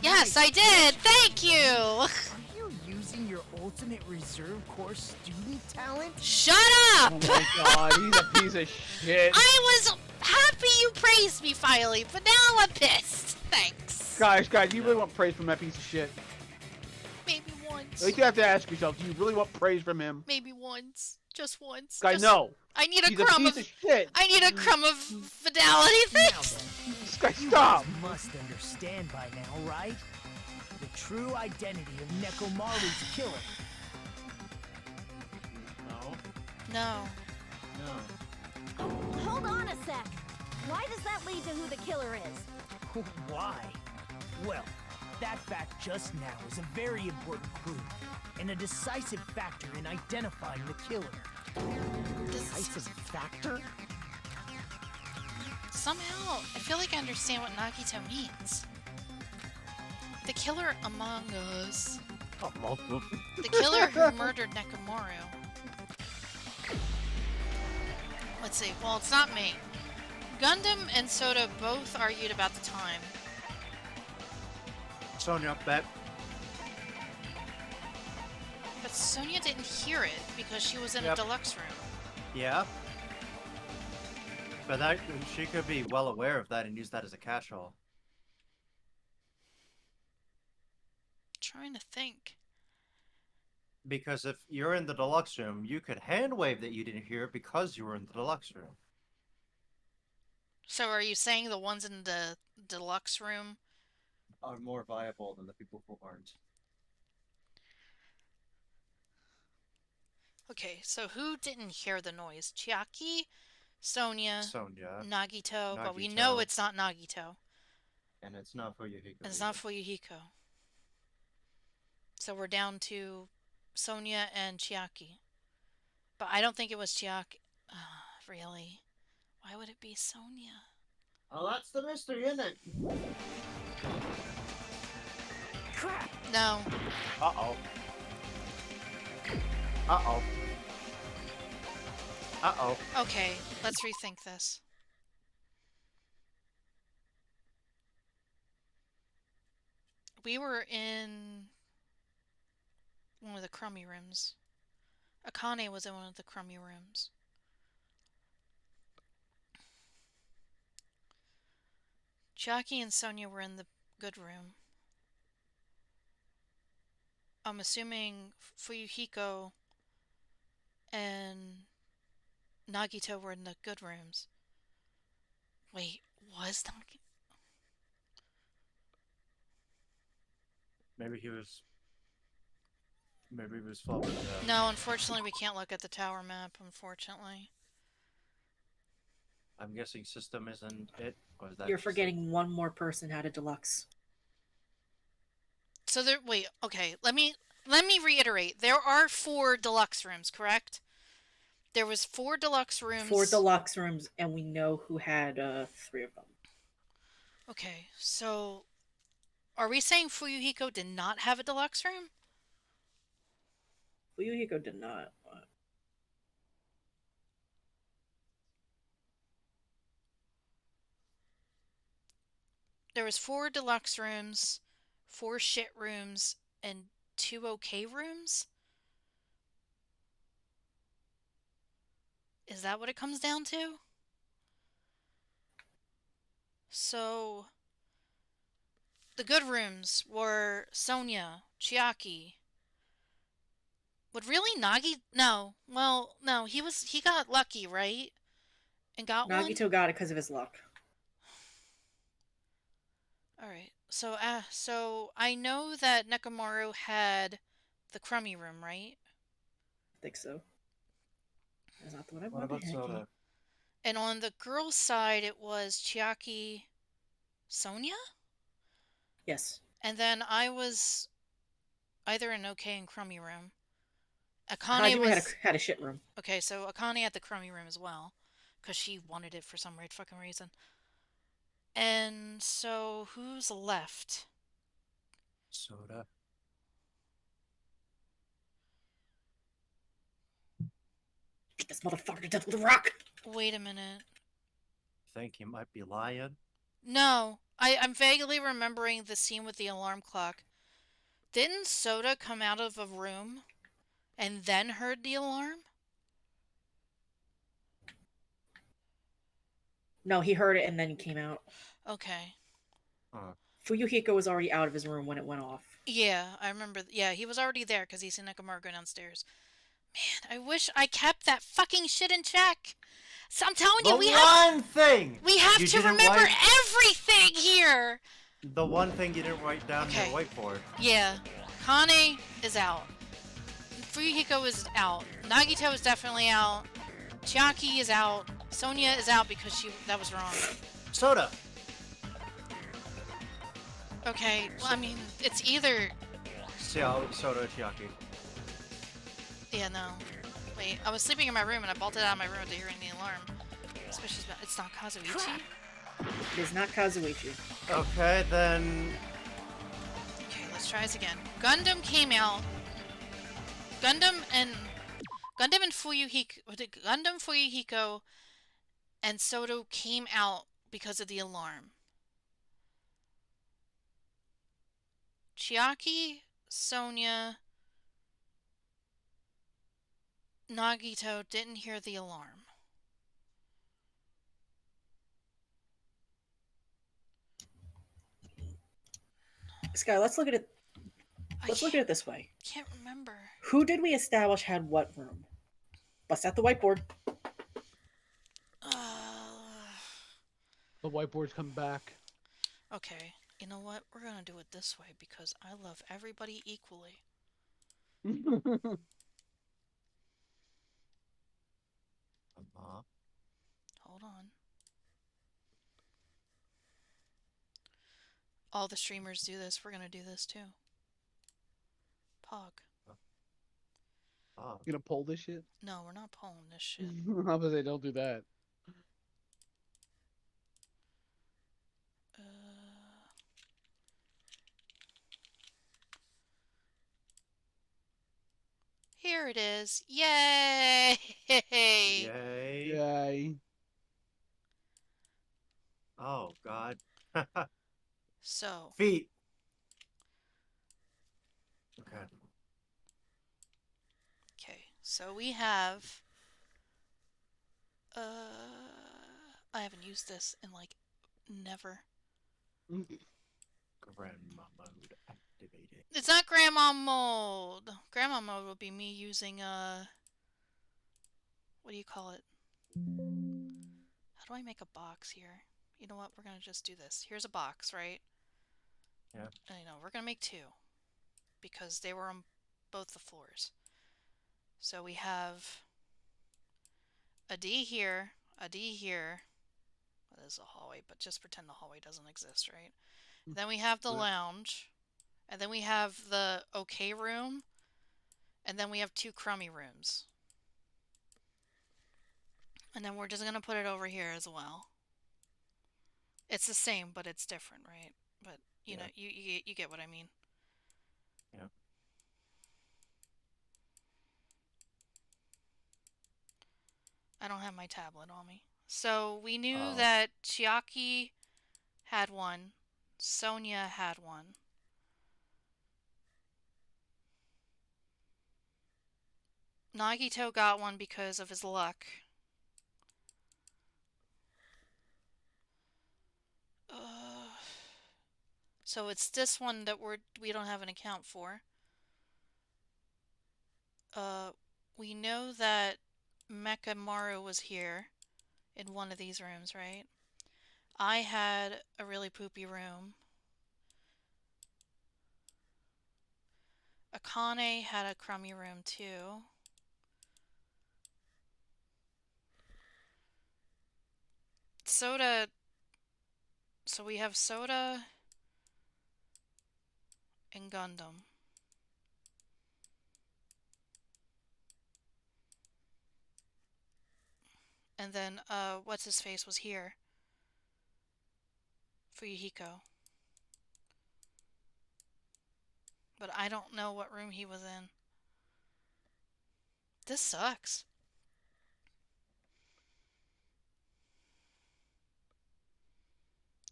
Speaker 1: Yes, I did. Thank you.
Speaker 4: Are you using your ultimate reserve corps student talent?
Speaker 1: Shut up.
Speaker 9: Oh my god, he's a piece of shit.
Speaker 1: I was happy you praised me, Filey, but now I'm pissed. Thanks.
Speaker 9: Guys, you really want praise from that piece of shit?
Speaker 1: Maybe once.
Speaker 9: At least you have to ask yourself, do you really want praise from him?
Speaker 1: Maybe once. Just once.
Speaker 9: Guy, no.
Speaker 1: I need a
Speaker 9: He's
Speaker 1: crumb
Speaker 9: a piece of shit.
Speaker 1: I need a crumb of fidelity, thanks.
Speaker 9: This guy, stop.
Speaker 4: You must understand by now, right? The true identity of Nekomaru's killer.
Speaker 1: No.
Speaker 7: Hold on a sec. Why does that lead to who the killer is?
Speaker 4: Why? Well, that fact just now is a very important clue, and a decisive factor in identifying the killer. Decisive factor?
Speaker 1: Somehow, I feel like I understand what Nagito means. The killer among us. The killer who murdered Nekomaru. Let's see. Well, it's not me. Gundam and Soda both argued about the time.
Speaker 11: Sonya, bet.
Speaker 1: But Sonya didn't hear it because she was in a deluxe room.
Speaker 11: Yeah. But that she could be well aware of that and use that as a catch-all.
Speaker 1: Trying to think.
Speaker 11: Because if you're in the deluxe room, you could hand wave that you didn't hear it because you were in the deluxe room.
Speaker 1: So are you saying the ones in the deluxe room
Speaker 11: Are more viable than the people who aren't.
Speaker 1: Okay, so who didn't hear the noise? Chiaki, Sonya, Nagito, but we know it's not Nagito.
Speaker 11: And it's not Fuyuhiko.
Speaker 1: And it's not Fuyuhiko. So we're down to Sonya and Chiaki. But I don't think it was Chiaki. Really? Why would it be Sonya?
Speaker 11: Oh, that's the mystery, isn't it?
Speaker 4: Crap!
Speaker 1: No.
Speaker 11: Uh-oh. Uh-oh. Uh-oh.
Speaker 1: Okay, let's rethink this. We were in one of the crummy rooms. Akane was in one of the crummy rooms. Chiaki and Sonya were in the good room. I'm assuming Fuyuhiko and Nagito were in the good rooms. Wait, was Nagito?
Speaker 11: Maybe he was floating.
Speaker 1: No, unfortunately we can't look at the tower map, unfortunately.
Speaker 11: I'm guessing system isn't it? Or is that
Speaker 8: You're forgetting one more person had a deluxe.
Speaker 1: So there, wait, okay, let me reiterate. There are 4 deluxe rooms, correct? There was 4 deluxe rooms.
Speaker 8: 4 deluxe rooms, and we know who had 3 of them.
Speaker 1: Okay, so are we saying Fuyuhiko did not have a deluxe room?
Speaker 8: Fuyuhiko did not.
Speaker 1: There was 4 deluxe rooms, 4 shit rooms, and 2 okay rooms? Is that what it comes down to? So the good rooms were Sonya, Chiaki, Would really Nagi? No. Well, no. He got lucky, right? And got one.
Speaker 8: Nagito got it because of his luck.
Speaker 1: All right. So I know that Nekomaru had the crummy room, right?
Speaker 8: I think so. That's not the one I
Speaker 11: What
Speaker 8: wanted.
Speaker 11: about Soda?
Speaker 1: And on the girl's side, it was Chiaki, Sonia,
Speaker 8: Yes.
Speaker 1: and then I was either in OK and crummy room. Akane
Speaker 8: Hajime
Speaker 1: was
Speaker 8: had a shit room.
Speaker 1: okay. So Akane had the crummy room as well, because she wanted it for some weird fucking reason. And so who's left?
Speaker 11: Soda.
Speaker 8: Get this motherfucker to death with a rock!
Speaker 1: Wait a minute.
Speaker 11: Think he might be lying?
Speaker 1: No, I'm vaguely remembering the scene with the alarm clock. Didn't Soda come out of a room and then heard the alarm?
Speaker 8: No, he heard it and then he came out.
Speaker 1: Okay.
Speaker 8: Fuyuhiko was already out of his room when it went off.
Speaker 1: Yeah, I remember. Yeah, he was already there because he seen Nekomaru go downstairs. Man, I wish I kept that fucking shit in check. So I'm telling you, we have
Speaker 11: you
Speaker 1: to
Speaker 11: didn't
Speaker 1: remember
Speaker 11: write-
Speaker 1: everything here.
Speaker 11: The one thing you didn't write down on your whiteboard.
Speaker 1: Yeah, Kane is out. Fuyuhiko is out. Nagito is definitely out. Chiaki is out. Sonia is out because that was wrong.
Speaker 11: Soda.
Speaker 1: Okay, well, I mean, it's either...
Speaker 11: Soda Chiaki.
Speaker 1: Yeah, no. Wait, I was sleeping in my room and I bolted out of my room to hearing the alarm. Especially, it's not Kazuichi?
Speaker 8: It is not Kazuichi.
Speaker 11: Okay, then...
Speaker 1: Okay, let's try this again. Gundam came out. Gundam and Fuyuhiko and Soto came out because of the alarm. Chiaki, Sonia, Nagito didn't hear the alarm.
Speaker 8: Sky, let's look at it. Let's look at it this way.
Speaker 1: Can't remember.
Speaker 8: Who did we establish had what room? Bust out the whiteboard.
Speaker 9: The whiteboard's come back.
Speaker 1: Okay, you know what? We're gonna do it this way because I love everybody equally. Hold on. All the streamers do this. We're gonna do this too. Pog.
Speaker 9: You gonna pull this shit?
Speaker 1: No, we're not pulling this shit.
Speaker 9: I was say don't do that. Here it is. Yay!
Speaker 11: Yay.
Speaker 9: Yay.
Speaker 11: Oh, God.
Speaker 1: So.
Speaker 11: Feet. Okay.
Speaker 1: Okay, so we have... I haven't used this in, like, never.
Speaker 11: Grandma mode activated.
Speaker 1: It's not grandma mode. Grandma mode would be me using, what do you call it? How do I make a box here? You know what? We're gonna just do this. Here's a box, right?
Speaker 11: Yeah.
Speaker 1: And we're gonna make two. Because they were on both the floors. So we have a D here, a D here. Well, there's a hallway, but just pretend the hallway doesn't exist, right? Then we have the lounge. And then we have the OK room. And then we have two crummy rooms. And then we're just going to put it over here as well. It's the same, but it's different, right? But, you know, you get what I mean.
Speaker 11: Yeah.
Speaker 1: I don't have my tablet on me. So we knew that Chiaki had one. Sonia had one. Nagito got one because of his luck. So it's this one that we don't have an account for. We know that Mecha Maru was here in one of these rooms, right? I had a really poopy room. Akane had a crummy room too. Soda. So we have Soda and Gundam. And then, what's his face was here? Fuyuhiko. But I don't know what room he was in. This sucks.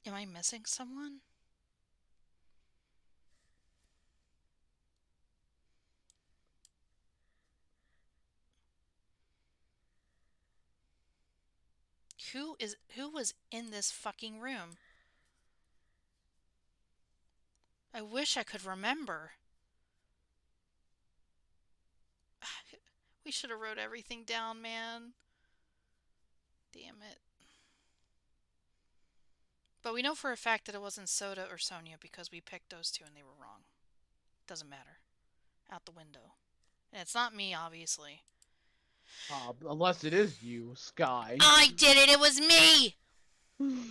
Speaker 1: Am I missing someone? Who was in this fucking room? I wish I could remember. We should have wrote everything down, man. Damn it. But we know for a fact that it wasn't Soda or Sonia because we picked those two and they were wrong. Doesn't matter. Out the window. And it's not me, obviously.
Speaker 9: Unless it is you, Sky.
Speaker 1: I did it! It was me! And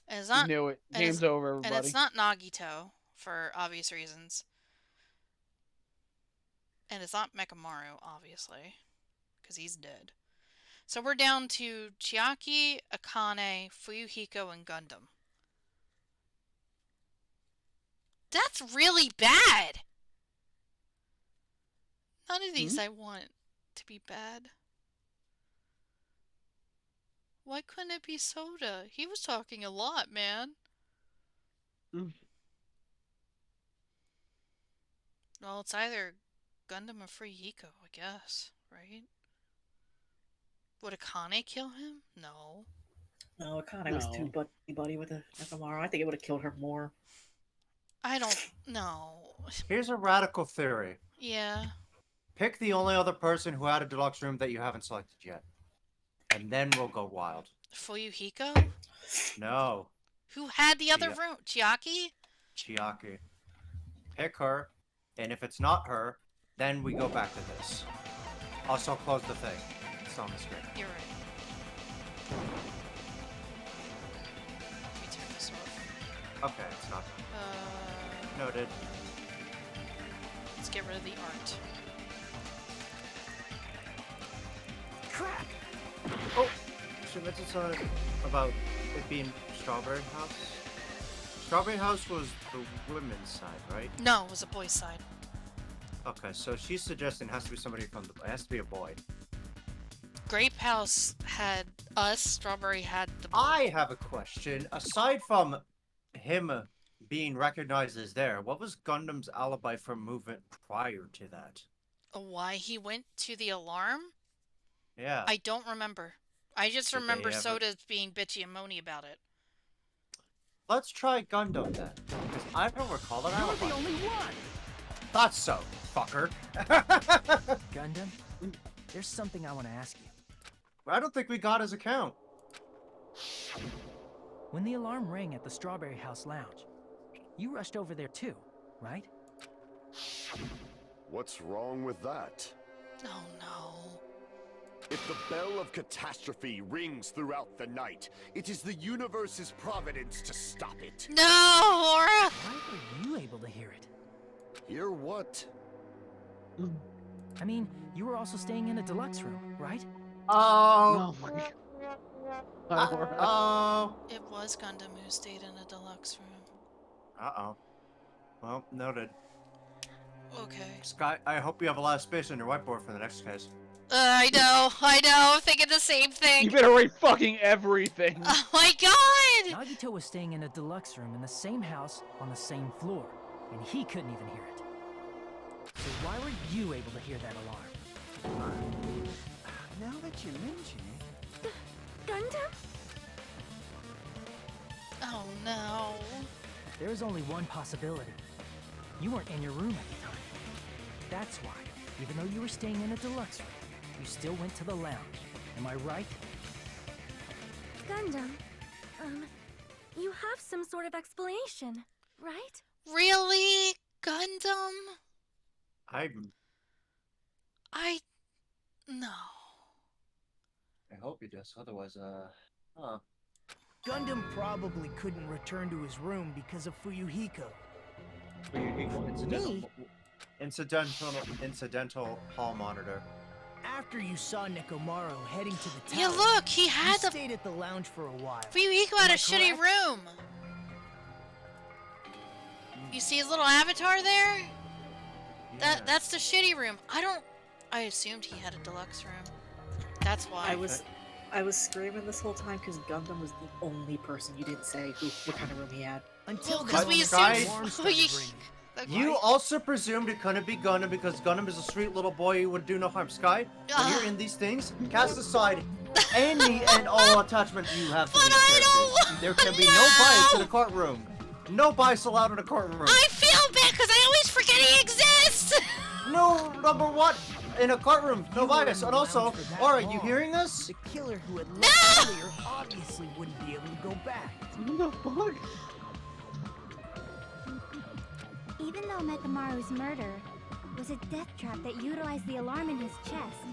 Speaker 1: it's not,
Speaker 9: Knew it. Game's over, everybody.
Speaker 1: And it's not Nagito, for obvious reasons. And it's not Mekamaru, obviously. Because he's dead. So we're down to Chiaki, Akane, Fuyuhiko, and Gundam. That's really bad! None of these I want to be bad. Why couldn't it be Soda? He was talking a lot, man. Well, it's either Gundam or Fuyuhiko, I guess, right? Would Akane kill him? No.
Speaker 8: No, Akane was too buddy with a Nekomaru. I think it would have killed her more.
Speaker 1: I don't know.
Speaker 11: Here's a radical theory.
Speaker 1: Yeah.
Speaker 11: Pick the only other person who had a deluxe room that you haven't selected yet. And then we'll go wild.
Speaker 1: Fuyuhiko?
Speaker 11: No.
Speaker 1: Who had the other room? Chiaki?
Speaker 11: Chiaki. Pick her, and if it's not her, then we go back to this. Also, close the thing. It's on the screen.
Speaker 1: You're right. Let me turn this off.
Speaker 11: Okay, it's not. Noted.
Speaker 1: Let's get rid of the art.
Speaker 11: Crap! Oh! She mentioned something about it being Strawberry House. Strawberry House was the women's side, right?
Speaker 1: No, it was a boy's side.
Speaker 11: Okay, so she's suggesting it has to be somebody from the... It has to be a boy.
Speaker 1: Grape House had us, Strawberry had the boy.
Speaker 11: I have a question. Aside from him being recognized as there, what was Gundam's alibi for movement prior to that?
Speaker 1: Why he went to the alarm?
Speaker 11: Yeah.
Speaker 1: I don't remember. I just remember
Speaker 11: ever...
Speaker 1: Soda's being bitchy and moany about it.
Speaker 11: Let's try Gundam then, because I don't recall that alibi.
Speaker 5: You're the only one!
Speaker 11: Thought so, fucker.
Speaker 10: Gundam, there's something I want to ask you.
Speaker 11: I don't think we got his account.
Speaker 10: When the alarm rang at the Strawberry House Lounge, you rushed over there too, right?
Speaker 6: What's wrong with that?
Speaker 1: Oh no.
Speaker 6: If the bell of catastrophe rings throughout the night, it is the universe's providence to stop it.
Speaker 1: No, Aura!
Speaker 10: Why were you able to hear it?
Speaker 6: Hear what?
Speaker 10: I mean, you were also staying in a deluxe room, right?
Speaker 11: Oh
Speaker 9: my god.
Speaker 1: It was Gundam who stayed in a deluxe room.
Speaker 11: Uh-oh. Well, noted.
Speaker 1: Okay.
Speaker 11: Sky, I hope you have a lot of space on your whiteboard for the next case.
Speaker 1: I know, I'm thinking the same thing.
Speaker 9: You better write fucking everything.
Speaker 1: Oh my god!
Speaker 10: Nagito was staying in a deluxe room in the same house on the same floor, and he couldn't even hear it. So why were you able to hear that alarm?
Speaker 3: Now that you mention it...
Speaker 2: Gundam?
Speaker 1: Oh no.
Speaker 10: There is only one possibility. You weren't in your room at the time. That's why Even though you were staying in a deluxe room, you still went to the lounge. Am I right?
Speaker 2: Gundam, you have some sort of explanation, right?
Speaker 1: Really? Gundam? No.
Speaker 11: I hope he does, otherwise, huh.
Speaker 4: Gundam probably couldn't return to his room because of Fuyuhiko.
Speaker 11: Incidental hall monitor.
Speaker 4: After you saw Nekomaru heading to the tower,
Speaker 1: Yeah, look, he had
Speaker 4: you stayed at the lounge for a while.
Speaker 1: Fuyuhiko had a shitty room. You see his little avatar there?
Speaker 11: Yeah.
Speaker 1: That's the shitty room. I assumed he had a deluxe room. That's why.
Speaker 8: I was screaming this whole time because Gundam was the only person you didn't say what kind of room he had.
Speaker 4: Until
Speaker 1: because we assumed
Speaker 11: You also presumed it couldn't be Gundam because Gundam is a sweet little boy who would do no harm. Sky, when you're in these things, cast aside any and all attachment you have to these characters. There can be no bias in a courtroom. No bias allowed in a courtroom.
Speaker 1: I feel bad because I always forget he exists!
Speaker 11: No, number one, in a courtroom, no bias. And also, Aura, you hearing us?
Speaker 4: The killer who had left earlier obviously wouldn't be able to go back.
Speaker 9: What the fuck?
Speaker 2: Even though Nekomaru's murder was a death trap that utilized the alarm in his chest,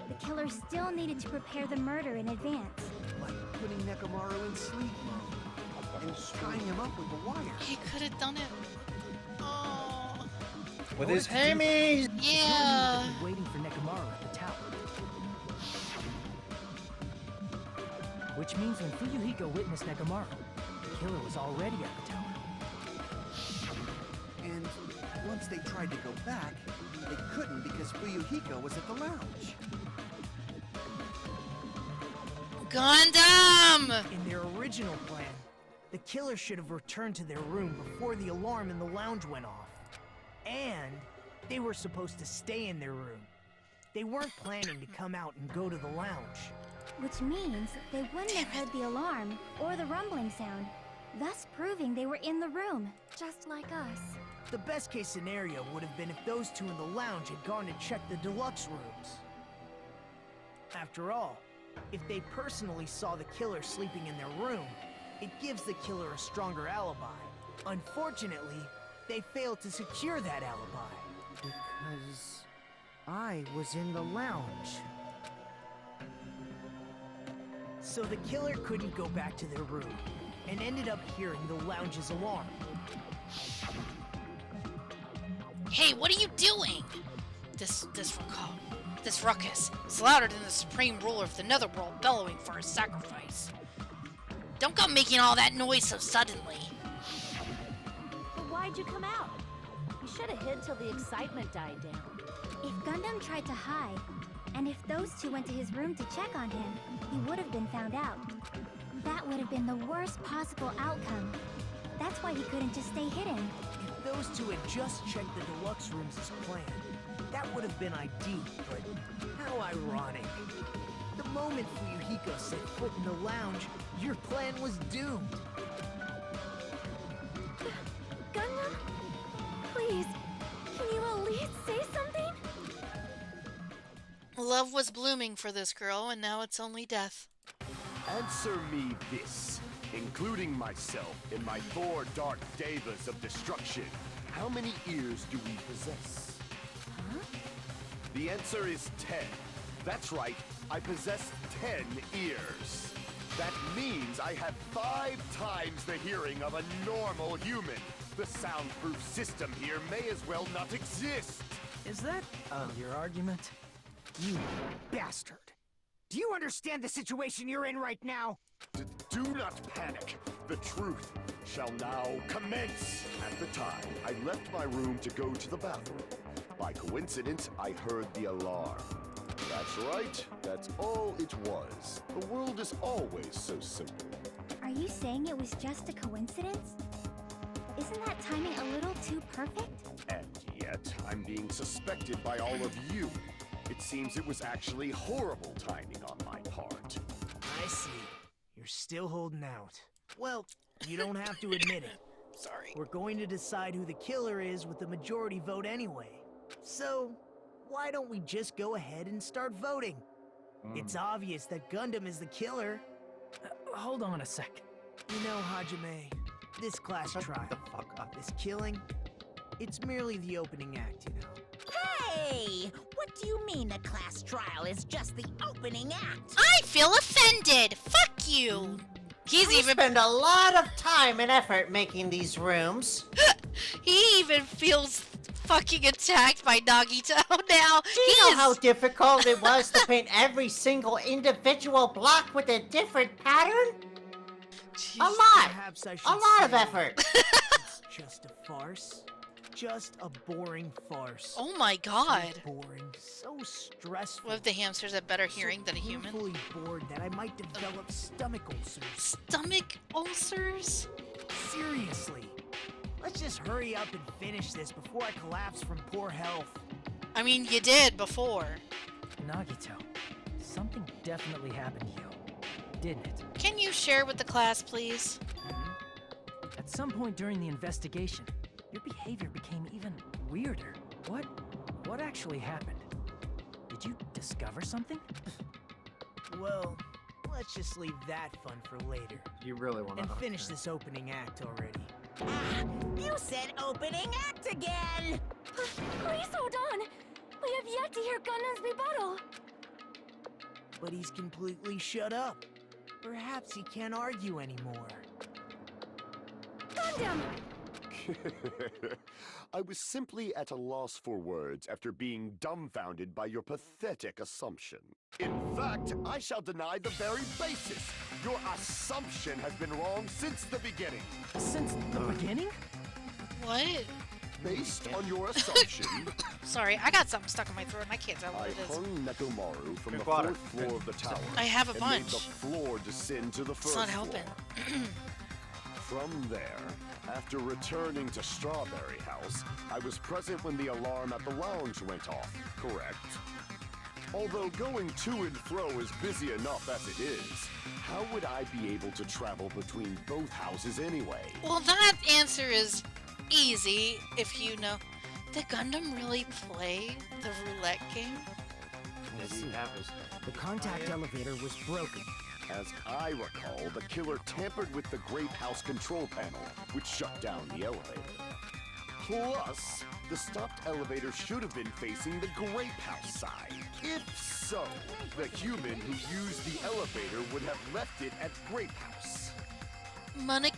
Speaker 2: the killer still needed to prepare the murder in advance.
Speaker 3: Like putting Nekomaru in sleep mode and tying him up with a wire.
Speaker 1: He could have done it. Oh.
Speaker 11: With his hammies!
Speaker 1: Yeah.
Speaker 10: He waiting for Nekomaru at the tower. Which means when Fuyuhiko witnessed Nekomaru, the killer was already at the tower.
Speaker 3: And once they tried to go back, they couldn't because Fuyuhiko was at the lounge.
Speaker 1: Gundam!
Speaker 4: In their original plan, the killer should have returned to their room before the alarm in the lounge went off. And they were supposed to stay in their room. They weren't planning to come out and go to the lounge.
Speaker 2: Which means they wouldn't have heard the alarm or the rumbling sound, thus proving they were in the room, just like us.
Speaker 4: The best case scenario would have been if those two in the lounge had gone to check the deluxe rooms. After all, if they personally saw the killer sleeping in their room, it gives the killer a stronger alibi. Unfortunately, they failed to secure that alibi.
Speaker 5: Because I was in the lounge.
Speaker 4: So the killer couldn't go back to their room, and ended up hearing the lounge's alarm.
Speaker 1: Hey, what are you doing? This ruckus is louder than the supreme ruler of the netherworld bellowing for his sacrifice. Don't go making all that noise so suddenly.
Speaker 7: But why'd you come out? You should have hid till the excitement died down.
Speaker 2: If Gundam tried to hide, and if those two went to his room to check on him, he would have been found out. That would have been the worst possible outcome. That's why he couldn't just stay hidden.
Speaker 4: If those two had just checked the deluxe rooms as planned, that would have been ideal, but how ironic. The moment Fuyuhiko set foot in the lounge, your plan was doomed.
Speaker 2: Gundam, please, can you at least say something?
Speaker 1: Love was blooming for this girl, and now it's only death.
Speaker 6: Answer me this, including myself in my 4 dark devas of destruction. How many ears do we possess?
Speaker 2: Huh?
Speaker 6: The answer is 10. That's right, I possess 10 ears. That means I have 5 times the hearing of a normal human. The soundproof system here may as well not exist.
Speaker 10: Is that your argument?
Speaker 5: You bastard! Do you understand the situation you're in right now?
Speaker 6: Do not panic. The truth shall now commence. At the time, I left my room to go to the bathroom. By coincidence, I heard the alarm. That's right. That's all it was. The world is always so simple.
Speaker 2: Are you saying it was just a coincidence? Isn't that timing a little too perfect?
Speaker 6: And yet, I'm being suspected by all of you. It seems it was actually horrible timing on my part.
Speaker 4: I see. You're still holding out. Well, you don't have to admit it.
Speaker 1: Sorry.
Speaker 4: We're going to decide who the killer is with the majority vote anyway. So, why don't we just go ahead and start voting? It's obvious that Gundam is the killer.
Speaker 10: Hold on a sec.
Speaker 4: You know, Hajime, this class trial, this killing, it's merely the opening act, you know.
Speaker 7: Hey! What do you mean a class trial is just the opening act?
Speaker 1: I feel offended. Fuck you. He's
Speaker 11: We
Speaker 1: even
Speaker 11: spend a lot of time and effort making these rooms.
Speaker 1: he even feels fucking attacked by Nagito now.
Speaker 11: Do you know how difficult it was to paint every single individual block with a different pattern? A lot!
Speaker 4: Perhaps I should
Speaker 11: A lot of
Speaker 4: say
Speaker 11: effort.
Speaker 4: It's just a farce. Just a boring farce.
Speaker 1: Oh my god.
Speaker 4: So boring, so stressful.
Speaker 1: What if the hamsters have better hearing than a human?
Speaker 4: So painfully bored that I might develop stomach ulcers.
Speaker 1: Stomach ulcers?
Speaker 4: Seriously. Let's just hurry up and finish this before I collapse from poor health.
Speaker 1: I mean, you did before.
Speaker 10: Nagito, something definitely happened to you, didn't it?
Speaker 1: Can you share with the class, please?
Speaker 10: At some point during the investigation, your behavior became even weirder. What actually happened? Did you discover something?
Speaker 4: Well, let's just leave that fun for later.
Speaker 11: You really want to
Speaker 4: And finish this opening act already.
Speaker 7: You said opening act again!
Speaker 2: Please hold on. We have yet to hear Gundam's rebuttal.
Speaker 4: But he's completely shut up. Perhaps he can't argue anymore.
Speaker 2: Gundam!
Speaker 6: I was simply at a loss for words after being dumbfounded by your pathetic assumption. In fact, I shall deny the very basis. Your assumption has been wrong since the beginning.
Speaker 10: Since the beginning?
Speaker 1: What?
Speaker 6: Based on your assumption,
Speaker 1: Sorry, I got something stuck in my throat and I can't tell what
Speaker 6: I
Speaker 1: it is.
Speaker 6: hung Nekomaru from the
Speaker 11: Drink water.
Speaker 6: 4th floor of the tower.
Speaker 1: I have a
Speaker 6: and made the
Speaker 1: bunch.
Speaker 6: floor descend to the
Speaker 1: It's
Speaker 6: first
Speaker 1: not
Speaker 6: floor.
Speaker 1: helping.
Speaker 6: From there, after returning to Strawberry House, I was present when the alarm at the lounge went off, correct? Although going to and fro is busy enough as it is, how would I be able to travel between both houses anyway?
Speaker 1: Well, that answer is easy if you know. Did Gundam really play the roulette game?
Speaker 11: Maybe you have this.
Speaker 5: The contact elevator was broken.
Speaker 6: As I recall, the killer tampered with the Grape House control panel, which shut down the elevator. Plus, the stopped elevator should have been facing the Grape House side. If so, the human who used the elevator would have left it at Grape House.
Speaker 1: Money,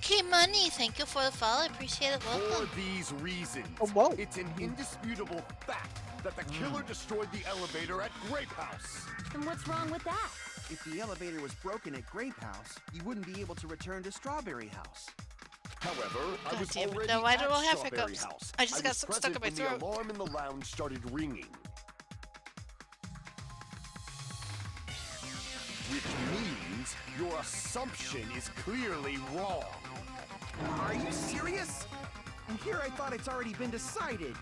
Speaker 1: thank you for the follow. I appreciate it.
Speaker 6: For
Speaker 1: Welcome.
Speaker 6: these reasons,
Speaker 12: Oh, whoa.
Speaker 6: it's an indisputable fact that the killer destroyed the elevator at Grape House.
Speaker 7: And what's wrong with that?
Speaker 3: If the elevator was broken at Grape House, you wouldn't be able to return to Strawberry House.
Speaker 6: However, I
Speaker 1: God
Speaker 6: was
Speaker 1: damn it,
Speaker 6: already
Speaker 1: though, I
Speaker 6: at
Speaker 1: don't have
Speaker 6: Strawberry
Speaker 1: hiccups.
Speaker 6: House.
Speaker 1: I just got
Speaker 6: was
Speaker 1: something stuck in my
Speaker 6: present when
Speaker 1: throat.
Speaker 6: the alarm in the lounge started ringing. Which means your assumption is clearly wrong.
Speaker 3: Are you serious? And here I thought it's already been decided.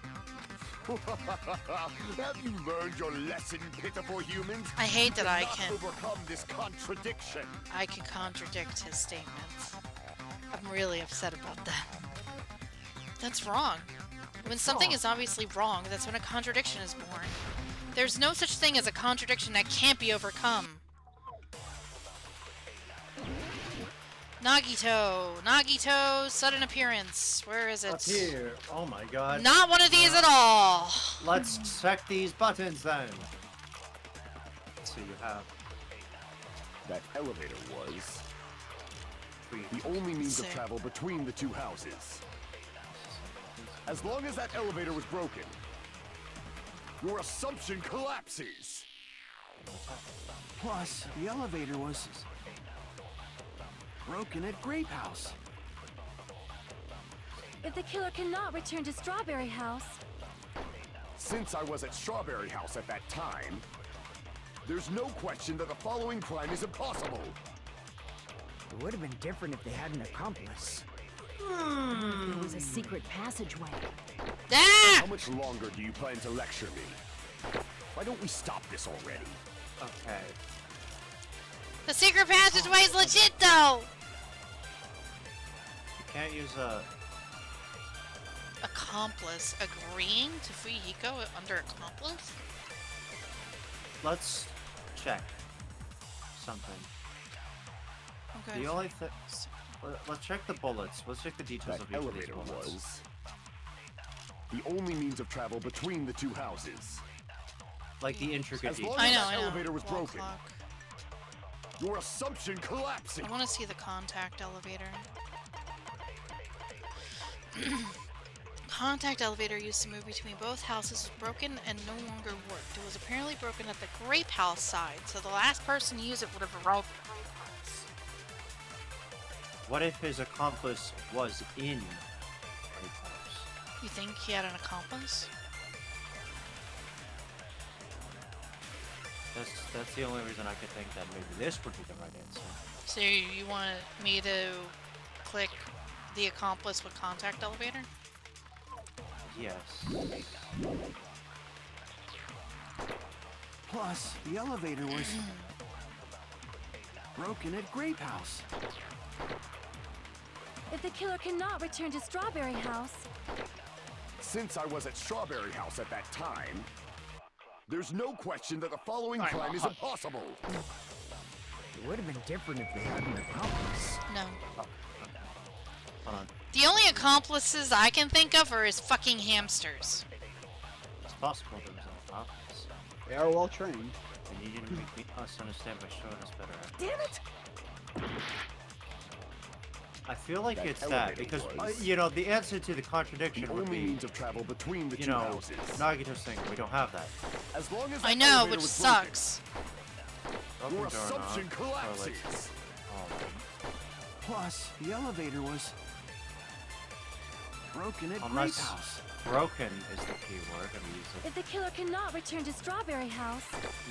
Speaker 6: Have you learned your lesson, pitiful humans?
Speaker 1: I hate that I
Speaker 6: cannot
Speaker 1: can.
Speaker 6: overcome this contradiction.
Speaker 1: I can contradict his statements. I'm really upset about that. That's wrong. When something is obviously wrong, that's when a contradiction is born. There's no such thing as a contradiction that can't be overcome. Nagito, sudden appearance. Where is
Speaker 11: Up
Speaker 1: it?
Speaker 11: here. Oh my god.
Speaker 1: Not one of these at all.
Speaker 11: Let's check these buttons then. So you have
Speaker 6: That elevator was the only means of travel between the two houses. As long as that elevator was broken, your assumption collapses.
Speaker 3: Plus, the elevator was broken at Grape House.
Speaker 2: If the killer cannot return to Strawberry House,
Speaker 6: Since I was at Strawberry House at that time, there's no question that the following crime is impossible.
Speaker 5: It would have been different if they had an accomplice.
Speaker 7: There was a secret passageway.
Speaker 1: Ah!
Speaker 6: How much longer do you plan to lecture me? Why don't we stop this already?
Speaker 11: okay.
Speaker 1: The secret passageway is legit, though.
Speaker 11: You can't use a
Speaker 1: Accomplice agreeing to free Hiko under accomplice?
Speaker 11: let's check something.
Speaker 1: Okay.
Speaker 11: The only thing. Let's check the bullets. Let's check the details
Speaker 6: That
Speaker 11: of each of these
Speaker 6: elevator
Speaker 11: bullets.
Speaker 6: was the only means of travel between the two houses.
Speaker 11: Like the intricate
Speaker 6: As long
Speaker 11: details.
Speaker 6: as
Speaker 1: I
Speaker 6: that
Speaker 1: know.
Speaker 6: elevator was
Speaker 1: Wall
Speaker 6: broken,
Speaker 1: clock.
Speaker 6: your assumption collapsing.
Speaker 1: I want to see the contact elevator. Contact elevator used to move between both houses was broken and no longer worked. It was apparently broken at the grape house side, so the last person to use it would have arrived at the grape house.
Speaker 11: What if his accomplice was in Grape House?
Speaker 1: You think he had an accomplice?
Speaker 11: That's the only reason I could think that maybe this would be the right answer.
Speaker 1: So you want me to click the accomplice with contact elevator?
Speaker 11: Yes.
Speaker 3: Plus, the elevator was broken at Grape House.
Speaker 2: If the killer cannot return to Strawberry House,
Speaker 6: Since I was at Strawberry House at that time, there's no question that the following crime is impossible.
Speaker 5: It would have been different if they had an accomplice.
Speaker 1: No.
Speaker 11: Hold on.
Speaker 1: The only accomplices I can think of are his fucking hamsters.
Speaker 11: It's possible there was an accomplice.
Speaker 12: They are well trained.
Speaker 11: And you didn't make us understand by showing us better.
Speaker 2: damn it!
Speaker 11: I feel like
Speaker 6: That
Speaker 11: it's that
Speaker 6: elevator
Speaker 11: because
Speaker 6: was
Speaker 11: you know the answer to the contradiction
Speaker 6: The
Speaker 11: would
Speaker 6: only
Speaker 11: be
Speaker 6: means of travel between the
Speaker 11: you
Speaker 6: two
Speaker 11: know
Speaker 6: houses.
Speaker 11: Nagito's thing. We don't have that.
Speaker 6: As long as
Speaker 1: I
Speaker 6: that
Speaker 1: know,
Speaker 6: elevator
Speaker 1: which
Speaker 6: was broken,
Speaker 1: sucks.
Speaker 11: Open
Speaker 6: your
Speaker 11: door
Speaker 6: assumption
Speaker 11: knob,
Speaker 6: collapses.
Speaker 11: toilets.
Speaker 3: Plus, the elevator was broken at Grape
Speaker 11: Unless
Speaker 3: House.
Speaker 11: broken is the key word. I mean,
Speaker 2: If the killer cannot return to Strawberry House,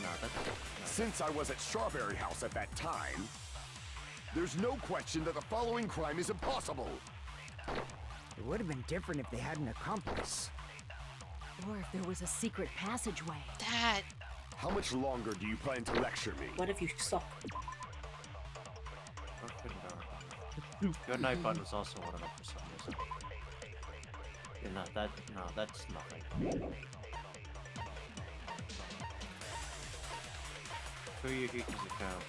Speaker 11: no, that's
Speaker 6: Since I was at Strawberry House at that time, there's no question that the following crime is impossible.
Speaker 5: It would have been different if they had an accomplice.
Speaker 7: Or if there was a secret passageway.
Speaker 1: That.
Speaker 6: How much longer do you plan to lecture me?
Speaker 8: What if you suck?
Speaker 11: broken door. Good night button was also one of them for some reason. Yeah, no, that's nothing. Fuyuhiki's account.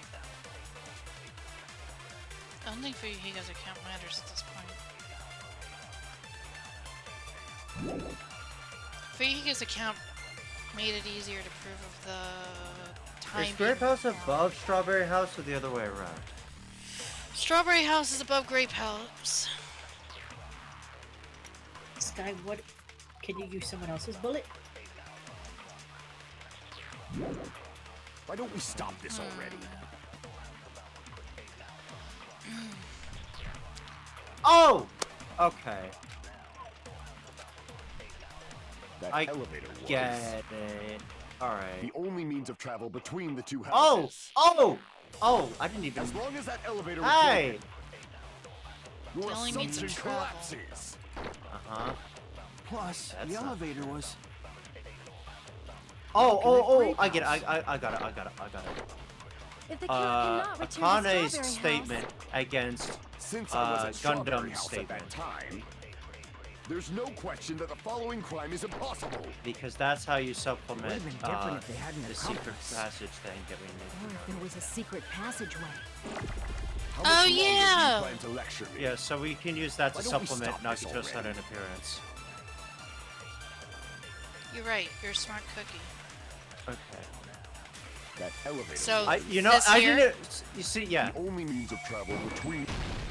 Speaker 1: I don't think Fuyuhiga's account matters at this point. Fuyuhiga's account made it easier to prove of the time.
Speaker 11: Is Grape House above Strawberry House or the other way around?
Speaker 1: Strawberry House is above Grape House.
Speaker 8: Sky, what? Can you use someone else's bullet?
Speaker 6: Why don't we stop this already?
Speaker 11: Oh! Okay.
Speaker 6: That
Speaker 11: I
Speaker 6: elevator was
Speaker 11: get it. Alright.
Speaker 6: the only means of travel between the two
Speaker 11: Oh!
Speaker 6: houses.
Speaker 11: Oh! I didn't even...
Speaker 6: As long as that elevator was
Speaker 11: Hey!
Speaker 6: broken, your
Speaker 1: The only means of
Speaker 6: assumption
Speaker 1: travel.
Speaker 6: collapses.
Speaker 11: Uh-huh.
Speaker 3: Plus,
Speaker 11: That's
Speaker 3: the
Speaker 11: not-
Speaker 3: elevator was
Speaker 11: Oh! I get it. I got it.
Speaker 2: if the killer cannot return to
Speaker 11: Akane's
Speaker 2: Strawberry
Speaker 11: statement
Speaker 2: House,
Speaker 11: against
Speaker 6: Since I was at Strawberry
Speaker 11: Gundam's
Speaker 6: House at that
Speaker 11: statement.
Speaker 6: time, there's no question that the following crime is impossible.
Speaker 11: Because that's how you supplement
Speaker 5: It would've been different if they had an
Speaker 11: the secret
Speaker 5: accomplice.
Speaker 11: passage thing that we
Speaker 7: Or
Speaker 11: need.
Speaker 7: if there was a secret passageway.
Speaker 6: How
Speaker 1: Oh,
Speaker 6: much longer do
Speaker 1: yeah.
Speaker 6: you plan to lecture me?
Speaker 11: Yeah, so we can use that
Speaker 6: Why
Speaker 11: to
Speaker 6: don't we
Speaker 11: supplement
Speaker 6: stop this
Speaker 11: Nagito's
Speaker 6: already?
Speaker 11: sudden appearance.
Speaker 1: You're right. You're a smart cookie.
Speaker 11: Okay.
Speaker 6: That elevator
Speaker 1: So
Speaker 6: was
Speaker 11: You know,
Speaker 1: this
Speaker 11: I
Speaker 1: here?
Speaker 11: didn't. You see, yeah.
Speaker 6: the only means of travel between.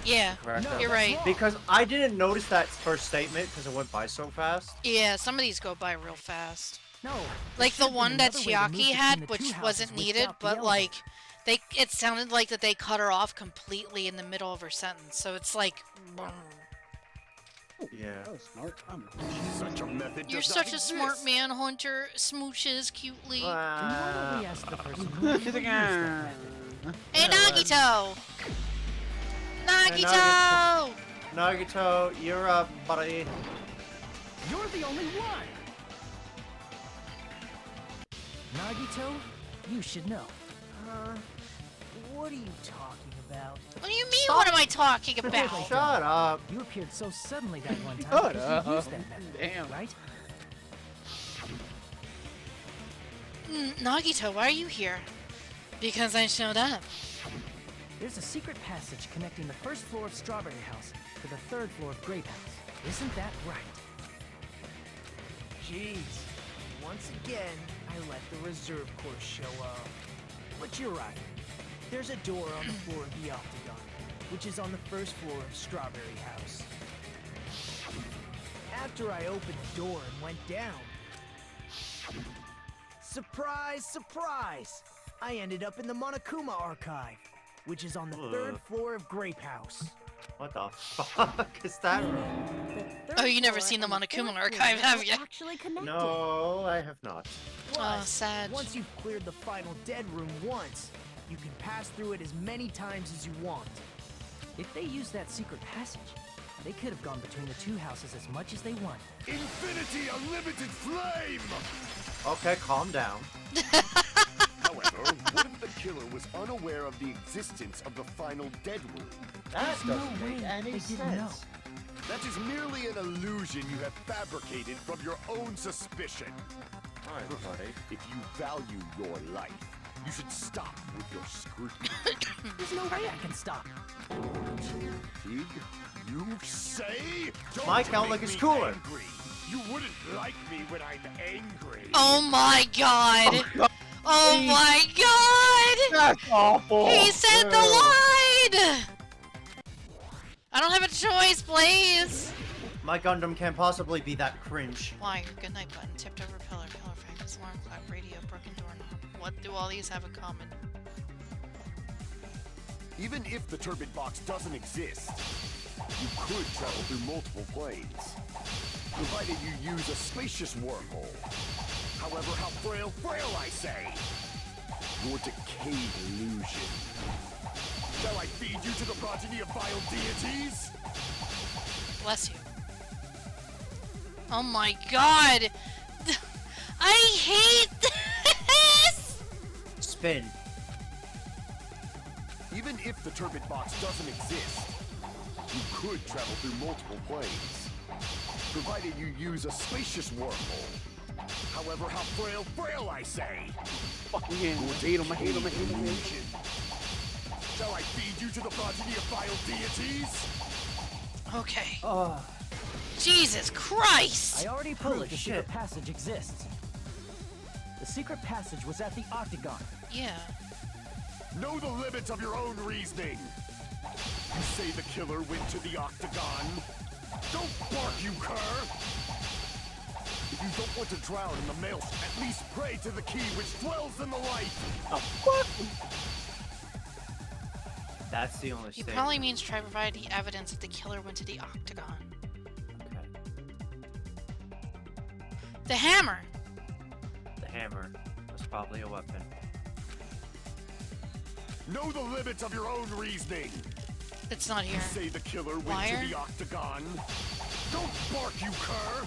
Speaker 1: Yeah,
Speaker 11: Correct.
Speaker 1: you're right.
Speaker 11: Because I didn't notice that first statement because it went by so fast.
Speaker 1: Yeah, some of these go by real fast.
Speaker 5: No.
Speaker 1: Like the one that Chiaki had, which wasn't needed, but like it sounded like that they cut her off completely in the middle of her sentence. So it's like,
Speaker 11: Yeah.
Speaker 12: That was smart.
Speaker 6: Such a method
Speaker 1: you're
Speaker 6: does
Speaker 1: such
Speaker 6: not
Speaker 1: a smart
Speaker 6: exist.
Speaker 1: man, Hunter. Smooches cutely.
Speaker 10: Normally ask the person who
Speaker 12: She's
Speaker 10: used
Speaker 12: like,
Speaker 10: that method.
Speaker 1: Hey, Nagito! Nagito!
Speaker 11: Nagito, you're up, buddy.
Speaker 10: You're the only one! Nagito, you should know.
Speaker 4: What are you talking about?
Speaker 1: What do you mean? What am I talking about?
Speaker 11: Shut up.
Speaker 10: You appeared so suddenly that one time
Speaker 12: Shut
Speaker 10: because you
Speaker 12: up.
Speaker 10: used that method,
Speaker 12: Damn.
Speaker 10: right?
Speaker 1: Nagito, why are you here? Because I showed up.
Speaker 10: There's a secret passage connecting the first floor of Strawberry House to the third floor of Grape House. Isn't that right?
Speaker 4: Jeez. Once again, I let the reserve course show up. But you're right. There's a door on the floor of the Octagon, which is on the first floor of Strawberry House. After I opened the door and went down, surprise, surprise! I ended up in the Monokuma Archive, which is on the third floor of Grape House.
Speaker 11: What the fuck is that?
Speaker 1: Oh, you never seen the Monokuma Archive, have you?
Speaker 11: No, I have not.
Speaker 1: Oh, sad.
Speaker 4: Once you've cleared the final dead room once, you can pass through it as many times as you want.
Speaker 10: If they used that secret passage, they could have gone between the two houses as much as they want.
Speaker 6: Infinity Unlimited Flame!
Speaker 11: Okay, calm down.
Speaker 6: However, what if the killer was unaware of the existence of the final dead room?
Speaker 11: That doesn't make any
Speaker 10: they
Speaker 11: sense.
Speaker 10: didn't know.
Speaker 6: That is merely an illusion you have fabricated from your own suspicion.
Speaker 11: Alright, buddy.
Speaker 6: If you value your life, you should stop with your scrutiny.
Speaker 10: There's no way I can stop.
Speaker 6: Tig, you say? Don't
Speaker 11: Mike
Speaker 6: make
Speaker 11: Outlook is
Speaker 6: me
Speaker 11: cooler.
Speaker 6: Angry. You wouldn't like me when I'm angry.
Speaker 1: Oh my god! Oh my god!
Speaker 9: That's awful.
Speaker 1: He said the line! I don't have a choice, Blaze!
Speaker 11: My Gundam can't possibly be that cringe.
Speaker 1: Why? Your goodnight button, tipped over pillar, pillar fragments, alarm clock, radio, broken doorknob. What do all these have in common?
Speaker 6: Even if the turbid box doesn't exist, you could travel through multiple planes, provided you use a spacious wormhole. However, how frail, I say! Your decayed illusion. Shall I feed you to the progeny of vile deities?
Speaker 1: Bless you. Oh my god! I hate this!
Speaker 11: Spin.
Speaker 6: Even if the turbid box doesn't exist, you could travel through multiple planes, provided you use a spacious wormhole. However, how frail, I say!
Speaker 12: Fucking hate him, I hate him, I hate him.
Speaker 6: Illusion. Shall I feed you to the progeny of vile deities?
Speaker 1: Okay.
Speaker 10: Oh.
Speaker 1: Jesus Christ!
Speaker 10: I already proved the secret passage exists. The secret passage was at the Octagon.
Speaker 1: Yeah.
Speaker 6: Know the limits of your own reasoning. You say the killer went to the Octagon. Don't bark, you cur! If you don't want to drown in the maelstrom, at least pray to the key which dwells in the light.
Speaker 12: Oh, fuck!
Speaker 11: That's the only
Speaker 1: He
Speaker 11: thing.
Speaker 1: probably means try to provide the evidence that the killer went to the Octagon.
Speaker 11: Okay.
Speaker 1: The hammer!
Speaker 11: The hammer was probably a weapon.
Speaker 6: Know the limits of your own reasoning.
Speaker 1: It's not here.
Speaker 6: You say the killer went
Speaker 1: Wire?
Speaker 6: to the Octagon. Don't bark, you cur!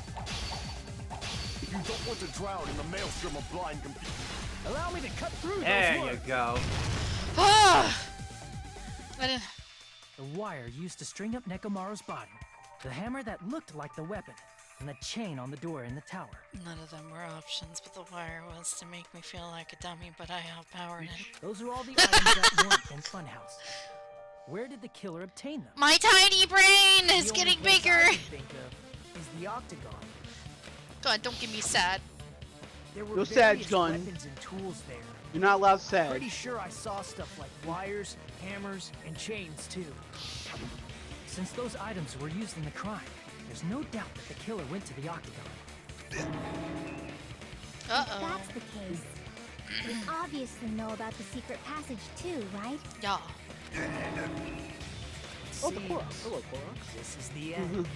Speaker 6: If you don't want to drown in the maelstrom of blind confusion.
Speaker 10: Allow me to cut through
Speaker 11: There
Speaker 10: those
Speaker 11: you
Speaker 10: words.
Speaker 11: go.
Speaker 1: Ah!
Speaker 10: The wire used to string up Nekomaru's body, the hammer that looked like the weapon, and the chain on the door in the tower.
Speaker 1: None of them were options, but the wire was to make me feel like a dummy, but I outpowered it.
Speaker 10: Those are all the items that weren't in Funhouse. Where did the killer obtain them?
Speaker 1: My tiny brain is
Speaker 4: The
Speaker 1: getting
Speaker 4: only place
Speaker 1: bigger!
Speaker 4: I can think of is the Octagon.
Speaker 1: God, don't get me sad.
Speaker 4: There were
Speaker 12: You're sad,
Speaker 4: various
Speaker 12: Gun.
Speaker 4: weapons and tools there.
Speaker 12: You're not allowed to say.
Speaker 4: Pretty sure I saw stuff like wires, hammers, and chains too.
Speaker 10: Since those items were used in the crime, there's no doubt that the killer went to the Octagon.
Speaker 2: If that's the case, you obviously know about the secret passage too, right?
Speaker 1: Yeah.
Speaker 12: Oh,
Speaker 4: See,
Speaker 12: the Korok. Hello, Korok.
Speaker 4: this is the end.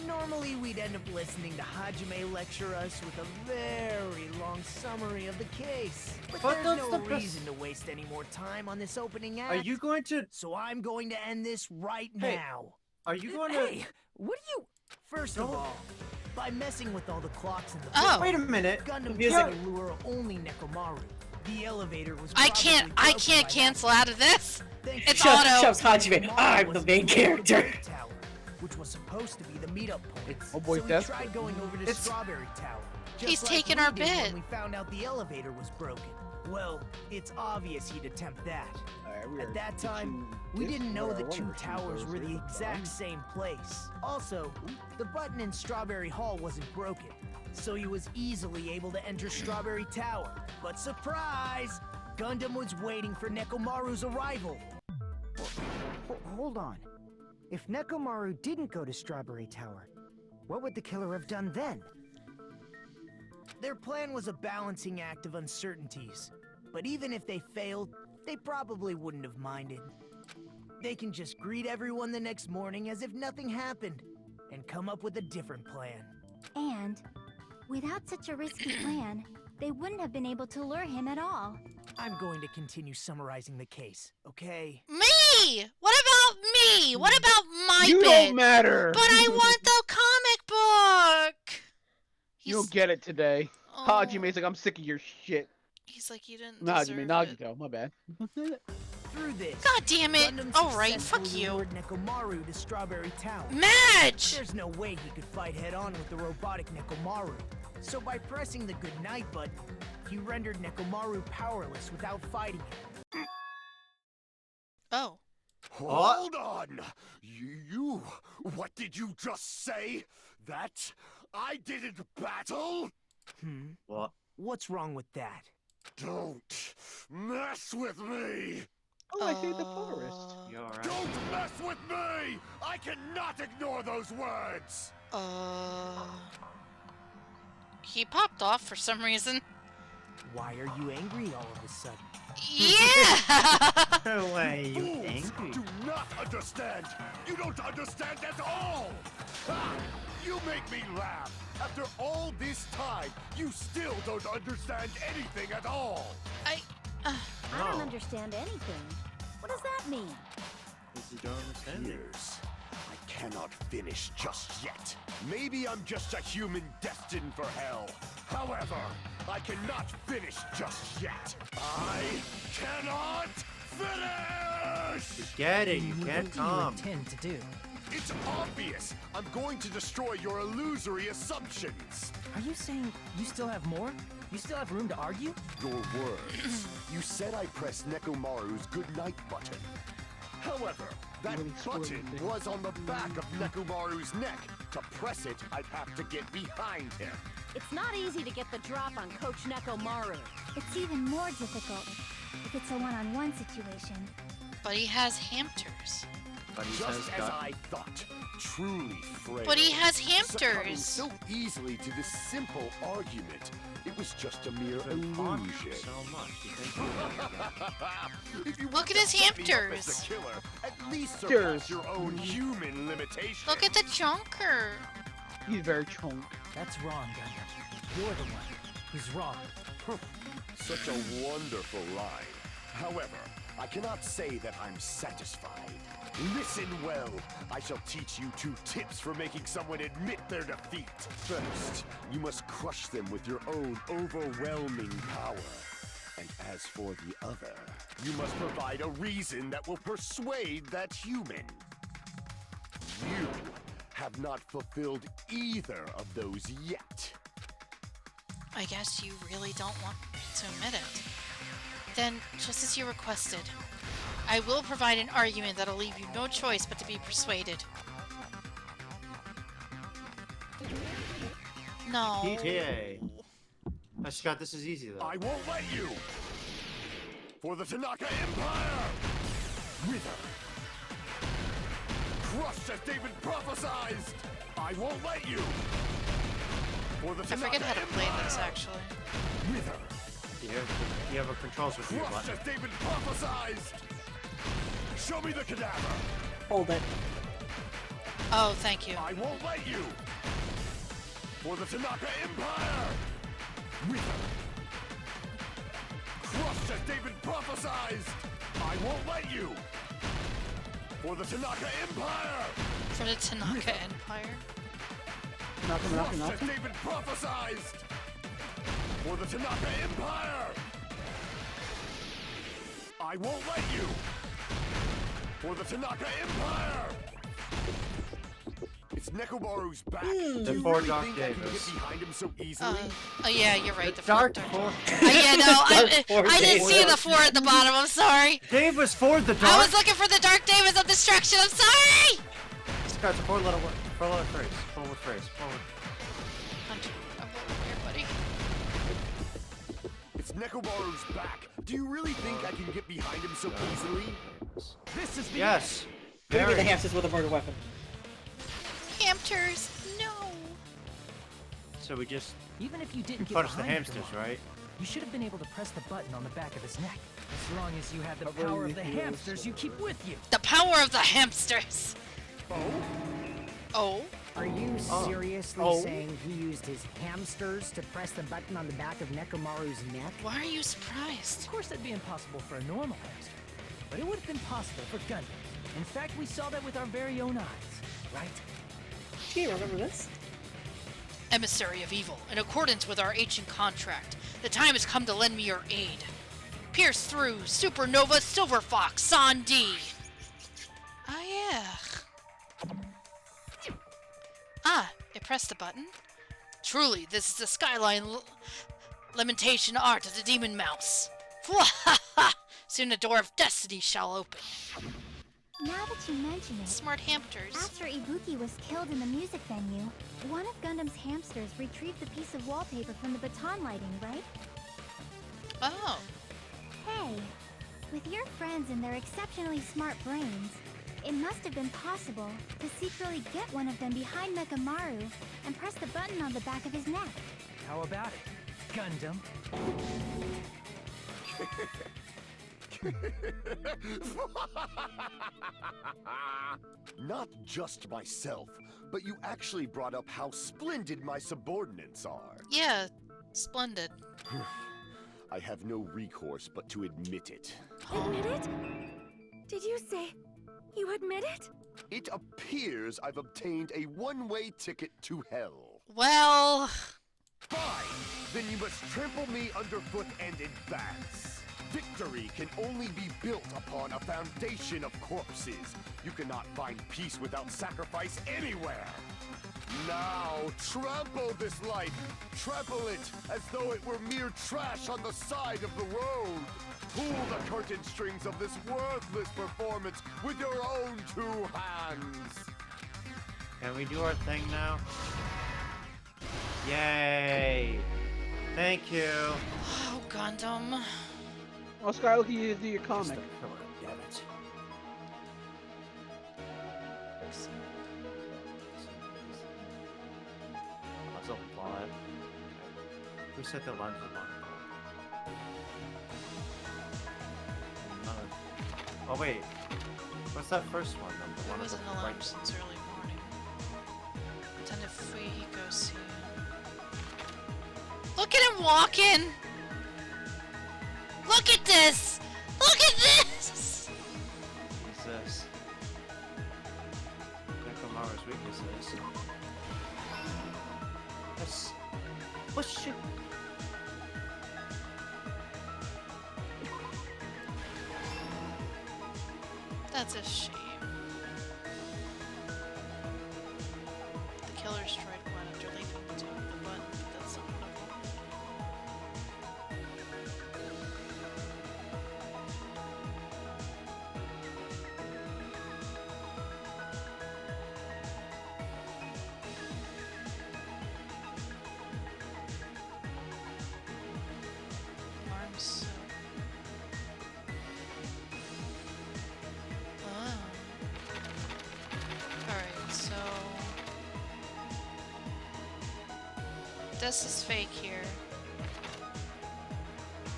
Speaker 4: Normally, we'd end up listening to Hajime lecture us with a very long summary of the case. But
Speaker 11: But
Speaker 4: there's
Speaker 11: that's
Speaker 4: no
Speaker 11: the best-
Speaker 4: reason to waste any more time on this opening act.
Speaker 11: Are you going to?
Speaker 4: So I'm going to end this right
Speaker 11: Hey,
Speaker 4: now.
Speaker 11: Are you going to?
Speaker 4: Hey, what are you... First of all, by messing with all the clocks in the
Speaker 1: Oh.
Speaker 11: Wait a minute.
Speaker 4: Gundam
Speaker 11: Music.
Speaker 4: tried to lure only Nekomaru. The elevator was
Speaker 1: I
Speaker 4: probably
Speaker 1: can't
Speaker 4: broken by
Speaker 1: cancel out of this!
Speaker 4: Thanks
Speaker 1: It's
Speaker 4: to
Speaker 1: auto.
Speaker 8: Shucks, Hajime,
Speaker 4: Nekomaru
Speaker 8: I'm
Speaker 4: was
Speaker 8: the main
Speaker 4: below
Speaker 8: character.
Speaker 4: Great Tower, which was supposed to be the meetup point.
Speaker 12: Oh boy,
Speaker 4: so we
Speaker 12: that's
Speaker 4: tried going over to
Speaker 11: it's-
Speaker 4: Strawberry Tower.
Speaker 1: He's
Speaker 4: like
Speaker 1: taking
Speaker 4: we
Speaker 1: our
Speaker 4: did
Speaker 1: bit.
Speaker 4: when we found out the elevator was broken. Well, it's obvious he'd attempt that. At that time, we didn't know the two towers were the exact same place. Also, the button in Strawberry Hall wasn't broken, so he was easily able to enter Strawberry Tower. But surprise! Gundam was waiting for Nekomaru's arrival.
Speaker 5: Hold on. If Nekomaru didn't go to Strawberry Tower, what would the killer have done then?
Speaker 4: Their plan was a balancing act of uncertainties. But even if they failed, they probably wouldn't have minded. They can just greet everyone the next morning as if nothing happened, and come up with a different plan.
Speaker 2: And without such a risky plan, they wouldn't have been able to lure him at all.
Speaker 4: I'm going to continue summarizing the case, okay?
Speaker 1: Me! What about me? What about my
Speaker 12: You
Speaker 1: bit?
Speaker 12: don't matter.
Speaker 1: But I want the comic book!
Speaker 12: You don't get it today.
Speaker 1: Oh.
Speaker 12: Hajime's like, I'm sick of your shit.
Speaker 1: He's like, you didn't
Speaker 12: Nah,
Speaker 1: deserve
Speaker 12: Hajime,
Speaker 1: it.
Speaker 12: Nagito, my bad.
Speaker 4: Through this,
Speaker 1: God damn it!
Speaker 4: Gundam
Speaker 1: Alright, fuck
Speaker 4: successfully
Speaker 1: you.
Speaker 4: lured Nekomaru to Strawberry Tower.
Speaker 1: Madge!
Speaker 4: There's no way he could fight head-on with the robotic Nekomaru. So by pressing the goodnight button, he rendered Nekomaru powerless without fighting him.
Speaker 1: Oh.
Speaker 6: Hold on! You... What did you just say? That I didn't battle?
Speaker 11: What?
Speaker 4: What's wrong with that?
Speaker 6: Don't mess with me!
Speaker 12: Oh, I saved the forest.
Speaker 11: You alright?
Speaker 6: Don't mess with me! I cannot ignore those words!
Speaker 1: He popped off for some reason.
Speaker 4: Why are you angry all of a sudden?
Speaker 1: Yeah!
Speaker 11: No way, you
Speaker 6: Fools
Speaker 11: angry.
Speaker 6: do not understand! You don't understand at all! Ha! You make me laugh! After all this time, you still don't understand anything at all!
Speaker 7: I don't
Speaker 11: No.
Speaker 7: understand anything. What does that mean?
Speaker 11: You don't understand it.
Speaker 6: Years. I cannot finish just yet. Maybe I'm just a human destined for hell. However, I cannot finish just yet. I cannot finish!
Speaker 11: Forget it, you can't
Speaker 10: What do you
Speaker 11: come.
Speaker 10: intend to do?
Speaker 6: It's obvious. I'm going to destroy your illusory assumptions.
Speaker 10: Are you saying you still have more? You still have room to argue?
Speaker 6: Your words. You said I pressed Nekomaru's goodnight button. However, that
Speaker 12: Really spoiled
Speaker 6: button
Speaker 12: it.
Speaker 6: was on the back of Nekomaru's neck. To press it, I'd have to get behind him.
Speaker 7: It's not easy to get the drop on Coach Nekomaru.
Speaker 2: It's even more difficult if it's a one-on-one situation.
Speaker 1: But he has hamsters.
Speaker 11: But he
Speaker 6: Just
Speaker 11: says
Speaker 6: as
Speaker 11: that.
Speaker 6: I thought. Truly frail.
Speaker 1: But he has
Speaker 6: Succumbing
Speaker 1: hamsters.
Speaker 6: so easily to this simple argument. It was just a mere
Speaker 11: You've been talking
Speaker 6: illusion.
Speaker 11: so much. You think
Speaker 6: If you
Speaker 1: Look
Speaker 6: want
Speaker 1: at
Speaker 6: to
Speaker 1: his
Speaker 6: set me up as
Speaker 1: hamsters.
Speaker 6: the killer, at least
Speaker 12: Hamsters.
Speaker 6: surpass your own human limitations.
Speaker 1: Look at the chunker.
Speaker 12: He's very chunk.
Speaker 10: That's wrong, Gundam. You're the one who's wrong.
Speaker 6: Such a wonderful line. However, I cannot say that I'm satisfied. Listen well. I shall teach you 2 tips for making someone admit their defeat. First, you must crush them with your own overwhelming power. And as for the other, you must provide a reason that will persuade that human. You have not fulfilled either of those yet.
Speaker 1: I guess you really don't want to admit it. Then, just as you requested, I will provide an argument that'll leave you no choice but to be persuaded. No.
Speaker 11: PTA. I Scott, this is easy though.
Speaker 6: I won't let you! For the Tanaka Empire! Wither! Crushed as David prophesied! I won't let you! For the
Speaker 1: I
Speaker 6: Tanaka
Speaker 1: forget how to play
Speaker 6: Empire!
Speaker 1: this, actually.
Speaker 6: Wither!
Speaker 11: You have a controls with you
Speaker 6: Crushed
Speaker 11: button.
Speaker 6: as David prophesied! Show me the cadaver!
Speaker 8: Hold it.
Speaker 1: Oh, thank you.
Speaker 6: I won't let you! For the Tanaka Empire! Wither! Crushed as David prophesied! I won't let you! For the Tanaka Empire!
Speaker 1: For the Tanaka Empire.
Speaker 6: Crushed as David prophesied! For the Tanaka Empire! I won't let you! For the Tanaka Empire! It's Nekomaru's back.
Speaker 11: The
Speaker 6: Do you
Speaker 11: four
Speaker 6: really
Speaker 11: Dark
Speaker 6: think I can
Speaker 11: Davis.
Speaker 6: get behind him so easily?
Speaker 1: Oh yeah, you're right. The
Speaker 11: Dark
Speaker 1: four.
Speaker 11: Four.
Speaker 1: Yeah, no, I didn't see the
Speaker 11: Davis.
Speaker 1: 4 at the bottom. I'm sorry.
Speaker 11: Davis for the dark.
Speaker 1: I was looking for the Dark Davis of Destruction. I'm sorry.
Speaker 11: Sky, it's a four-letter phrase. Forward phrase. Forward.
Speaker 1: Hunter, I'm over here, buddy.
Speaker 6: It's Nekomaru's back. Do you really think I can get behind him so easily?
Speaker 3: This is the
Speaker 11: Yes.
Speaker 8: Maybe
Speaker 11: Very.
Speaker 8: the hamsters with a murder weapon.
Speaker 1: Hamsters, no.
Speaker 11: So we just
Speaker 10: Even if you didn't get
Speaker 11: punch the
Speaker 10: behind
Speaker 11: hamsters,
Speaker 10: Nekomaru,
Speaker 11: right?
Speaker 10: you should have been able to press the button on the back of his neck. As long as you had the power of the hamsters you keep with you.
Speaker 1: The power of the hamsters. Oh?
Speaker 5: Are you seriously
Speaker 9: Oh.
Speaker 5: saying he used his hamsters to press the button on the back of Nekomaru's neck?
Speaker 1: Why are you surprised?
Speaker 10: Of course, that'd be impossible for a normal hamster, but it would have been possible for Gundams. In fact, we saw that with our very own eyes, right?
Speaker 8: Gee, remember this?
Speaker 1: Emissary of evil, in accordance with our ancient contract, the time has come to lend me your aid. Pierce through Supernova Silver Fox San D. Ah, yeah. Ah, it pressed the button? Truly, this is the skyline lamentation art of the demon mouse. Soon the door of destiny shall open.
Speaker 2: Now that you mention it,
Speaker 1: Smart hamsters.
Speaker 2: after Ibuki was killed in the music venue, one of Gundam's hamsters retrieved the piece of wallpaper from the baton lighting, right?
Speaker 1: Oh.
Speaker 2: Hey, with your friends and their exceptionally smart brains, it must have been possible to secretly get one of them behind Nekomaru and press the button on the back of his neck.
Speaker 10: How about it, Gundam?
Speaker 6: Not just myself, but you actually brought up how splendid my subordinates are.
Speaker 1: Yeah, splendid.
Speaker 6: I have no recourse but to admit it.
Speaker 2: Admit it? Did you say you admit it?
Speaker 6: It appears I've obtained a one-way ticket to hell.
Speaker 1: Well...
Speaker 6: Fine! Then you must trample me underfoot and advance. Victory can only be built upon a foundation of corpses. You cannot find peace without sacrifice anywhere. Now, trample this life. Trample it as though it were mere trash on the side of the road. Pull the curtain strings of this worthless performance with your own two hands.
Speaker 11: Can we do our thing now? Yay! Thank you.
Speaker 1: Oh, Gundam.
Speaker 12: Well, Sky, look at you do your comic.
Speaker 11: Damn it. That's a lot. Who set the lines of Oh wait, what's that first one? The
Speaker 1: There
Speaker 11: one
Speaker 1: was
Speaker 11: with
Speaker 1: an
Speaker 11: the
Speaker 1: alarm
Speaker 11: right-
Speaker 1: since early morning. Attended Fuihiko soon. Look at him walking! Look at this! Look at this!
Speaker 11: What's this? Nekomaru's weaknesses. Yes. Oh shit.
Speaker 1: That's a shame. The killers tried one after leaving the top of the button, but that's not one of them. Alarms, so... Oh. Alright, so... This is fake here.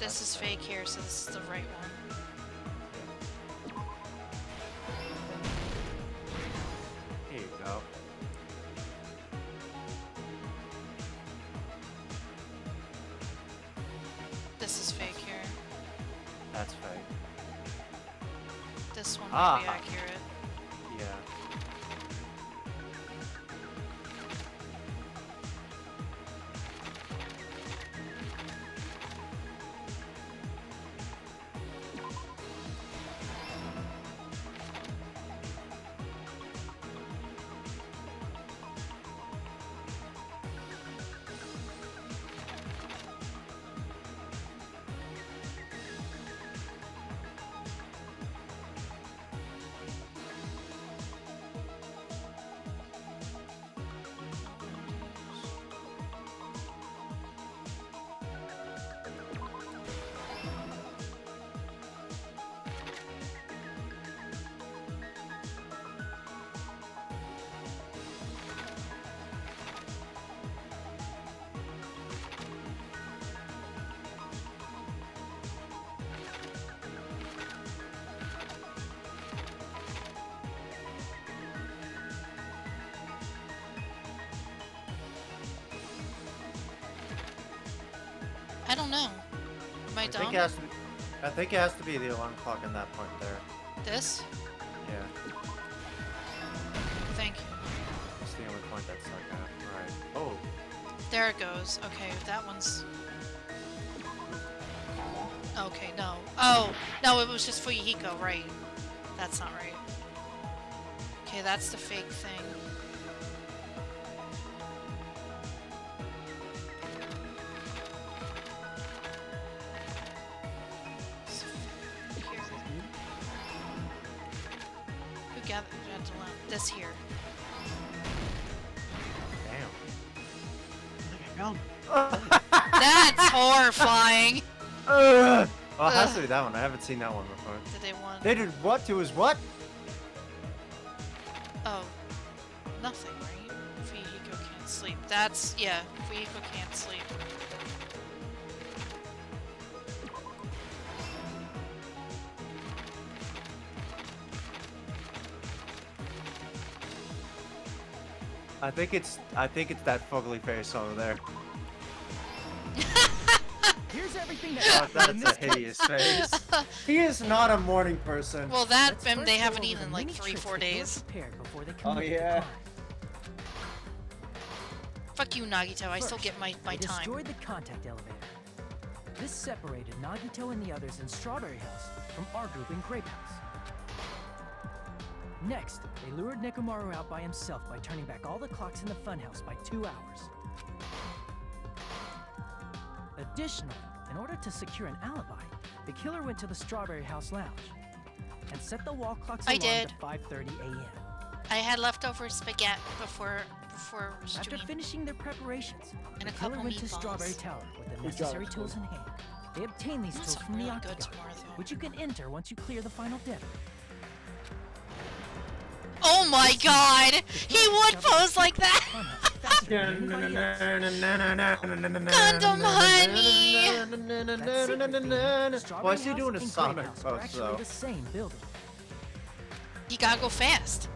Speaker 1: This is fake here, so this is the right one.
Speaker 11: Here you go.
Speaker 1: This is fake here.
Speaker 11: That's fake.
Speaker 1: This one might be
Speaker 11: Ah.
Speaker 1: accurate.
Speaker 11: Yeah.
Speaker 1: I don't know. Am I dumb?
Speaker 11: I think it has to be the alarm clock in that point there.
Speaker 1: This?
Speaker 11: Yeah.
Speaker 1: I think.
Speaker 11: It's the only point that's like that. Alright. Oh.
Speaker 1: There it goes. Okay, that one's... Okay, no. Oh! No, it was just Fuyuhiko, right. That's not right. Okay, that's the fake thing. Who gathered this here?
Speaker 11: Damn.
Speaker 1: That's horrifying!
Speaker 11: Well, it has to be that one. I haven't seen that one before.
Speaker 1: Did they want...
Speaker 11: They did what to his what?
Speaker 1: Oh. Nothing, right? Fuyuhiko can't sleep. That's... yeah. Fuyuhiko can't sleep.
Speaker 11: I think it's that fugly face over there.
Speaker 10: Here's everything
Speaker 11: Oh, that's a hideous face. He is not a morning person.
Speaker 1: Well, that and they haven't eaten in like 3-4 days.
Speaker 11: Oh yeah.
Speaker 1: Fuck you, Nagito. I still get my
Speaker 10: they
Speaker 1: time.
Speaker 10: destroyed the contact elevator. This separated Nagito and the others in Strawberry House from our group in Grape House. Next, they lured Nekomaru out by himself by turning back all the clocks in the funhouse by 2 hours. Additionally, in order to secure an alibi, the killer went to the Strawberry House lounge and set the wall clock's alarm to 5:30 a.m.
Speaker 1: I had leftover spaghetti before
Speaker 10: After finishing their preparations,
Speaker 1: and
Speaker 10: the
Speaker 1: a
Speaker 10: killer
Speaker 1: couple
Speaker 10: went to
Speaker 1: meatballs.
Speaker 10: Strawberry Tower with the
Speaker 12: Good job,
Speaker 10: necessary tools in hand. They obtained these
Speaker 1: That's
Speaker 10: tools from the
Speaker 1: really good
Speaker 10: Octagon,
Speaker 1: tomorrow, though.
Speaker 10: which you can enter once you clear the final dip.
Speaker 1: Oh my god! He would pose like that! Gundam honey!
Speaker 11: Why is he doing a Sonic
Speaker 10: Are
Speaker 11: pose
Speaker 10: actually
Speaker 11: though?
Speaker 10: the same building.
Speaker 1: You gotta go fast.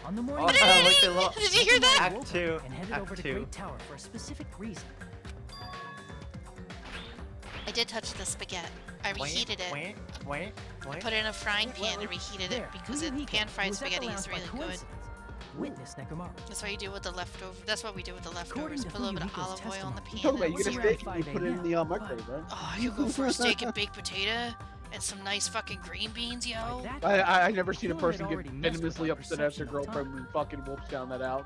Speaker 10: On the morning
Speaker 11: Oh,
Speaker 10: of
Speaker 11: I like the little-
Speaker 1: Did you hear that?
Speaker 10: Nekomaru
Speaker 11: Act 2.
Speaker 10: and headed
Speaker 11: Act
Speaker 10: over to
Speaker 11: 2.
Speaker 10: Great Tower for a specific reason.
Speaker 1: I did touch the spaghetti. I reheated it.
Speaker 11: Wait.
Speaker 1: I put it in a frying pan and reheated it
Speaker 10: There,
Speaker 1: because
Speaker 10: Fuyuhiko,
Speaker 1: pan-fried
Speaker 10: who was at the
Speaker 1: spaghetti is
Speaker 10: lounge by
Speaker 1: really good.
Speaker 10: coincidence, Witness Nekomaru.
Speaker 1: That's what you do with the leftover. That's what we do with the
Speaker 10: According
Speaker 1: leftovers.
Speaker 10: to
Speaker 1: Put a little bit of
Speaker 10: Fuyuhiko's
Speaker 1: olive oil on the
Speaker 10: testimony,
Speaker 1: pan.
Speaker 12: Talk about
Speaker 1: and
Speaker 12: you get a
Speaker 10: Around
Speaker 12: steak and
Speaker 10: 5
Speaker 12: you put it in the microwave, right?
Speaker 1: Oh, you go for a steak and baked potato and some nice fucking green beans, yo.
Speaker 10: By that
Speaker 12: I never seen a
Speaker 10: Killer had
Speaker 12: person get
Speaker 10: already messed with
Speaker 12: venomously
Speaker 10: our
Speaker 12: upset at their
Speaker 10: perception of
Speaker 12: girlfriend
Speaker 10: time.
Speaker 12: when fucking Wolf found that out.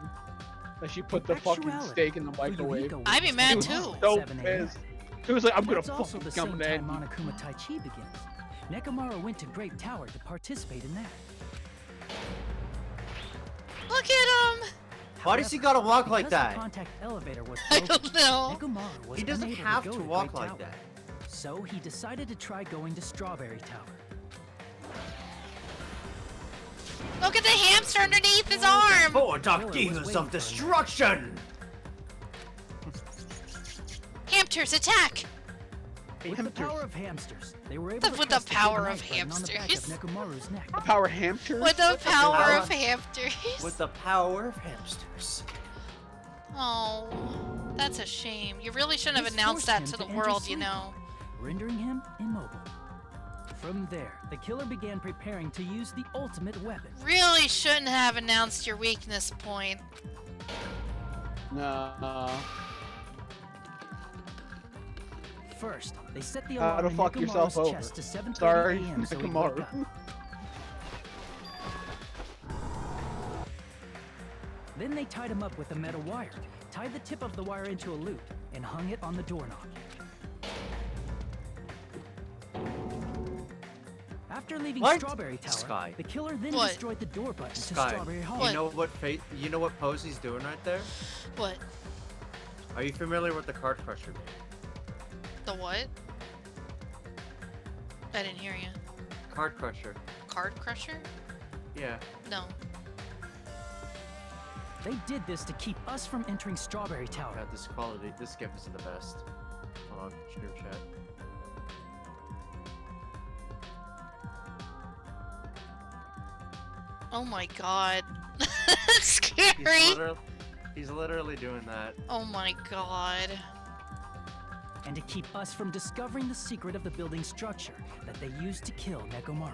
Speaker 12: That she put
Speaker 10: In
Speaker 12: the fucking
Speaker 10: actuality,
Speaker 12: steak in the microwave.
Speaker 10: Fuyuhiko
Speaker 1: I'd be
Speaker 10: was
Speaker 1: mad
Speaker 10: tomorrow
Speaker 1: too.
Speaker 10: at
Speaker 12: So
Speaker 10: 7 a.m.
Speaker 12: pissed. She was like, I'm gonna
Speaker 10: That's also
Speaker 12: fucking
Speaker 10: the
Speaker 12: come
Speaker 10: same
Speaker 12: in.
Speaker 10: time Monokuma Tai Chi begins. Nekomaru went to Great Tower to participate in that.
Speaker 1: Look at him!
Speaker 11: Why does he gotta walk like
Speaker 10: Because the
Speaker 11: that?
Speaker 10: contact elevator was
Speaker 1: I
Speaker 10: broken,
Speaker 1: don't know.
Speaker 10: Nekomaru was
Speaker 11: He doesn't
Speaker 10: unable
Speaker 11: have
Speaker 10: to,
Speaker 11: to
Speaker 10: go
Speaker 11: walk
Speaker 10: Great
Speaker 11: like
Speaker 10: Tower.
Speaker 11: that.
Speaker 10: So he decided to try going to Strawberry Tower.
Speaker 1: Look at the hamster underneath his arm!
Speaker 11: Four dark
Speaker 10: Killer was
Speaker 11: demons
Speaker 10: waiting
Speaker 11: of
Speaker 10: for him.
Speaker 11: destruction!
Speaker 1: Hamsters, attack!
Speaker 10: With the power of hamsters, they were able to
Speaker 1: With the
Speaker 10: press
Speaker 1: power
Speaker 10: big
Speaker 1: of
Speaker 10: knife button on the back of
Speaker 1: hamsters.
Speaker 10: Nekomaru's neck.
Speaker 12: The power hamster?
Speaker 1: With the power
Speaker 11: power-
Speaker 1: of hamsters.
Speaker 11: With the power of hamsters.
Speaker 1: Oh, that's a shame. You really shouldn't have
Speaker 10: This
Speaker 1: announced
Speaker 10: forced
Speaker 1: that
Speaker 10: him
Speaker 1: to the
Speaker 10: enter
Speaker 1: world,
Speaker 10: sleep
Speaker 1: you know.
Speaker 10: mode, rendering him immobile. From there, the killer began preparing to use the ultimate weapon.
Speaker 1: Really shouldn't have announced your weakness point.
Speaker 12: No.
Speaker 10: First, they set the
Speaker 12: How
Speaker 10: alarm
Speaker 12: to
Speaker 10: in
Speaker 12: fuck yourself
Speaker 10: Nekomaru's
Speaker 12: over.
Speaker 10: chest to 7:30
Speaker 12: Sorry,
Speaker 10: a.m. so he'd
Speaker 12: Nekomaru.
Speaker 10: wake up. Then they tied him up with a metal wire, tied the tip of the wire into a loop, and hung it on the doorknob. After leaving
Speaker 11: What?
Speaker 10: Strawberry Tower,
Speaker 11: Sky.
Speaker 10: the killer then
Speaker 1: What?
Speaker 10: destroyed the door button to
Speaker 11: Sky,
Speaker 10: Strawberry Hall.
Speaker 11: you know what pose he's doing right there?
Speaker 1: What?
Speaker 11: Are you familiar with the card crusher?
Speaker 1: The what? I didn't hear you.
Speaker 11: Card crusher.
Speaker 1: Card crusher?
Speaker 11: Yeah.
Speaker 1: No.
Speaker 10: They did this to keep us from entering Strawberry Tower.
Speaker 11: God, this quality, this gift is the best. Hold on, group chat.
Speaker 1: Oh my god. That's scary.
Speaker 11: He's literally doing that.
Speaker 1: Oh my god.
Speaker 10: and to keep us from discovering the secret of the building structure that they used to kill Nekomaru.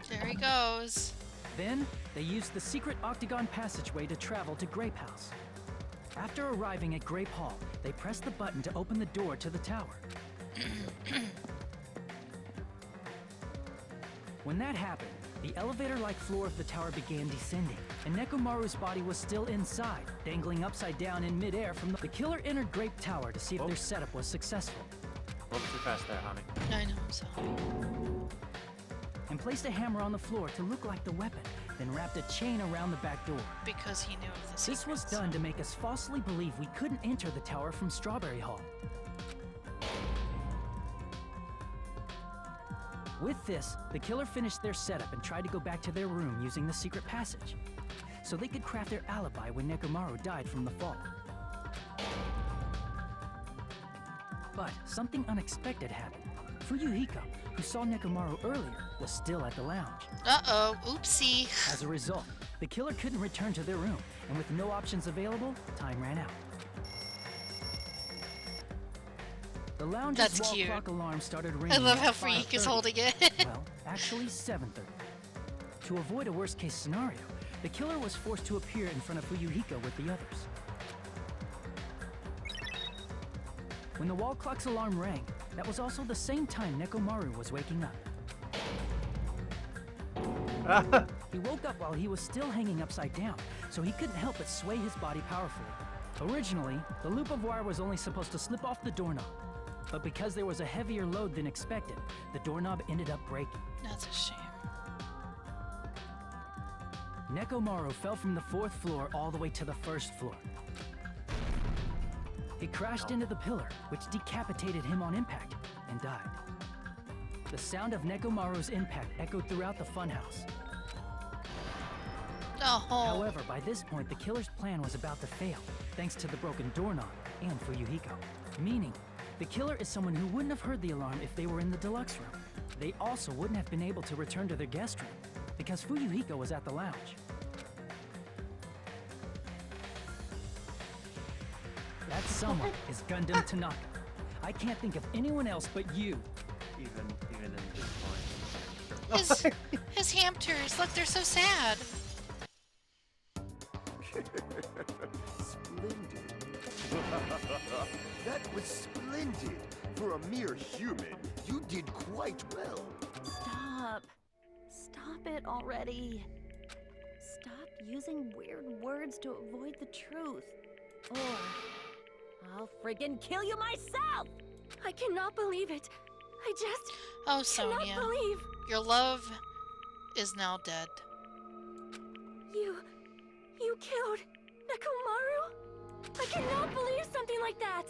Speaker 1: There he goes.
Speaker 10: Then, they used the secret octagon passageway to travel to Grape House. After arriving at Grape Hall, they pressed the button to open the door to the tower. When that happened, the elevator-like floor of the tower began descending, and Nekomaru's body was still inside, dangling upside down in midair from the killer entered Grape Tower to see if their setup was successful.
Speaker 11: A little too fast there, honey.
Speaker 1: I know, I'm sorry.
Speaker 10: And placed a hammer on the floor to look like the weapon, then wrapped a chain around the back door.
Speaker 1: Because he knew of the
Speaker 10: This was
Speaker 1: secrets.
Speaker 10: done to make us falsely believe we couldn't enter the tower from Strawberry Hall. With this, the killer finished their setup and tried to go back to their room using the secret passage, so they could craft their alibi when Nekomaru died from the fall. But something unexpected happened. Fuyuhiko, who saw Nekomaru earlier, was still at the lounge.
Speaker 1: Uh-oh, oopsie.
Speaker 10: As a result, the killer couldn't return to their room, and with no options available, time ran out. The lounge's
Speaker 1: That's
Speaker 10: wall
Speaker 1: cute.
Speaker 10: clock alarm started ringing.
Speaker 1: I love
Speaker 10: at
Speaker 1: how Freak is
Speaker 10: 5:30.
Speaker 1: holding it.
Speaker 10: Well, actually 7:30. To avoid a worst-case scenario, the killer was forced to appear in front of Fuyuhiko with the others. When the wall clock's alarm rang, that was also the same time Nekomaru was waking up. He woke up while he was still hanging upside down, so he couldn't help but sway his body powerfully. Originally, the loop of wire was only supposed to slip off the doorknob, but because there was a heavier load than expected, the doorknob ended up breaking.
Speaker 1: That's a shame.
Speaker 10: Nekomaru fell from the 4th floor all the way to the 1st floor. He crashed into the pillar, which decapitated him on impact, and died. The sound of Nekomaru's impact echoed throughout the funhouse.
Speaker 1: Oh.
Speaker 10: However, by this point, the killer's plan was about to fail, thanks to the broken doorknob and Fuyuhiko. Meaning, the killer is someone who wouldn't have heard the alarm if they were in the deluxe room. They also wouldn't have been able to return to their guest room, because Fuyuhiko was at the lounge. That someone is Gundam Tanaka. I can't think of anyone else but you.
Speaker 11: Even in this point.
Speaker 1: His hamsters, look, they're so sad.
Speaker 6: Splendid. That was splendid. For a mere human, you did quite well.
Speaker 7: Stop. Stop it already. Stop using weird words to avoid the truth. Or I'll friggin' kill you myself!
Speaker 2: I cannot believe it. I just
Speaker 1: Oh, Sonia.
Speaker 2: cannot believe
Speaker 1: Your love is now dead.
Speaker 2: you killed Nekomaru. I cannot believe something like that.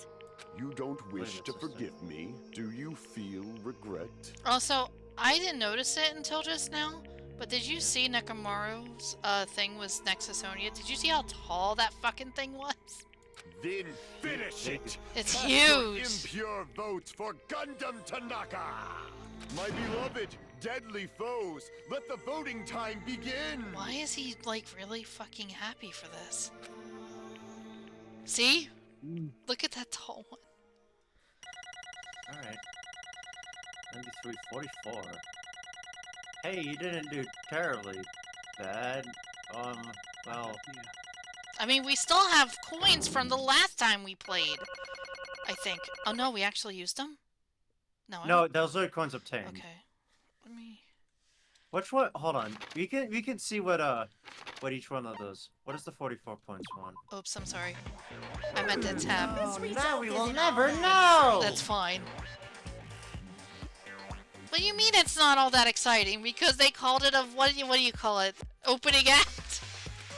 Speaker 6: You don't wish to forgive me. Do you feel regret?
Speaker 1: Also, I didn't notice it until just now, but did you see Nekomaru's thing was next to Sonia? Did you see how tall that fucking thing was?
Speaker 6: Then finish it!
Speaker 1: It's
Speaker 6: Cast your
Speaker 1: huge.
Speaker 6: impure votes for Gundam Tanaka! My beloved, deadly foes, let the voting time begin!
Speaker 1: Why is he, like, really fucking happy for this? See? Look at that tall one.
Speaker 11: Alright. 93-44. Hey, you didn't do terribly bad. Well...
Speaker 1: I mean, we still have coins from the last time we played. I think. Oh no, we actually used them? No.
Speaker 11: No, those are coins obtained.
Speaker 1: Okay. Let me...
Speaker 11: Which one? Hold on. We can see what each one of those. What is the 44 points one?
Speaker 1: Oops, I'm sorry. I meant to tab.
Speaker 11: Now we will never know!
Speaker 1: That's fine. What do you mean it's not all that exciting? Because they called it a, what do you call it? Opening act?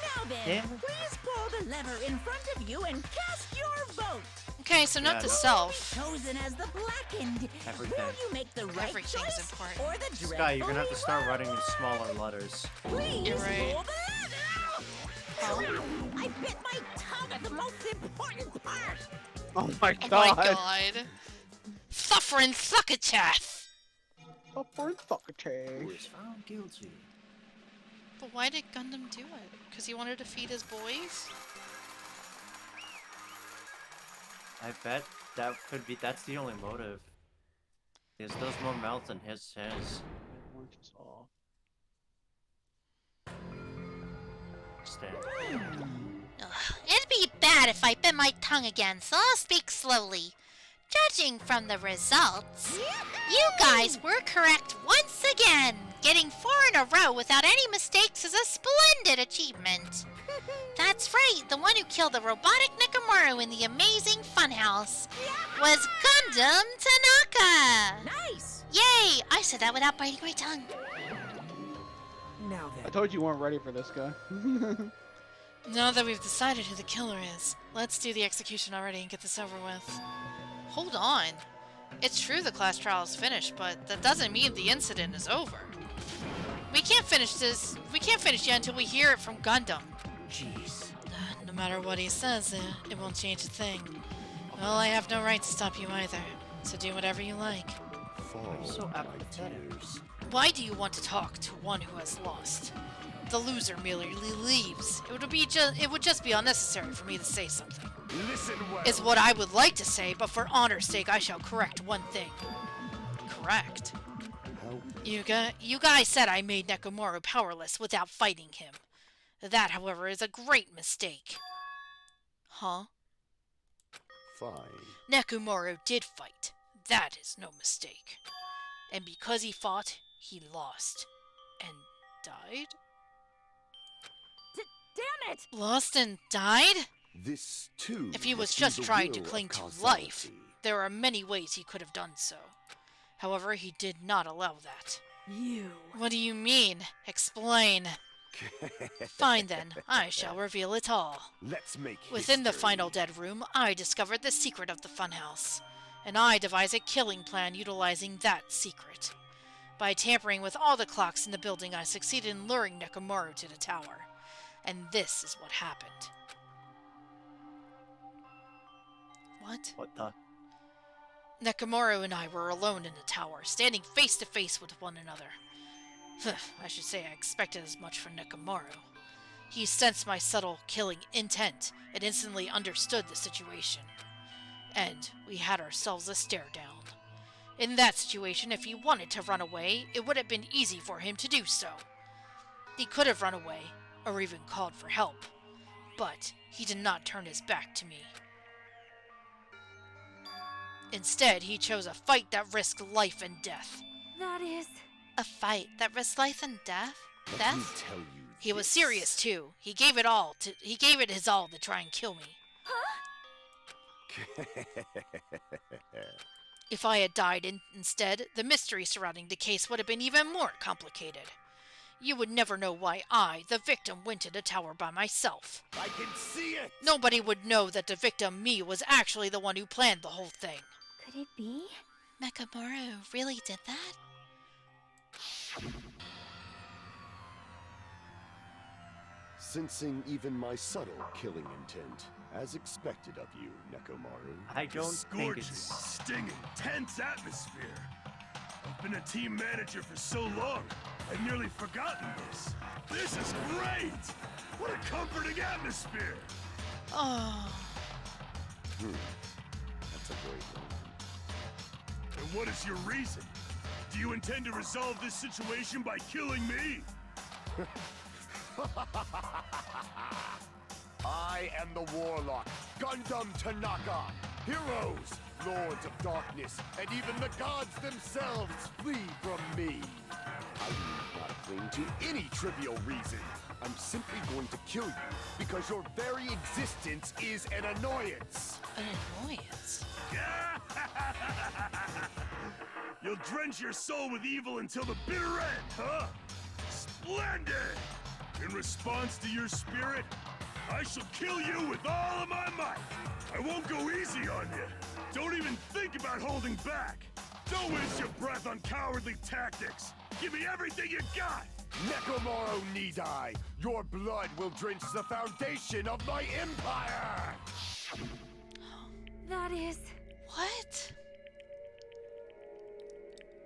Speaker 7: Now then,
Speaker 11: Yeah.
Speaker 7: please pull the lever in front of you and cast your vote.
Speaker 1: Okay, so note to self.
Speaker 7: Chosen as the blackened.
Speaker 11: Everything.
Speaker 7: Will you make the right
Speaker 1: Everything's
Speaker 7: choice
Speaker 1: important.
Speaker 7: or the dreadful
Speaker 11: Sky, you're gonna have to start writing in smaller letters.
Speaker 7: Please
Speaker 1: You're right.
Speaker 7: pull the lever. I bit my tongue at the most important part.
Speaker 12: Oh my
Speaker 1: Oh
Speaker 12: god.
Speaker 1: my god. Suffering succotash!
Speaker 12: Oh, for fucker.
Speaker 11: Who is found guilty?
Speaker 1: But why did Gundam do it? Because he wanted to feed his boys?
Speaker 11: I bet that's the only motive. Is those more mouths than his? Stand.
Speaker 1: Ugh, it'd be bad if I bit my tongue again, so I'll speak slowly. Judging from the results, you guys were correct once again. Getting 4 in a row without any mistakes is a splendid achievement. That's right, the one who killed the robotic Nekomaru in the amazing funhouse was Gundam Tanaka!
Speaker 7: Nice!
Speaker 1: Yay! I said that without biting my tongue.
Speaker 4: Now
Speaker 12: I
Speaker 4: then.
Speaker 12: told you weren't ready for this guy.
Speaker 1: Now that we've decided who the killer is, let's do the execution already and get this over with. Hold on. It's true the class trial is finished, but that doesn't mean the incident is over. We can't finish yet until we hear it from Gundam.
Speaker 4: Jeez.
Speaker 1: No matter what he says, it won't change a thing. Well, I have no right to stop you either, so do whatever you like.
Speaker 11: I'm so apathetic.
Speaker 1: Why do you want to talk to one who has lost? The loser merely leaves. It would just be unnecessary for me to say something.
Speaker 6: Listen well.
Speaker 1: Is what I would like to say, but for honor's sake, I shall correct one thing. Correct? You guys said I made Nekomaru powerless without fighting him. That, however, is a great mistake. Huh?
Speaker 6: Fine.
Speaker 1: Nekomaru did fight. That is no mistake. And because he fought, he lost. And died?
Speaker 7: Damn it!
Speaker 1: Lost and died?
Speaker 6: This too.
Speaker 1: If he was
Speaker 6: must be
Speaker 1: just
Speaker 6: the
Speaker 1: trying to
Speaker 6: will of
Speaker 1: cling to
Speaker 6: causality.
Speaker 1: life, there are many ways he could have done so. However, he did not allow that.
Speaker 7: You.
Speaker 1: What do you mean? Explain. Fine then, I shall reveal it all.
Speaker 6: Let's make
Speaker 1: Within the
Speaker 6: history.
Speaker 1: final dead room, I discovered the secret of the funhouse. And I devised a killing plan utilizing that secret. By tampering with all the clocks in the building, I succeeded in luring Nekomaru to the tower. And this is what happened. What?
Speaker 11: What the?
Speaker 1: Nekomaru and I were alone in the tower, standing face to face with one another. I should say I expected as much from Nekomaru. He sensed my subtle killing intent and instantly understood the situation. And we had ourselves a stare down. In that situation, if he wanted to run away, it would have been easy for him to do so. He could have run away, or even called for help, but he did not turn his back to me. Instead, he chose a fight that risked life and death.
Speaker 2: That is...
Speaker 1: A fight that risked life and death?
Speaker 6: Let me tell you
Speaker 1: He was
Speaker 6: this.
Speaker 1: serious too. He gave it his all to try and kill me. If I had died instead, the mystery surrounding the case would have been even more complicated. You would never know why I, the victim, went to the tower by myself.
Speaker 6: I can see it.
Speaker 1: Nobody would know that the victim, me, was actually the one who planned the whole thing.
Speaker 2: Could it be?
Speaker 1: Nekomaru really did that?
Speaker 6: Sensing even my subtle killing intent, as expected of you, Nekomaru.
Speaker 11: I don't
Speaker 13: This
Speaker 11: think
Speaker 13: scorching,
Speaker 11: it's.
Speaker 13: stinging, tense atmosphere. I've been a team manager for so long, I've nearly forgotten this. This is great! What a comforting atmosphere!
Speaker 1: Oh.
Speaker 6: That's a great one.
Speaker 13: And what is your reason? Do you intend to resolve this situation by killing me?
Speaker 6: I am the warlock, Gundam Tanaka. Heroes, lords of darkness, and even the gods themselves flee from me. I do not cling to any trivial reason. I'm simply going to kill you because your very existence is an annoyance.
Speaker 1: An annoyance?
Speaker 13: You'll drench your soul with evil until the bitter end, huh? Splendid! In response to your spirit, I shall kill you with all of my might. I won't go easy on you. Don't even think about holding back. Don't waste your breath on cowardly tactics. Give me everything you got.
Speaker 6: Nekomaru Nidai, your blood will drench the foundation of my empire!
Speaker 2: That is...
Speaker 1: What?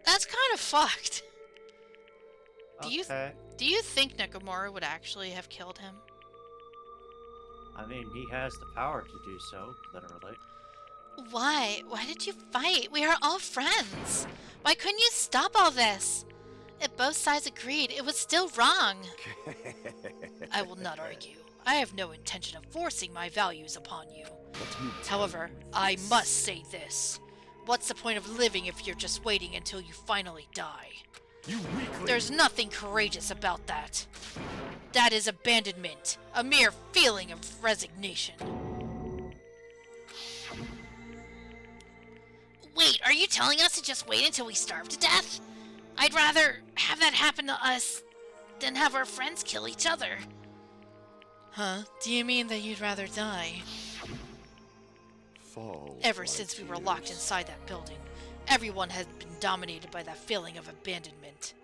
Speaker 1: That's kind of fucked.
Speaker 11: Okay.
Speaker 1: Do you think Nekomaru would actually have killed him?
Speaker 11: I mean, he has the power to do so, literally.
Speaker 1: Why? Why did you fight? We are all friends. Why couldn't you stop all this? If both sides agreed, it was still wrong. I will not argue. I have no intention of forcing my values upon you. However, I must say this. What's the point of living if you're just waiting until you finally die?
Speaker 13: You weakling!
Speaker 1: There's nothing courageous about that. That is abandonment, a mere feeling of resignation. Wait, are you telling us to just wait until we starve to death? I'd rather have that happen to us than have our friends kill each other. Huh? Do you mean that you'd rather die? Ever since we were locked inside that building, everyone has been dominated by that feeling of abandonment.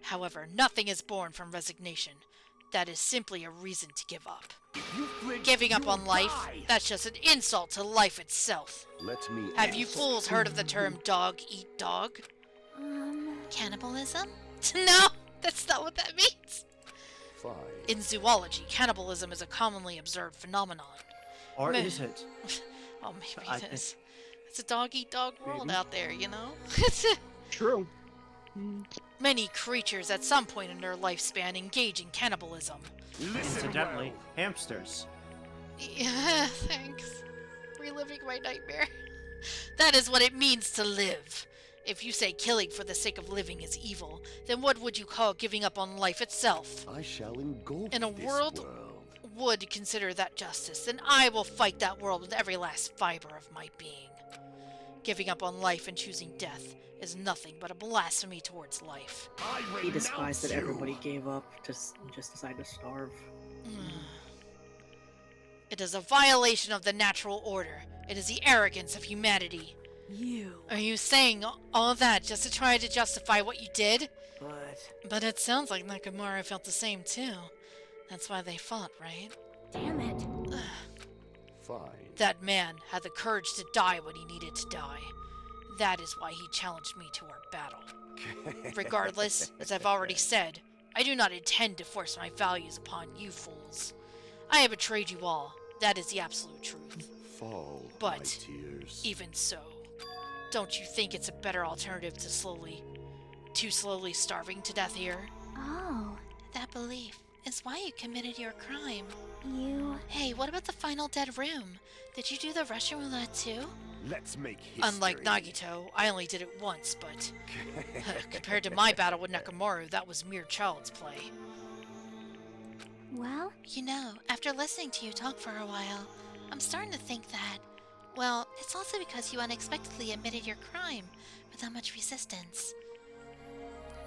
Speaker 1: However, nothing is born from resignation. That is simply a reason to give up. Giving up on life, that's just an insult to life itself. Have you fools heard of the term dog eat dog? Cannibalism? No, that's not what that means. In zoology, cannibalism is a commonly observed phenomenon.
Speaker 11: Or is it?
Speaker 1: Oh, maybe it is. It's a dog-eat-dog world out there, you know?
Speaker 12: True.
Speaker 1: Many creatures at some point in their lifespan engage in cannibalism.
Speaker 11: Incidentally, hamsters.
Speaker 1: Yeah, thanks. Reliving my nightmare. That is what it means to live. If you say killing for the sake of living is evil, then what would you call giving up on life itself?
Speaker 6: I shall engulf
Speaker 1: In a
Speaker 6: this
Speaker 1: world would consider that justice, then I will fight that world with every last fiber of my being. Giving up on life and choosing death is nothing but a blasphemy towards life.
Speaker 8: He despised that everybody gave up, just decided to starve.
Speaker 1: It is a violation of the natural order. It is the arrogance of humanity. Are you saying all that just to try to justify what you did? But it sounds like Nakamura felt the same too. That's why they fought, right?
Speaker 2: Damn it.
Speaker 1: That man had the courage to die when he needed to die. That is why he challenged me to our battle. Regardless, as I've already said, I do not intend to force my values upon you fools. I have betrayed you all. That is the absolute truth. But even so, don't you think it's a better alternative to slowly starving to death here?
Speaker 2: Oh.
Speaker 1: That belief is why you committed your crime.
Speaker 2: You...
Speaker 1: Hey, what about the final dead room? Did you do the Russian roulette too?
Speaker 6: Let's make history.
Speaker 1: Unlike Nagito, I only did it once, but compared to my battle with Nakamura, that was mere child's play.
Speaker 2: Well?
Speaker 1: You know, after listening to you talk for a while, I'm starting to think that, well, it's also because you unexpectedly admitted your crime without much resistance.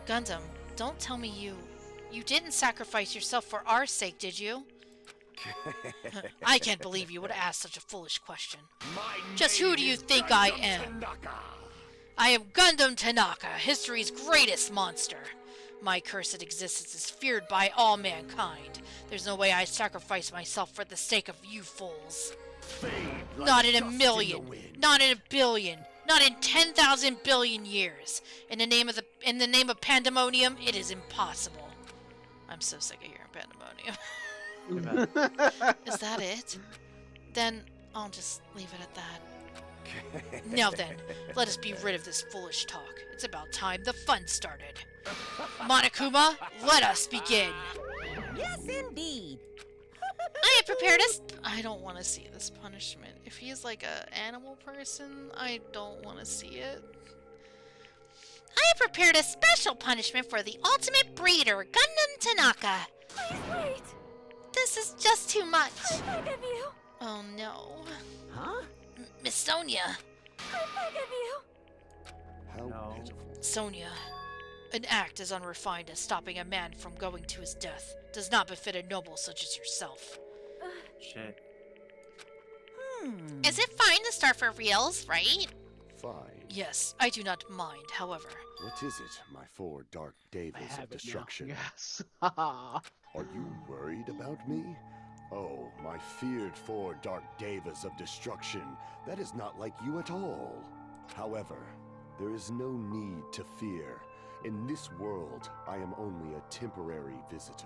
Speaker 1: Gundam, don't tell me you didn't sacrifice yourself for our sake, did you? I can't believe you would ask such a foolish question. Just who do you think I am? I am Gundam Tanaka, history's greatest monster. My cursed existence is feared by all mankind. There's no way I sacrifice myself for the sake of you fools. Not in a million, not in a billion, not in 10,000 billion years. In the name of pandemonium, it is impossible. I'm so sick of hearing pandemonium. Is that it? Then I'll just leave it at that. Now then, let us be rid of this foolish talk. It's about time the fun started. Monokuma, let us begin.
Speaker 14: Yes, indeed.
Speaker 1: I have prepared us. I don't want to see this punishment. If he's like an animal person, I don't want to see it. I have prepared a special punishment for the ultimate breeder, Gundam Tanaka.
Speaker 2: Please wait.
Speaker 1: This is just too much.
Speaker 2: I beg of you.
Speaker 1: Oh no.
Speaker 3: Huh?
Speaker 1: Miss Sonia.
Speaker 2: I beg of you.
Speaker 6: How pitiful.
Speaker 1: Sonia. An act as unrefined as stopping a man from going to his death does not befit a noble such as yourself.
Speaker 11: Shit.
Speaker 1: Is it fine to start for reals, right?
Speaker 6: Fine.
Speaker 1: Yes, I do not mind, however.
Speaker 6: What is it, my four dark devas of destruction?
Speaker 9: Yes.
Speaker 6: Are you worried about me? Oh, my feared four dark devas of destruction. That is not like you at all. However, there is no need to fear. In this world, I am only a temporary visitor.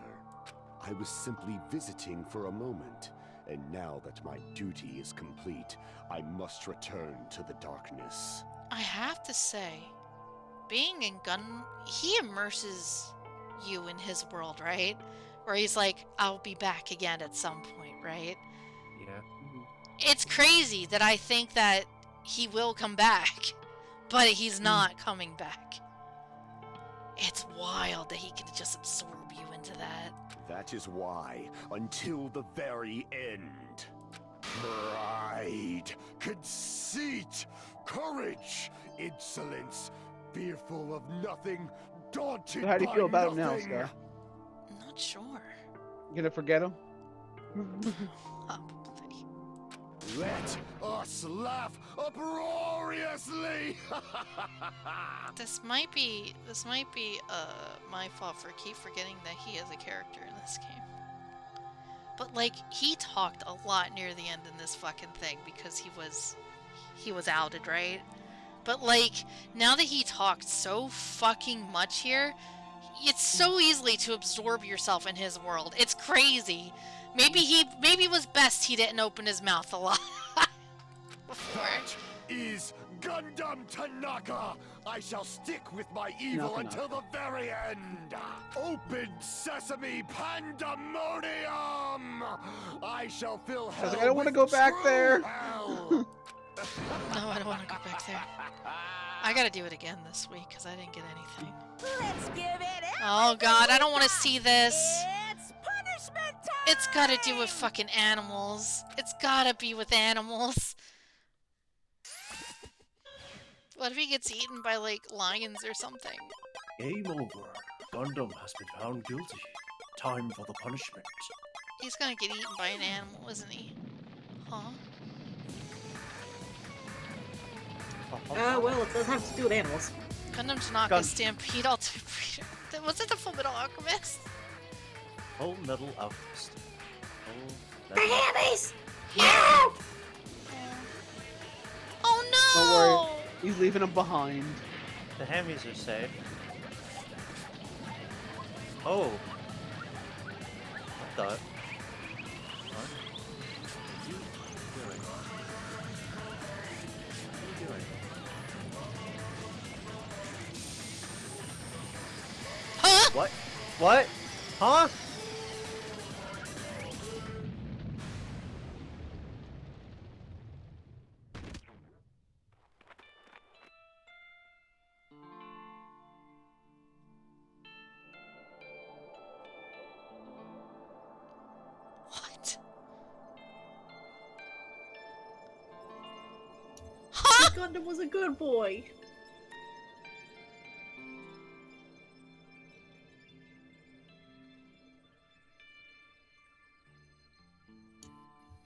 Speaker 6: I was simply visiting for a moment, And now that my duty is complete, I must return to the darkness.
Speaker 1: I have to say, being in Gundam, he immerses you in his world, right? Where he's like, I'll be back again at some point, right?
Speaker 11: Yeah.
Speaker 1: It's crazy that I think that he will come back, but he's not coming back. It's wild that he can just absorb you into that.
Speaker 6: That is why, until the very end, pride, conceit, courage, insolence, fearful of nothing, daunted
Speaker 12: So how do you
Speaker 6: by
Speaker 12: feel about him now,
Speaker 6: nothing.
Speaker 12: Sky?
Speaker 1: I'm not sure.
Speaker 12: You gonna forget him?
Speaker 1: Probably.
Speaker 6: Let us laugh uproariously.
Speaker 1: This might be my fault for keep forgetting that he is a character in this game. But like he talked a lot near the end in this fucking thing because he was outed, right? But like now that he talked so fucking much here, it's so easily to absorb yourself in his world. It's crazy. Maybe it was best he didn't open his mouth a lot.
Speaker 6: That is Gundam Tanaka. I shall stick with my evil until the very end. Open sesame pandemonium. I shall fill hell.
Speaker 12: I don't want to go back there.
Speaker 1: No, I don't want to go back there. I gotta do it again this week because I didn't get anything.
Speaker 14: Let's give it
Speaker 1: Oh god, I don't want to see this.
Speaker 14: It's punishment time!
Speaker 1: It's gotta do with fucking animals. It's gotta be with animals. What if he gets eaten by, like, lions or something?
Speaker 11: Game over. Gundam has been found guilty. Time for the punishment.
Speaker 1: He's gonna get eaten by an animal, isn't he? Huh?
Speaker 8: Well, it does have to do with animals.
Speaker 1: Gundam Tanaka Stampede Ultimate Breeder. Was it the Full Metal Alchemist?
Speaker 11: Full Metal Alchemist.
Speaker 8: The hammies!
Speaker 1: Yeah! Oh no!
Speaker 12: Don't worry, he's leaving him behind.
Speaker 11: The hammies are safe. Oh. What the? What? What are you doing? What are you doing?
Speaker 1: Huh?
Speaker 11: What? What? Huh?
Speaker 1: What? Huh?
Speaker 8: Gundam was a good boy.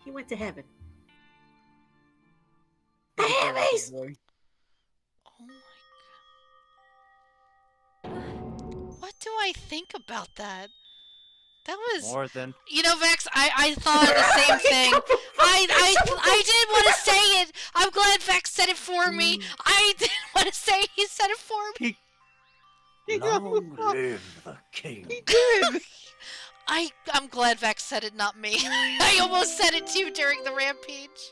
Speaker 8: He went to heaven. The hammies!
Speaker 1: Oh my god. What do I think about that? That was
Speaker 11: More than.
Speaker 1: You know, Vex, I thought of the same thing. I didn't want to say it. I'm glad Vex said it for me. I didn't want to say it. He said it for me.
Speaker 11: Long live the king.
Speaker 12: He did.
Speaker 1: I'm glad Vex said it, not me. I almost said it too during the rampage.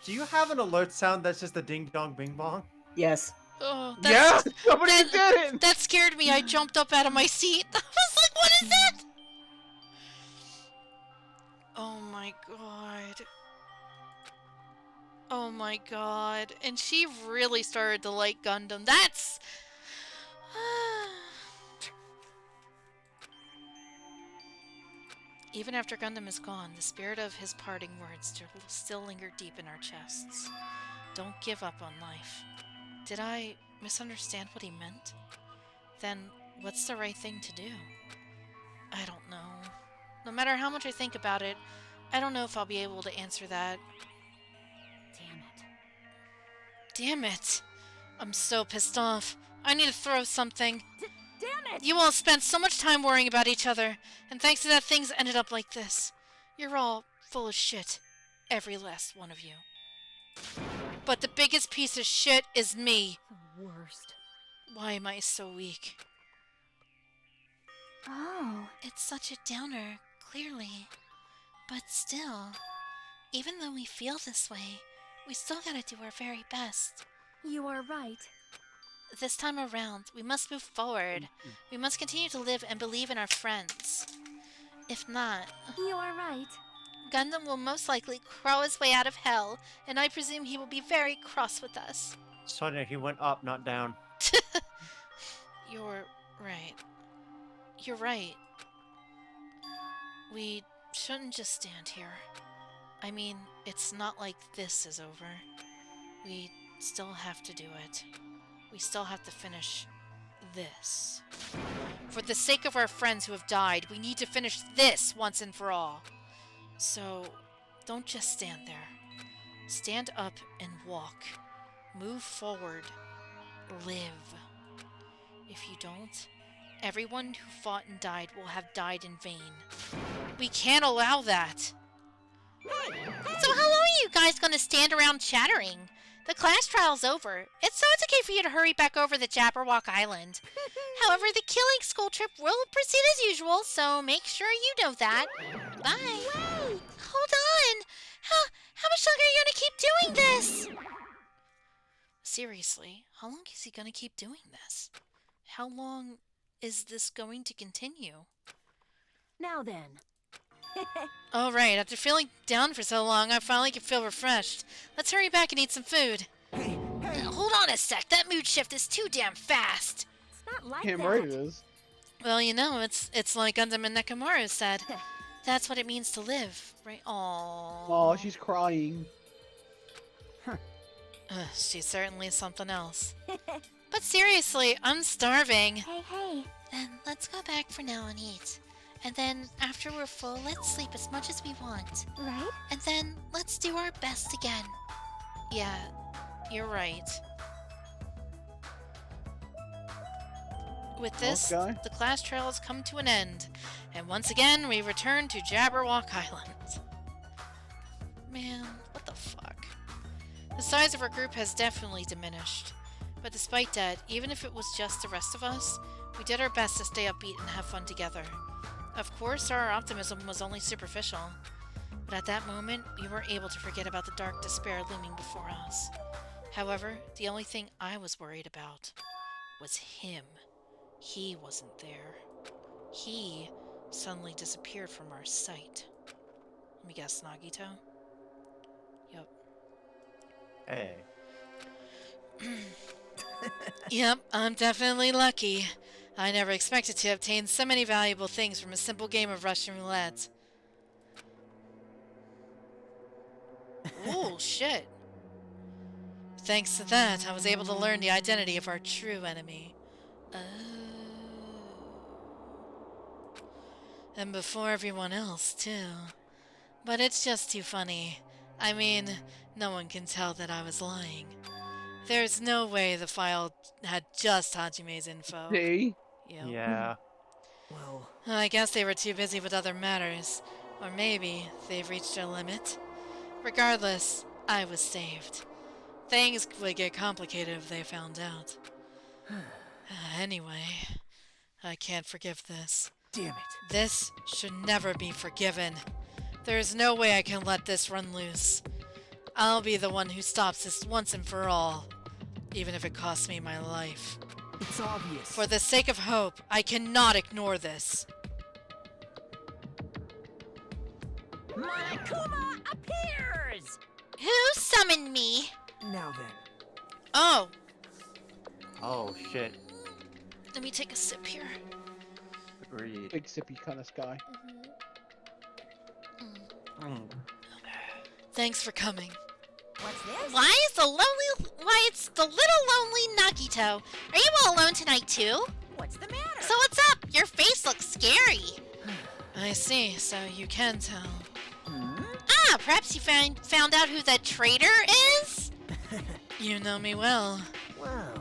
Speaker 11: Do you have an alert sound that's just a ding dong bing bong?
Speaker 8: Yes.
Speaker 1: Oh,
Speaker 12: Yeah, somebody did it.
Speaker 1: That scared me. I jumped up out of my seat. I was like, what is that? Oh my god. Oh my god. And she really started to like Gundam. That's... Even after Gundam is gone, the spirit of his parting words still linger deep in our chests. Don't give up on life. Did I misunderstand what he meant? Then what's the right thing to do? I don't know. No matter how much I think about it, I don't know if I'll be able to answer that.
Speaker 2: Damn it.
Speaker 1: Damn it! I'm so pissed off. I need to throw something.
Speaker 2: Damn it!
Speaker 1: You all spent so much time worrying about each other, and thanks to that things ended up like this. You're all full of shit. Every last one of you. But the biggest piece of shit is me.
Speaker 2: The worst.
Speaker 1: Why am I so weak?
Speaker 2: Oh.
Speaker 1: It's such a downer, clearly. But still, even though we feel this way, we still gotta do our very best.
Speaker 7: You are right.
Speaker 1: This time around, we must move forward. We must continue to live and believe in our friends. If not,
Speaker 7: You are right.
Speaker 1: Gundam will most likely crawl his way out of hell, and I presume he will be very cross with us.
Speaker 11: Sonia, he went up, not down.
Speaker 1: You're right. You're right. We shouldn't just stand here. I mean, it's not like this is over. We still have to do it. We still have to finish this. For the sake of our friends who have died, we need to finish this once and for all. So, don't just stand there. Stand up and walk. Move forward. Live. If you don't, everyone who fought and died will have died in vain. We can't allow that. So how long are you guys gonna stand around chattering? The class trial's over. It's okay for you to hurry back over the Jabberwock Island. However, the killing school trip will proceed as usual, so make sure you know that. Bye. Wait! Hold on! How much longer are you gonna keep doing this? Seriously, how long is he gonna keep doing this? How long is this going to continue?
Speaker 7: Now then.
Speaker 1: Alright, after feeling down for so long, I finally can feel refreshed. Let's hurry back and eat some food.
Speaker 3: Hey,
Speaker 1: Hold on a sec, that mood shift is too damn fast.
Speaker 7: It's not like
Speaker 9: Damn
Speaker 7: that.
Speaker 9: right it is.
Speaker 1: Well, you know, it's like Gundam and Nekomaru said. That's what it means to live, right? Aww.
Speaker 9: Oh, she's crying.
Speaker 1: She's certainly something else. But seriously, I'm starving.
Speaker 2: Hey.
Speaker 1: Then let's go back for now and eat. And then, after we're full, let's sleep as much as we want.
Speaker 2: Right?
Speaker 1: And then, let's do our best again. Yeah, you're right. With this,
Speaker 9: Okay.
Speaker 1: the class trial has come to an end. And once again, we return to Jabberwock Island. Man, what the fuck? The size of our group has definitely diminished. But despite that, even if it was just the rest of us, we did our best to stay upbeat and have fun together. Of course, our optimism was only superficial, but at that moment, we were able to forget about the dark despair looming before us. However, the only thing I was worried about was him. He wasn't there. He suddenly disappeared from our sight. Let me guess, Nagito? Yup.
Speaker 11: Hey.
Speaker 1: Yep, I'm definitely lucky. I never expected to obtain so many valuable things from a simple game of Russian roulette. Oh, shit. Thanks to that, I was able to learn the identity of our true enemy. Oh. And before everyone else, too. But it's just too funny. I mean, no one can tell that I was lying. There's no way the file had just Hajime's info.
Speaker 9: Hey.
Speaker 1: Yep.
Speaker 11: Yeah.
Speaker 4: Well,
Speaker 1: I guess they were too busy with other matters. Or maybe they've reached their limit. Regardless, I was saved. Things would get complicated if they found out. Anyway, I can't forgive this.
Speaker 4: damn it.
Speaker 1: This should never be forgiven. There's no way I can let this run loose. I'll be the one who stops this once and for all, even if it costs me my life.
Speaker 4: It's obvious.
Speaker 1: For the sake of hope, I cannot ignore this.
Speaker 14: Monokuma appears!
Speaker 1: Who summoned me?
Speaker 4: Now then.
Speaker 1: Oh,
Speaker 11: Oh, shit.
Speaker 1: let me take a sip here.
Speaker 11: Agreed.
Speaker 9: Big sippy kind of sky.
Speaker 1: Thanks for coming.
Speaker 14: What's this?
Speaker 1: It's the little lonely Nagito. Are you all alone tonight too?
Speaker 14: What's the matter?
Speaker 1: So what's up? Your face looks scary. I see, so you can tell. Ah, perhaps you found out who that traitor is? You know me well.
Speaker 5: Wow.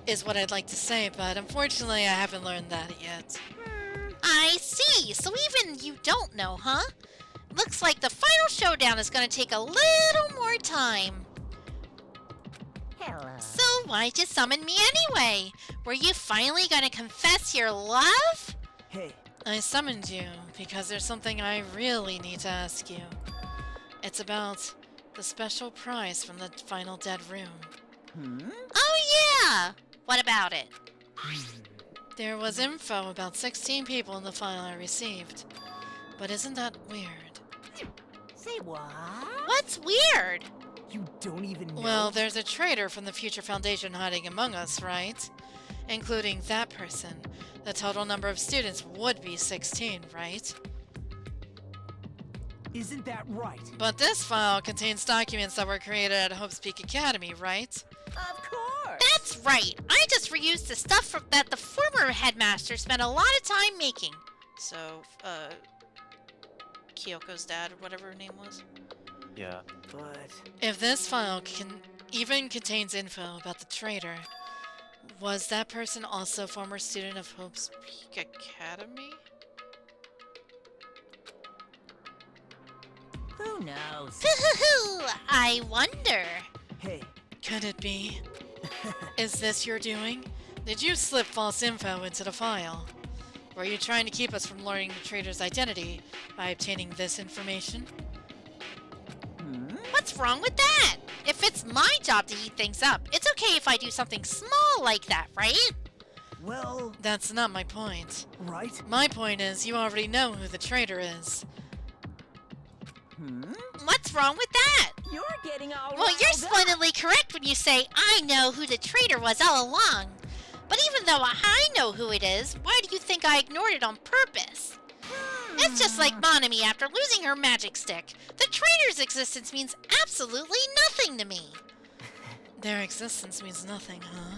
Speaker 1: Is what I'd like to say, but unfortunately I haven't learned that yet. I see, so even you don't know, huh? Looks like the final showdown is gonna take a little more time.
Speaker 14: Hello.
Speaker 1: So why'd you summon me anyway? Were you finally gonna confess your love?
Speaker 4: Hey,
Speaker 1: I summoned you because there's something I really need to ask you. It's about the special prize from the final dead room.
Speaker 14: Oh yeah! What about it?
Speaker 1: There was info about 16 people in the file I received. But isn't that weird?
Speaker 14: Say what?
Speaker 7: What's weird?
Speaker 4: You don't even know?
Speaker 1: Well, there's a traitor from the Future Foundation hiding among us, right? Including that person. The total number of students would be 16, right?
Speaker 4: Isn't that right?
Speaker 1: But this file contains documents that were created at Hope's Peak Academy, right?
Speaker 14: Of course!
Speaker 7: That's right! I just reused the stuff that the former headmaster spent a lot of time making.
Speaker 1: So, Kyoko's dad, or whatever her name was.
Speaker 11: Yeah.
Speaker 4: But...
Speaker 1: If this file even contains info about the traitor, was that person also a former student of Hope's Peak Academy?
Speaker 14: Who knows?
Speaker 7: I wonder.
Speaker 4: Hey.
Speaker 1: Could it be? Is this your doing? Did you slip false info into the file? Were you trying to keep us from learning the traitor's identity by obtaining this information?
Speaker 7: What's wrong with that? If it's my job to heat things up, it's okay if I do something small like that, right?
Speaker 4: Well...
Speaker 1: That's not my point.
Speaker 4: Right?
Speaker 1: My point is, you already know who the traitor is.
Speaker 7: What's wrong with that?
Speaker 14: You're getting all
Speaker 7: Well, you're
Speaker 14: riled up.
Speaker 7: splendidly correct when you say I know who the traitor was all along. But even though I know who it is, why do you think I ignored it on purpose? It's just like Monami after losing her magic stick. The traitor's existence means absolutely nothing to me.
Speaker 1: Their existence means nothing, huh?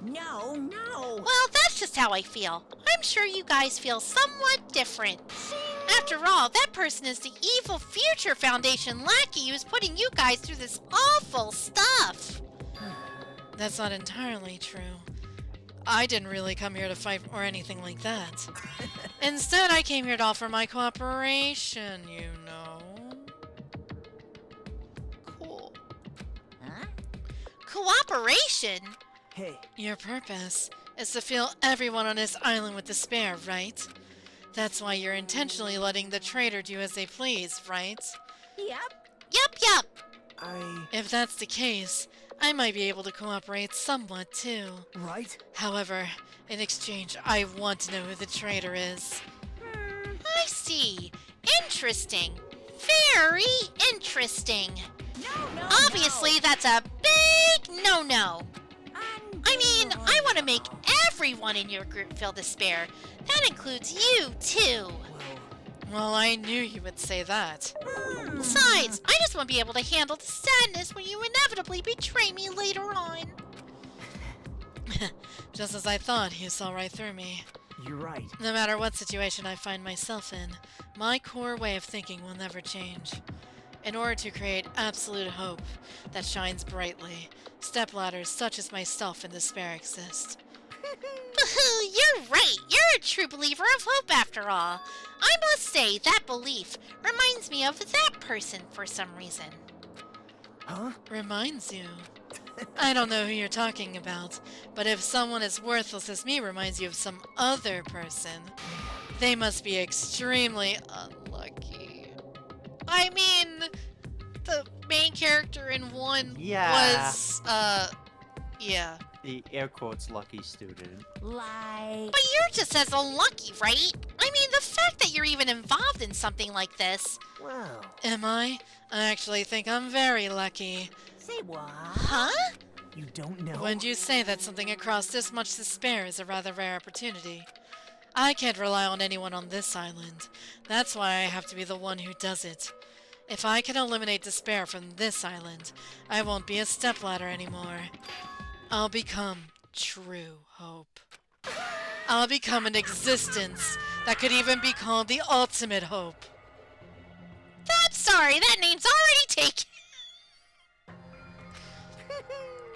Speaker 14: No.
Speaker 7: Well, that's just how I feel. I'm sure you guys feel somewhat different. After all, that person is the evil Future Foundation lackey who's putting you guys through this awful stuff.
Speaker 1: That's not entirely true. I didn't really come here to fight or anything like that. Instead, I came here to offer my cooperation, you know. Cool.
Speaker 14: Huh?
Speaker 7: Cooperation?
Speaker 4: Hey.
Speaker 1: Your purpose is to fill everyone on this island with despair, right? That's why you're intentionally letting the traitor do as they please, right?
Speaker 14: Yep.
Speaker 1: If that's the case, I might be able to cooperate somewhat too.
Speaker 4: Right?
Speaker 1: However, in exchange, I want to know who the traitor is.
Speaker 7: I see. Interesting. Very interesting.
Speaker 14: No.
Speaker 7: Obviously, that's a big no-no. I mean, I want to make everyone in your group feel despair. That includes you, too.
Speaker 1: Well, I knew you would say that.
Speaker 7: Besides, I just want to be able to handle the sadness when you inevitably betray me later on.
Speaker 1: Just as I thought, you saw right through me.
Speaker 4: You're right.
Speaker 1: No matter what situation I find myself in, my core way of thinking will never change. In order to create absolute hope that shines brightly, stepladders such as myself in despair exist.
Speaker 7: You're right. You're a true believer of hope after all. I must say, that belief reminds me of that person for some reason.
Speaker 4: Huh?
Speaker 1: Reminds you? I don't know who you're talking about, but if someone as worthless as me reminds you of some other person, they must be extremely unlucky. I mean, the main character in one was, yeah.
Speaker 11: The air quotes lucky student.
Speaker 14: Like...
Speaker 7: But you're just as unlucky, right? I mean, the fact that you're even involved in something like this.
Speaker 14: Whoa.
Speaker 1: Am I? I actually think I'm very lucky.
Speaker 14: Say what?
Speaker 7: Huh?
Speaker 4: You don't know?
Speaker 1: Wouldn't you say that something across this much despair is a rather rare opportunity? I can't rely on anyone on this island. That's why I have to be the one who does it. If I can eliminate despair from this island, I won't be a stepladder anymore. I'll become true hope. I'll become an existence that could even be called the ultimate hope.
Speaker 7: Sorry, that name's already taken.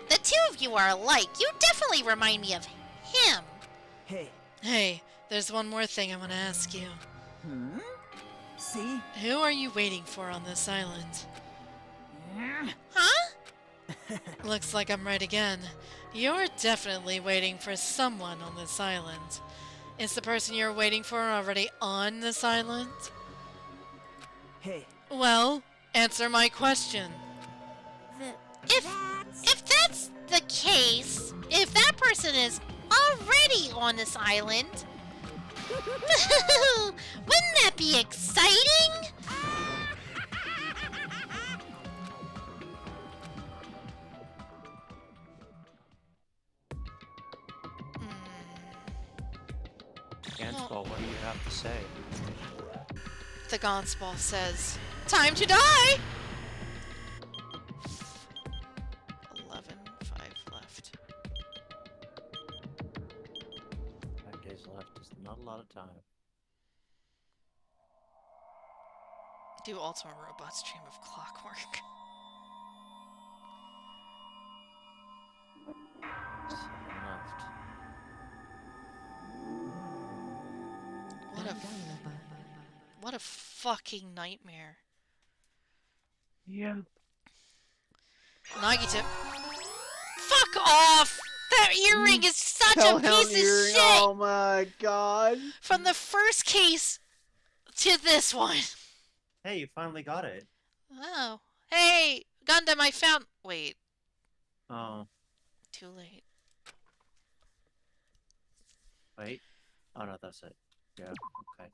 Speaker 7: The two of you are alike. You definitely remind me of him.
Speaker 1: Hey, there's one more thing I want to ask you.
Speaker 4: See?
Speaker 1: Who are you waiting for on this island?
Speaker 7: Huh?
Speaker 1: Looks like I'm right again. You're definitely waiting for someone on this island. Is the person you're waiting for already on this island?
Speaker 4: Hey.
Speaker 1: Well, answer my question. If that's the case, if that person is already on this island, wouldn't that be exciting?
Speaker 11: Gansball, what do you have to say?
Speaker 1: The Gonsball says, "Time to die!" 11, 5 left.
Speaker 11: 5 days left is not a lot of time.
Speaker 1: Do Ultima Robot stream of Clockwork.
Speaker 11: 7 left.
Speaker 1: What a fucking nightmare.
Speaker 9: Yeah.
Speaker 1: Nagito. Fuck off! That earring is such a
Speaker 9: Hellhound
Speaker 1: piece of
Speaker 9: earring,
Speaker 1: shit!
Speaker 9: oh my god.
Speaker 1: From the first case to this one.
Speaker 11: Hey, you finally got it.
Speaker 1: Oh. Hey, Gundam, I found... Wait.
Speaker 11: Oh.
Speaker 1: Too late.
Speaker 11: Wait. Oh no, that's it. Yeah, okay.